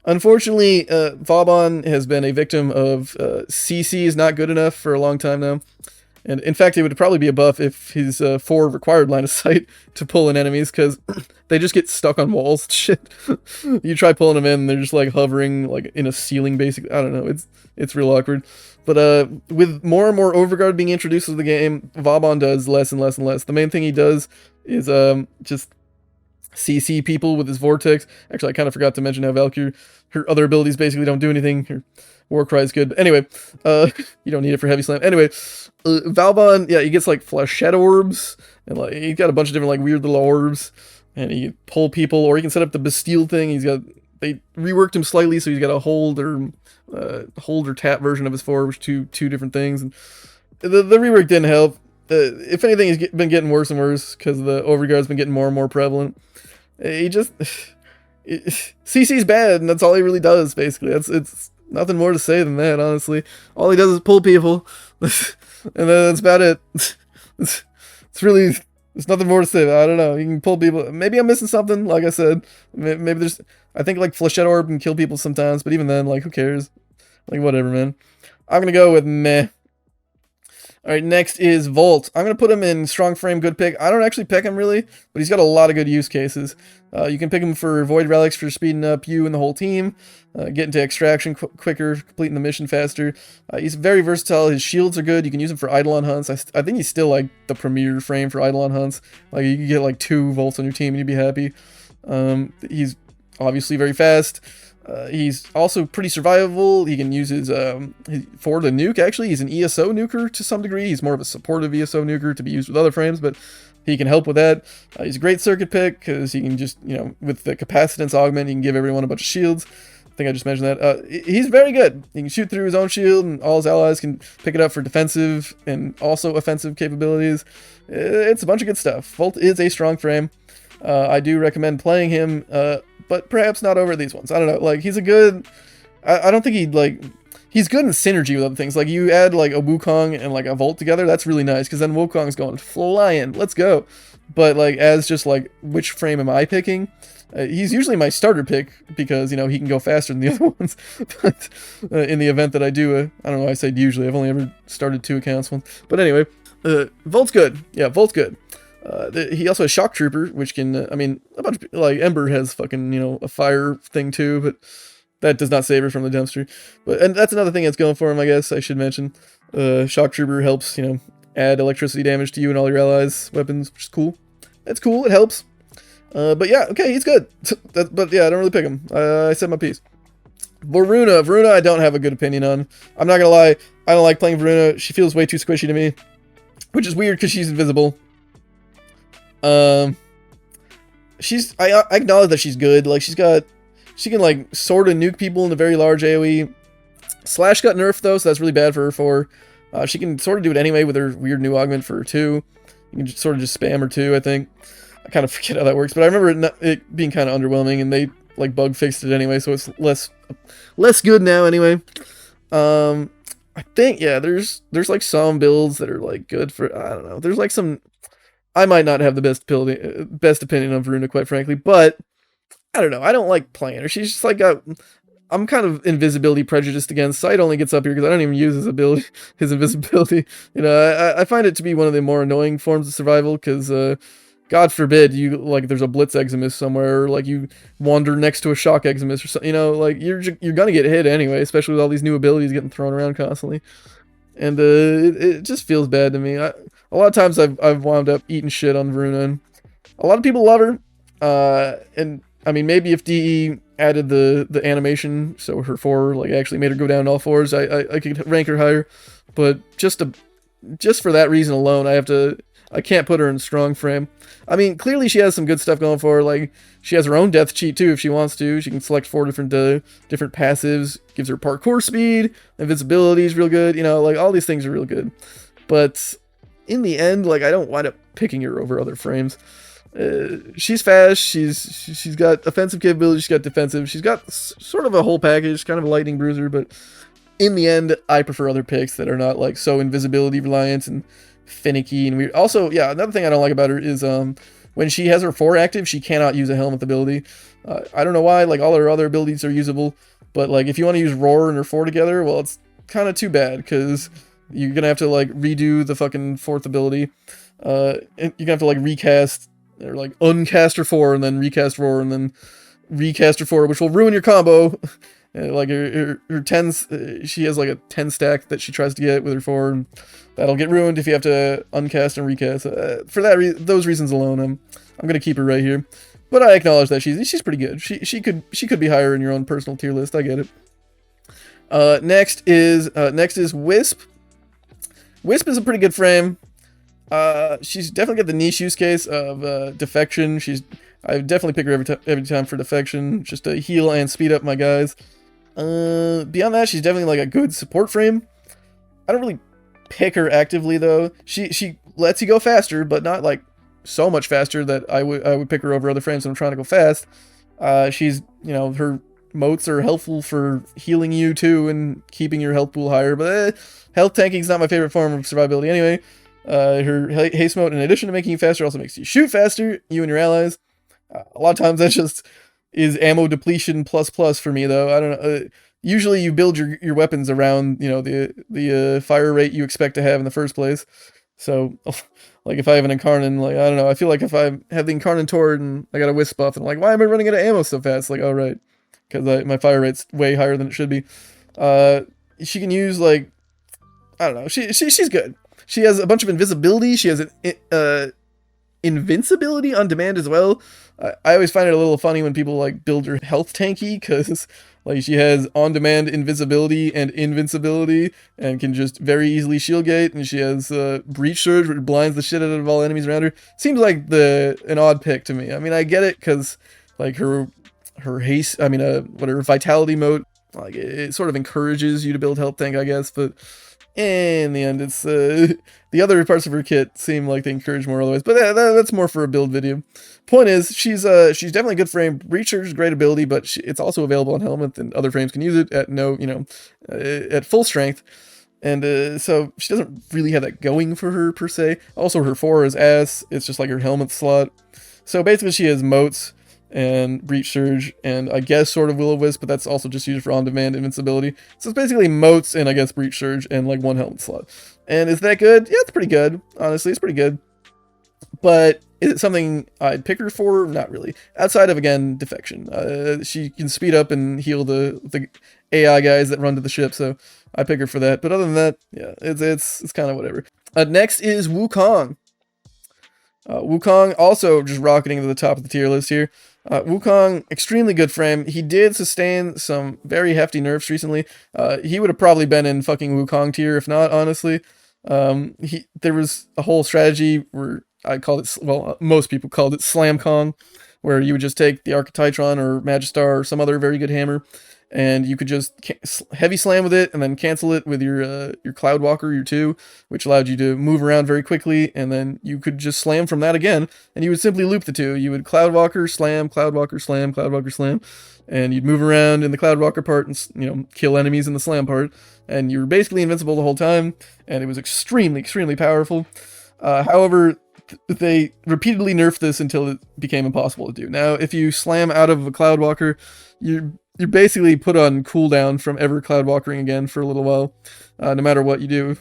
[SPEAKER 1] Unfortunately, Vauban has been a victim of CC is not good enough for a long time now. And in fact, it would probably be a buff if his 4 required line of sight to pull in enemies, because they just get stuck on walls and shit. You try pulling them in, and they're just like hovering like in a ceiling, basically. I don't know, it's real awkward. But with more and more Overguard being introduced to the game, Vauban does less and less and less. The main thing he does is just CC people with his Vortex. Actually, I kind of forgot to mention how Valkyrie, her other abilities basically don't do anything. Her Warcry is good. But anyway, you don't need it for Heavy Slam. Anyway, Vauban, yeah, he gets like Flechette Orbs, and like he's got a bunch of different like weird little orbs, and he can pull people, or he can set up the Bastille thing. They reworked him slightly, so he's got a hold or tap version of his 4, which two different things. And the rework didn't help. If anything, he's been getting worse and worse because the Overguard's been getting more and more prevalent. CC's bad, and that's all he really does, basically. It's nothing more to say than that, honestly. All he does is pull people, and then that's about it. It's really, there's nothing more to say. I don't know. You can pull people. Maybe I'm missing something, like I said. Maybe there's, I think like Flechette Orb can kill people sometimes, but even then, like, who cares? Like, whatever, man. I'm gonna go with meh. Alright, next is Volt. I'm going to put him in strong frame, good pick. I don't actually pick him really, but he's got a lot of good use cases. You can pick him for Void Relics for speeding up you and the whole team, getting to extraction quicker, completing the mission faster. He's very versatile. His shields are good. You can use him for Eidolon hunts. I think he's still like the premier frame for Eidolon hunts. Like you can get like 2 Volts on your team and you'd be happy. He's obviously very fast. He's also pretty survivable. He can use his for the nuke. Actually, he's an ESO nuker to some degree. He's more of a supportive ESO nuker to be used with other frames, but he can help with that. He's a great circuit pick because he can just, with the capacitance augment, he can give everyone a bunch of shields. I think I just mentioned that. He's very good. He can shoot through his own shield, and all his allies can pick it up for defensive and also offensive capabilities. It's a bunch of good stuff. Volt is a strong frame. I do recommend playing him, but perhaps not over these ones. I don't know. Like, he's a good... I don't think he'd, like... He's good in synergy with other things. Like, you add, like, a Wukong and, like, a Volt together, that's really nice, because then Wukong's going flying. Let's go. But, like, as just, like, which frame am I picking? He's usually my starter pick, because, he can go faster than the other ones. But in the event that I do, I don't know why I said usually. I've only ever started 2 accounts once. But anyway, Volt's good. Yeah, Volt's good. He also has Shock Trooper, which can, a bunch of, like, Ember has fucking, a fire thing too, but that does not save her from the dumpster. And that's another thing that's going for him, I guess I should mention. Shock Trooper helps, add electricity damage to you and all your allies' weapons, which is cool. It's cool, it helps. But yeah, okay, he's good. But yeah, I don't really pick him. I said my piece. Varuna I don't have a good opinion on. I'm not gonna lie, I don't like playing Varuna. She feels way too squishy to me, which is weird because she's invisible. I acknowledge that she's good. Like, she can, like, sort of nuke people in a very large AoE. Slash got nerfed, though, so that's really bad for her 4. She can sort of do it anyway with her weird new augment for her 2. You can sort of just spam her 2, I think. I kind of forget how that works, but I remember it being kind of underwhelming, and they, like, bug fixed it anyway, so it's less good now, anyway. I think, yeah, there's, like, some builds that are, like, good for, I don't know. There's, like, some... I might not have the best opinion of Varuna, quite frankly, but I don't know. I don't like playing her. She's just like I'm kind of invisibility prejudiced against. Sight only gets up here because I don't even use his ability, his invisibility. I find it to be one of the more annoying forms of survival because, God forbid, there's a Blitz Eximus somewhere, or like you wander next to a Shock Eximus or something. Like you're gonna get hit anyway, especially with all these new abilities getting thrown around constantly. And it just feels bad to me. A lot of times I've wound up eating shit on Varuna, and a lot of people love her. And I mean, maybe if DE added the animation, so her 4 like actually made her go down to all 4s, I could rank her higher. But just for that reason alone, I can't put her in strong frame. I mean, clearly she has some good stuff going for her. Like, she has her own death cheat too if she wants to. She can select 4 different passives. Gives her parkour speed. Invisibility is real good. Like, all these things are real good. But in the end, like, I don't wind up picking her over other frames. She's fast. She's got offensive capability. She's got defensive. She's got sort of a whole package, kind of a lightning bruiser. But in the end, I prefer other picks that are not like so invisibility reliant and finicky and weird. Also, yeah, another thing I don't like about her is when she has her 4 active, she cannot use a helmet ability. I don't know why. Like, all her other abilities are usable, but like if you want to use Roar and her 4 together, well, it's kind of too bad because you're gonna have to like redo the fucking 4th ability. You're gonna have to like recast or like uncast her 4 and then recast Roar and then recast her 4, which will ruin your combo. Like her 10s, she has like a 10 stack that she tries to get with her 4, and that'll get ruined if you have to uncast and recast. For those reasons alone, I'm gonna keep her right here. But I acknowledge that she's pretty good. She could be higher in your own personal tier list. I get it. Next is Wisp. Wisp is a pretty good frame. She's definitely got the niche use case of defection. I definitely pick her every time for defection, just to heal and speed up my guys. Beyond that, she's definitely like a good support frame. I don't really pick her actively though. She lets you go faster, but not like so much faster that I would pick her over other frames when I'm trying to go fast. She's, her motes are helpful for healing you too and keeping your health pool higher, but health tanking is not my favorite form of survivability anyway. Her haste mode, in addition to making you faster, also makes you shoot faster, you and your allies. A lot of times that just is ammo depletion plus for me though. I don't know. usually you build your weapons around, you know, the fire rate you expect to have in the first place. So, like if I have an Incarnate, like I don't know, I feel like if I have the Incarnate Tord and I got a Wisp buff, and I'm like, why am I running out of ammo so fast? Like, oh right, because my fire rate's way higher than it should be. She can use like, I don't know, she's good. She has a bunch of invisibility. She has an invincibility on demand as well. I always find it a little funny when people like build her health tanky, because like she has on-demand invisibility and invincibility and can just very easily shield gate, and she has breach surge, which blinds the shit out of all enemies around her. Seems like an odd pick to me. I mean, I get it because like her haste, I mean whatever, vitality mode, like it sort of encourages you to build health tank, I guess, but in the end, it's the other parts of her kit seem like they encourage more otherwise, but that's more for a build video. Point is, she's definitely good frame. Breach surge is great ability, but it's also available on helmet, and other frames can use it at at full strength. And so she doesn't really have that going for her per se. Also, her 4 is ass. It's just like her helmet slot. So basically, she has motes and breach surge, and I guess sort of will-o-wisp, but that's also just used for on-demand invincibility. So it's basically motes and I guess breach surge and like one helmet slot. And is that good? Yeah, it's pretty good. Honestly, it's pretty good. But is it something I'd pick her for? Not really. Outside of, again, defection. She can speed up and heal the AI guys that run to the ship, so I pick her for that. But other than that, yeah, it's kind of whatever. Next is Wukong. Wukong also just rocketing to the top of the tier list here. Wukong, extremely good frame. He did sustain some very hefty nerfs recently. He would have probably been in fucking Wukong tier if not, honestly. There was a whole strategy where I called it, well, most people called it Slam Kong, where you would just take the Archititron or Magistar or some other very good hammer, and you could just heavy slam with it and then cancel it with your Cloudwalker, your 2, which allowed you to move around very quickly, and then you could just slam from that again, and you would simply loop the 2. You would Cloudwalker, slam, Cloudwalker, slam, Cloudwalker, slam, and you'd move around in the Cloudwalker part and, kill enemies in the slam part, and you were basically invincible the whole time, and it was extremely, extremely powerful. However, they repeatedly nerfed this until it became impossible to do. Now, if you slam out of a Cloudwalker, you're basically put on cooldown from ever Cloudwalkering again for a little while, no matter what you do,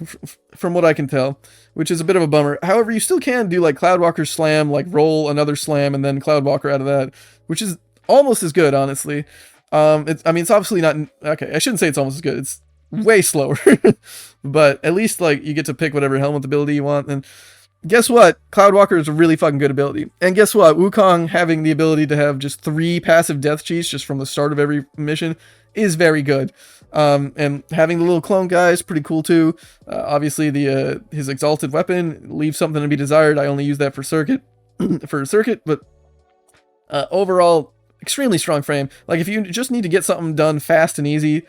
[SPEAKER 1] from what I can tell, which is a bit of a bummer. However, you still can do like Cloudwalker slam, like roll another slam and then Cloudwalker out of that, which is almost as good, honestly. It's obviously not, okay, I shouldn't say it's almost as good, it's way slower, but at least like you get to pick whatever helmet ability you want, and guess what? Cloudwalker is a really fucking good ability. And guess what? Wukong having the ability to have just 3 passive death cheats just from the start of every mission is very good. And having the little clone guy is pretty cool too. Obviously, his exalted weapon leaves something to be desired. I only use that for circuit, but overall, extremely strong frame. Like if you just need to get something done fast and easy,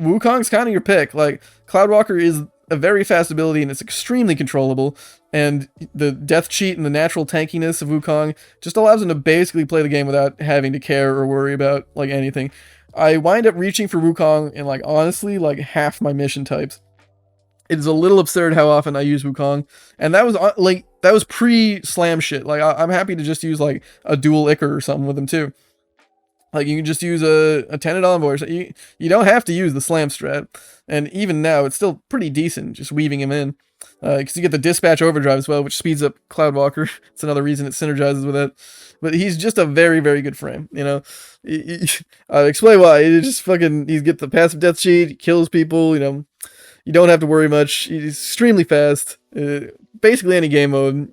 [SPEAKER 1] Wukong's kind of your pick. Like Cloudwalker is a very fast ability and it's extremely controllable, and the death cheat and the natural tankiness of Wukong just allows him to basically play the game without having to care or worry about like anything. I wind up reaching for Wukong in like honestly like half my mission types. It is a little absurd how often I use Wukong, and that was pre-slam shit. Like I'm happy to just use like a dual Ichor or something with him too. Like you can just use a Tenet Envoy or something. You don't have to use the slam strat. And even now, it's still pretty decent just weaving him in. Because you get the Dispatch Overdrive as well, which speeds up Cloudwalker. It's another reason it synergizes with it. But he's just a very, very good frame, explain why. He's get the passive death cheat, he kills people, you don't have to worry much. He's extremely fast. Basically any game mode,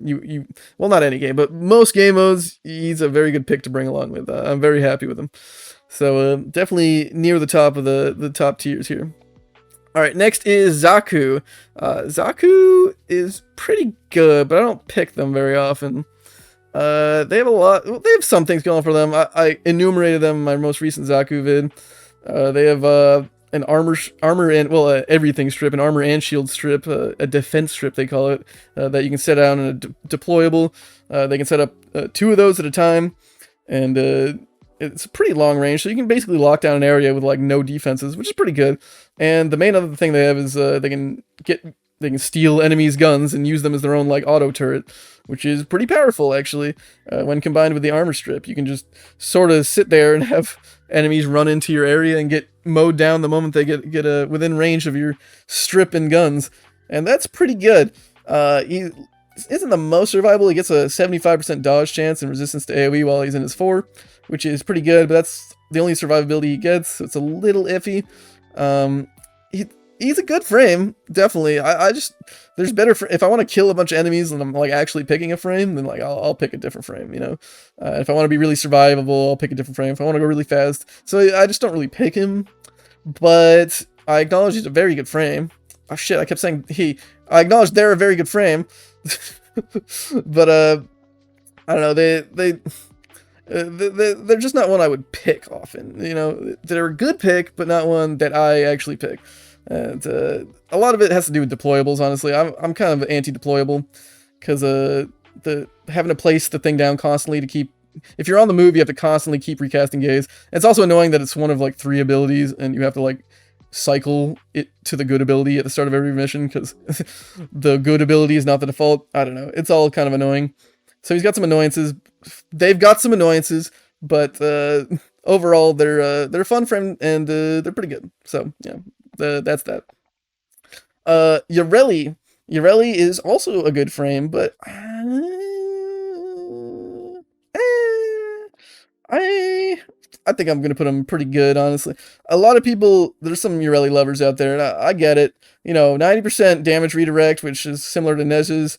[SPEAKER 1] well, not any game, but most game modes, he's a very good pick to bring along with. I'm very happy with him. So definitely near the top of the top tiers here. All right, next is Zaku. Zaku is pretty good, but I don't pick them very often. They have some things going for them. I enumerated them in my most recent Zaku vid. They have an armor and, well, everything strip, an armor and shield strip, a defense strip they call it, that you can set down in a deployable. They can set up 2 of those at a time, and it's a pretty long range, so you can basically lock down an area with like no defenses, which is pretty good. And the main other thing they have is they can get they can steal enemies' guns and use them as their own like auto turret, which is pretty powerful actually. When combined with the armor strip, you can just sort of sit there and have enemies run into your area and get mowed down the moment they get within range of your strip and guns, and that's pretty good. He isn't the most survivable. He gets a 75% dodge chance and resistance to AoE while he's in his 4, which is pretty good, but that's the only survivability he gets, so it's a little iffy. He's a good frame, definitely. I just, there's better, if I want to kill a bunch of enemies and I'm like actually picking a frame, then like I'll pick a different frame, you know? If I want to be really survivable, I'll pick a different frame. If I want to go really fast, so I just don't really pick him, but I acknowledge he's a very good frame. Oh shit, I kept saying he. I acknowledge they're a very good frame, but I don't know, they're just not one I would pick often, you know? They're a good pick, but not one that I actually pick. And a lot of it has to do with deployables, honestly. I'm kind of anti-deployable, because having to place the thing down constantly to keep... If you're on the move, you have to constantly keep recasting Gaze. And it's also annoying that it's one of like 3 abilities, and you have to like cycle it to the good ability at the start of every mission, because the good ability is not the default. I don't know. It's all kind of annoying. So he's got some annoyances. They've got some annoyances, but overall they're a fun frame, and they're pretty good. So yeah. That's that. Yareli is also a good frame, but I think I'm gonna put him pretty good, honestly. A lot of people, there's some Yareli lovers out there, and I get it. You know, 90% damage redirect, which is similar to Nez's,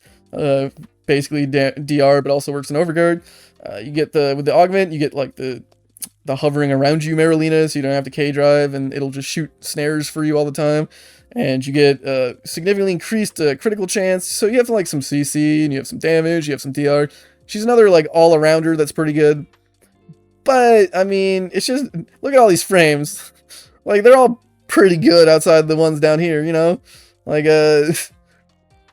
[SPEAKER 1] basically DR, but also works in Overguard. You get with the augment, you get like the hovering around you Marolina, so you don't have to K-drive, and it'll just shoot snares for you all the time. And you get significantly increased critical chance, so you have like some CC, and you have some damage, you have some DR. She's another like all-arounder that's pretty good. But, I mean, it's just, look at all these frames. Like, they're all pretty good outside the ones down here, you know? Like,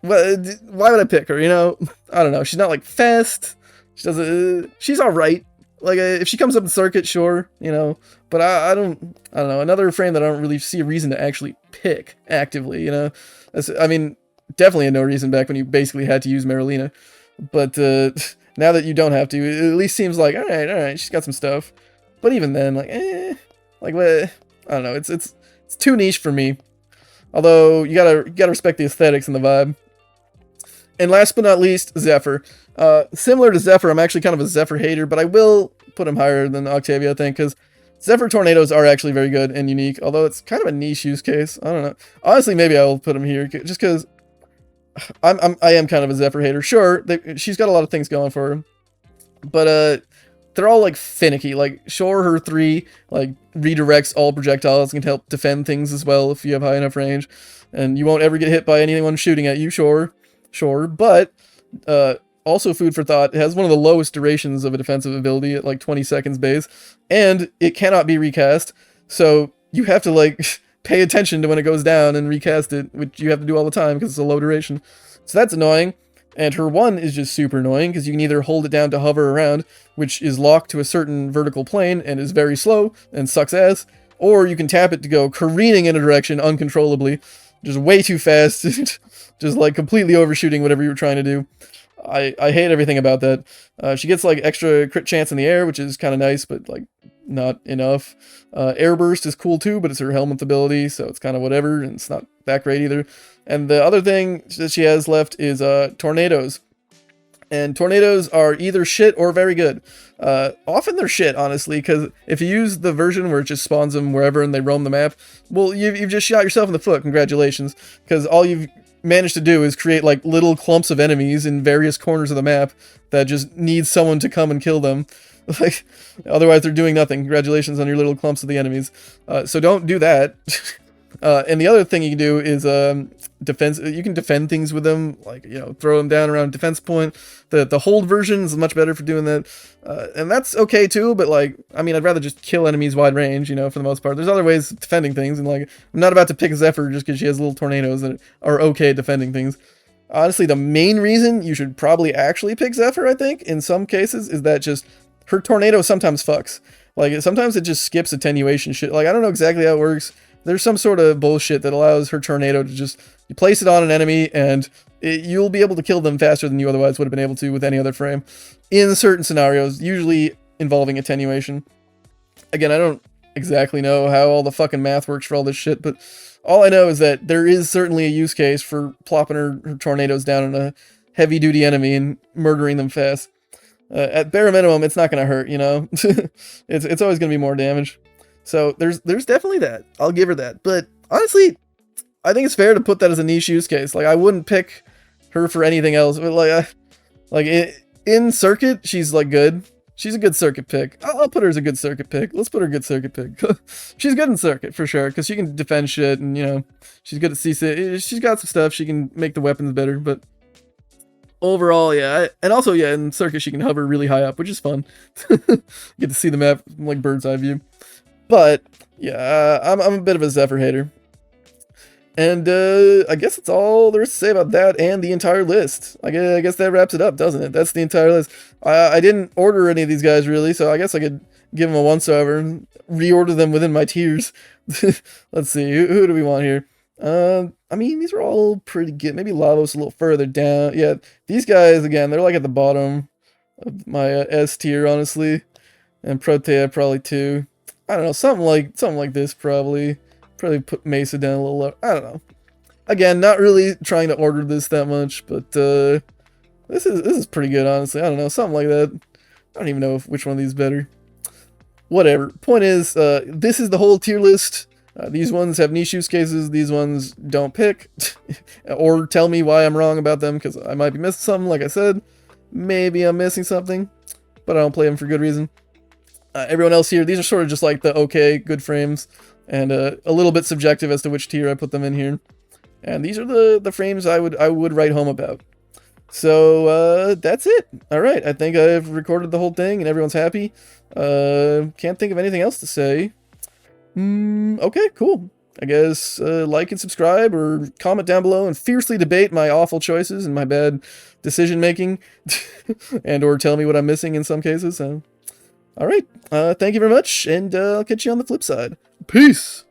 [SPEAKER 1] why would I pick her, you know? I don't know, she's not like fast. She doesn't, she's alright. Like, if she comes up in circuit, sure, you know, but I don't know, another frame that I don't really see a reason to actually pick actively, you know. I mean, definitely had no reason back when you basically had to use Marolina, but now that you don't have to, it at least seems like, alright, she's got some stuff. But even then, like, I don't know, it's too niche for me. Although, you gotta respect the aesthetics and the vibe. And last but not least, Zephyr. Similar to Zephyr, I'm actually kind of a Zephyr hater, but I will put him higher than Octavia, I think, because Zephyr tornadoes are actually very good and unique, although it's kind of a niche use case. I don't know. Honestly, maybe I'll put him here, just because I am kind of a Zephyr hater. Sure, she's got a lot of things going for her, but they're all like finicky. Like, sure, her 3 like redirects all projectiles and can help defend things as well if you have high enough range, and you won't ever get hit by anyone shooting at you. Sure, but also food for thought, it has one of the lowest durations of a defensive ability at like 20 seconds base, and it cannot be recast, so you have to like pay attention to when it goes down and recast it, which you have to do all the time because it's a low duration. So that's annoying. And her 1 is just super annoying because you can either hold it down to hover around, which is locked to a certain vertical plane and is very slow and sucks ass, or you can tap it to go careening in a direction uncontrollably, just way too fast, just like completely overshooting whatever you're trying to do. I hate everything about that. She gets like extra crit chance in the air, which is kind of nice, but like not enough. Air burst is cool too, but it's her helmet ability, so it's kind of whatever, and it's not that great either. And the other thing that she has left is tornadoes. And tornadoes are either shit or very good. Often they're shit, honestly, because if you use the version where it just spawns them wherever and they roam the map, well, you've just shot yourself in the foot. Congratulations, because all you've managed to do is create like little clumps of enemies in various corners of the map that just need someone to come and kill them. Like, otherwise they're doing nothing. Congratulations on your little clumps of the enemies. So don't do that. And the other thing you can do is defense. You can defend things with them, like, you know, throw them down around a defense point. The hold version is much better for doing that, and that's okay too. But like, I mean, I'd rather just kill enemies wide range, you know, for the most part. There's other ways of defending things, and like, I'm not about to pick Zephyr just because she has little tornadoes that are okay at defending things. Honestly, the main reason you should probably actually pick Zephyr, I think, in some cases, is that just her tornado sometimes fucks. Like, sometimes it just skips attenuation shit. Like, I don't know exactly how it works. there's some sort of bullshit that allows her tornado to just, you place it on an enemy and you'll be able to kill them faster than you otherwise would have been able to with any other frame in certain scenarios, usually involving attenuation. Again, I don't exactly know how all the fucking math works for all this shit, but all I know is that there is certainly a use case for plopping her tornadoes down on a heavy-duty enemy and murdering them fast. At bare minimum, it's not going to hurt, you know? it's always going to be more damage. So there's definitely that. I'll give her that. But honestly, I think it's fair to put that as a niche use case. Like, I wouldn't pick her for anything else. But in circuit, she's like good. She's a good circuit pick. I'll put her as a good circuit pick. Let's put her a good circuit pick. She's good in circuit for sure, because she can defend shit, and you know, she's good at CC. She's got some stuff. She can make the weapons better, but overall, yeah. And also, yeah, in circuit she can hover really high up, which is fun. Get to see the map from, like, bird's eye view. But yeah, I'm a bit of a Zephyr hater. And I guess that's all there is to say about that and the entire list. I guess that wraps it up, doesn't it? That's the entire list. I didn't order any of these guys, really, so I guess I could give them a once-over and reorder them within my tiers. Let's see, who do we want here? I mean, these are all pretty good. Maybe Lavos a little further down. Yeah, these guys, again, they're like at the bottom of my S tier, honestly. And Protea probably too. I don't know, something like this probably. Probably put Mesa down a little lower. I don't know. Again, not really trying to order this that much, but this is pretty good, honestly. I don't know, something like that. I don't even know which one of these is better. Whatever. Point is, this is the whole tier list. These ones have niche use cases. These ones don't pick. Or tell me why I'm wrong about them, because I might be missing something, like I said. Maybe I'm missing something, but I don't play them for good reason. Everyone else here, these are sort of just like the okay, good frames. And a little bit subjective as to which tier I put them in here. And these are the frames I would write home about. So that's it. Alright, I think I've recorded the whole thing and everyone's happy. Can't think of anything else to say. Okay, cool. I guess like and subscribe or comment down below and fiercely debate my awful choices and my bad decision making. And or tell me what I'm missing in some cases. Alright, thank you very much, and I'll catch you on the flip side. Peace!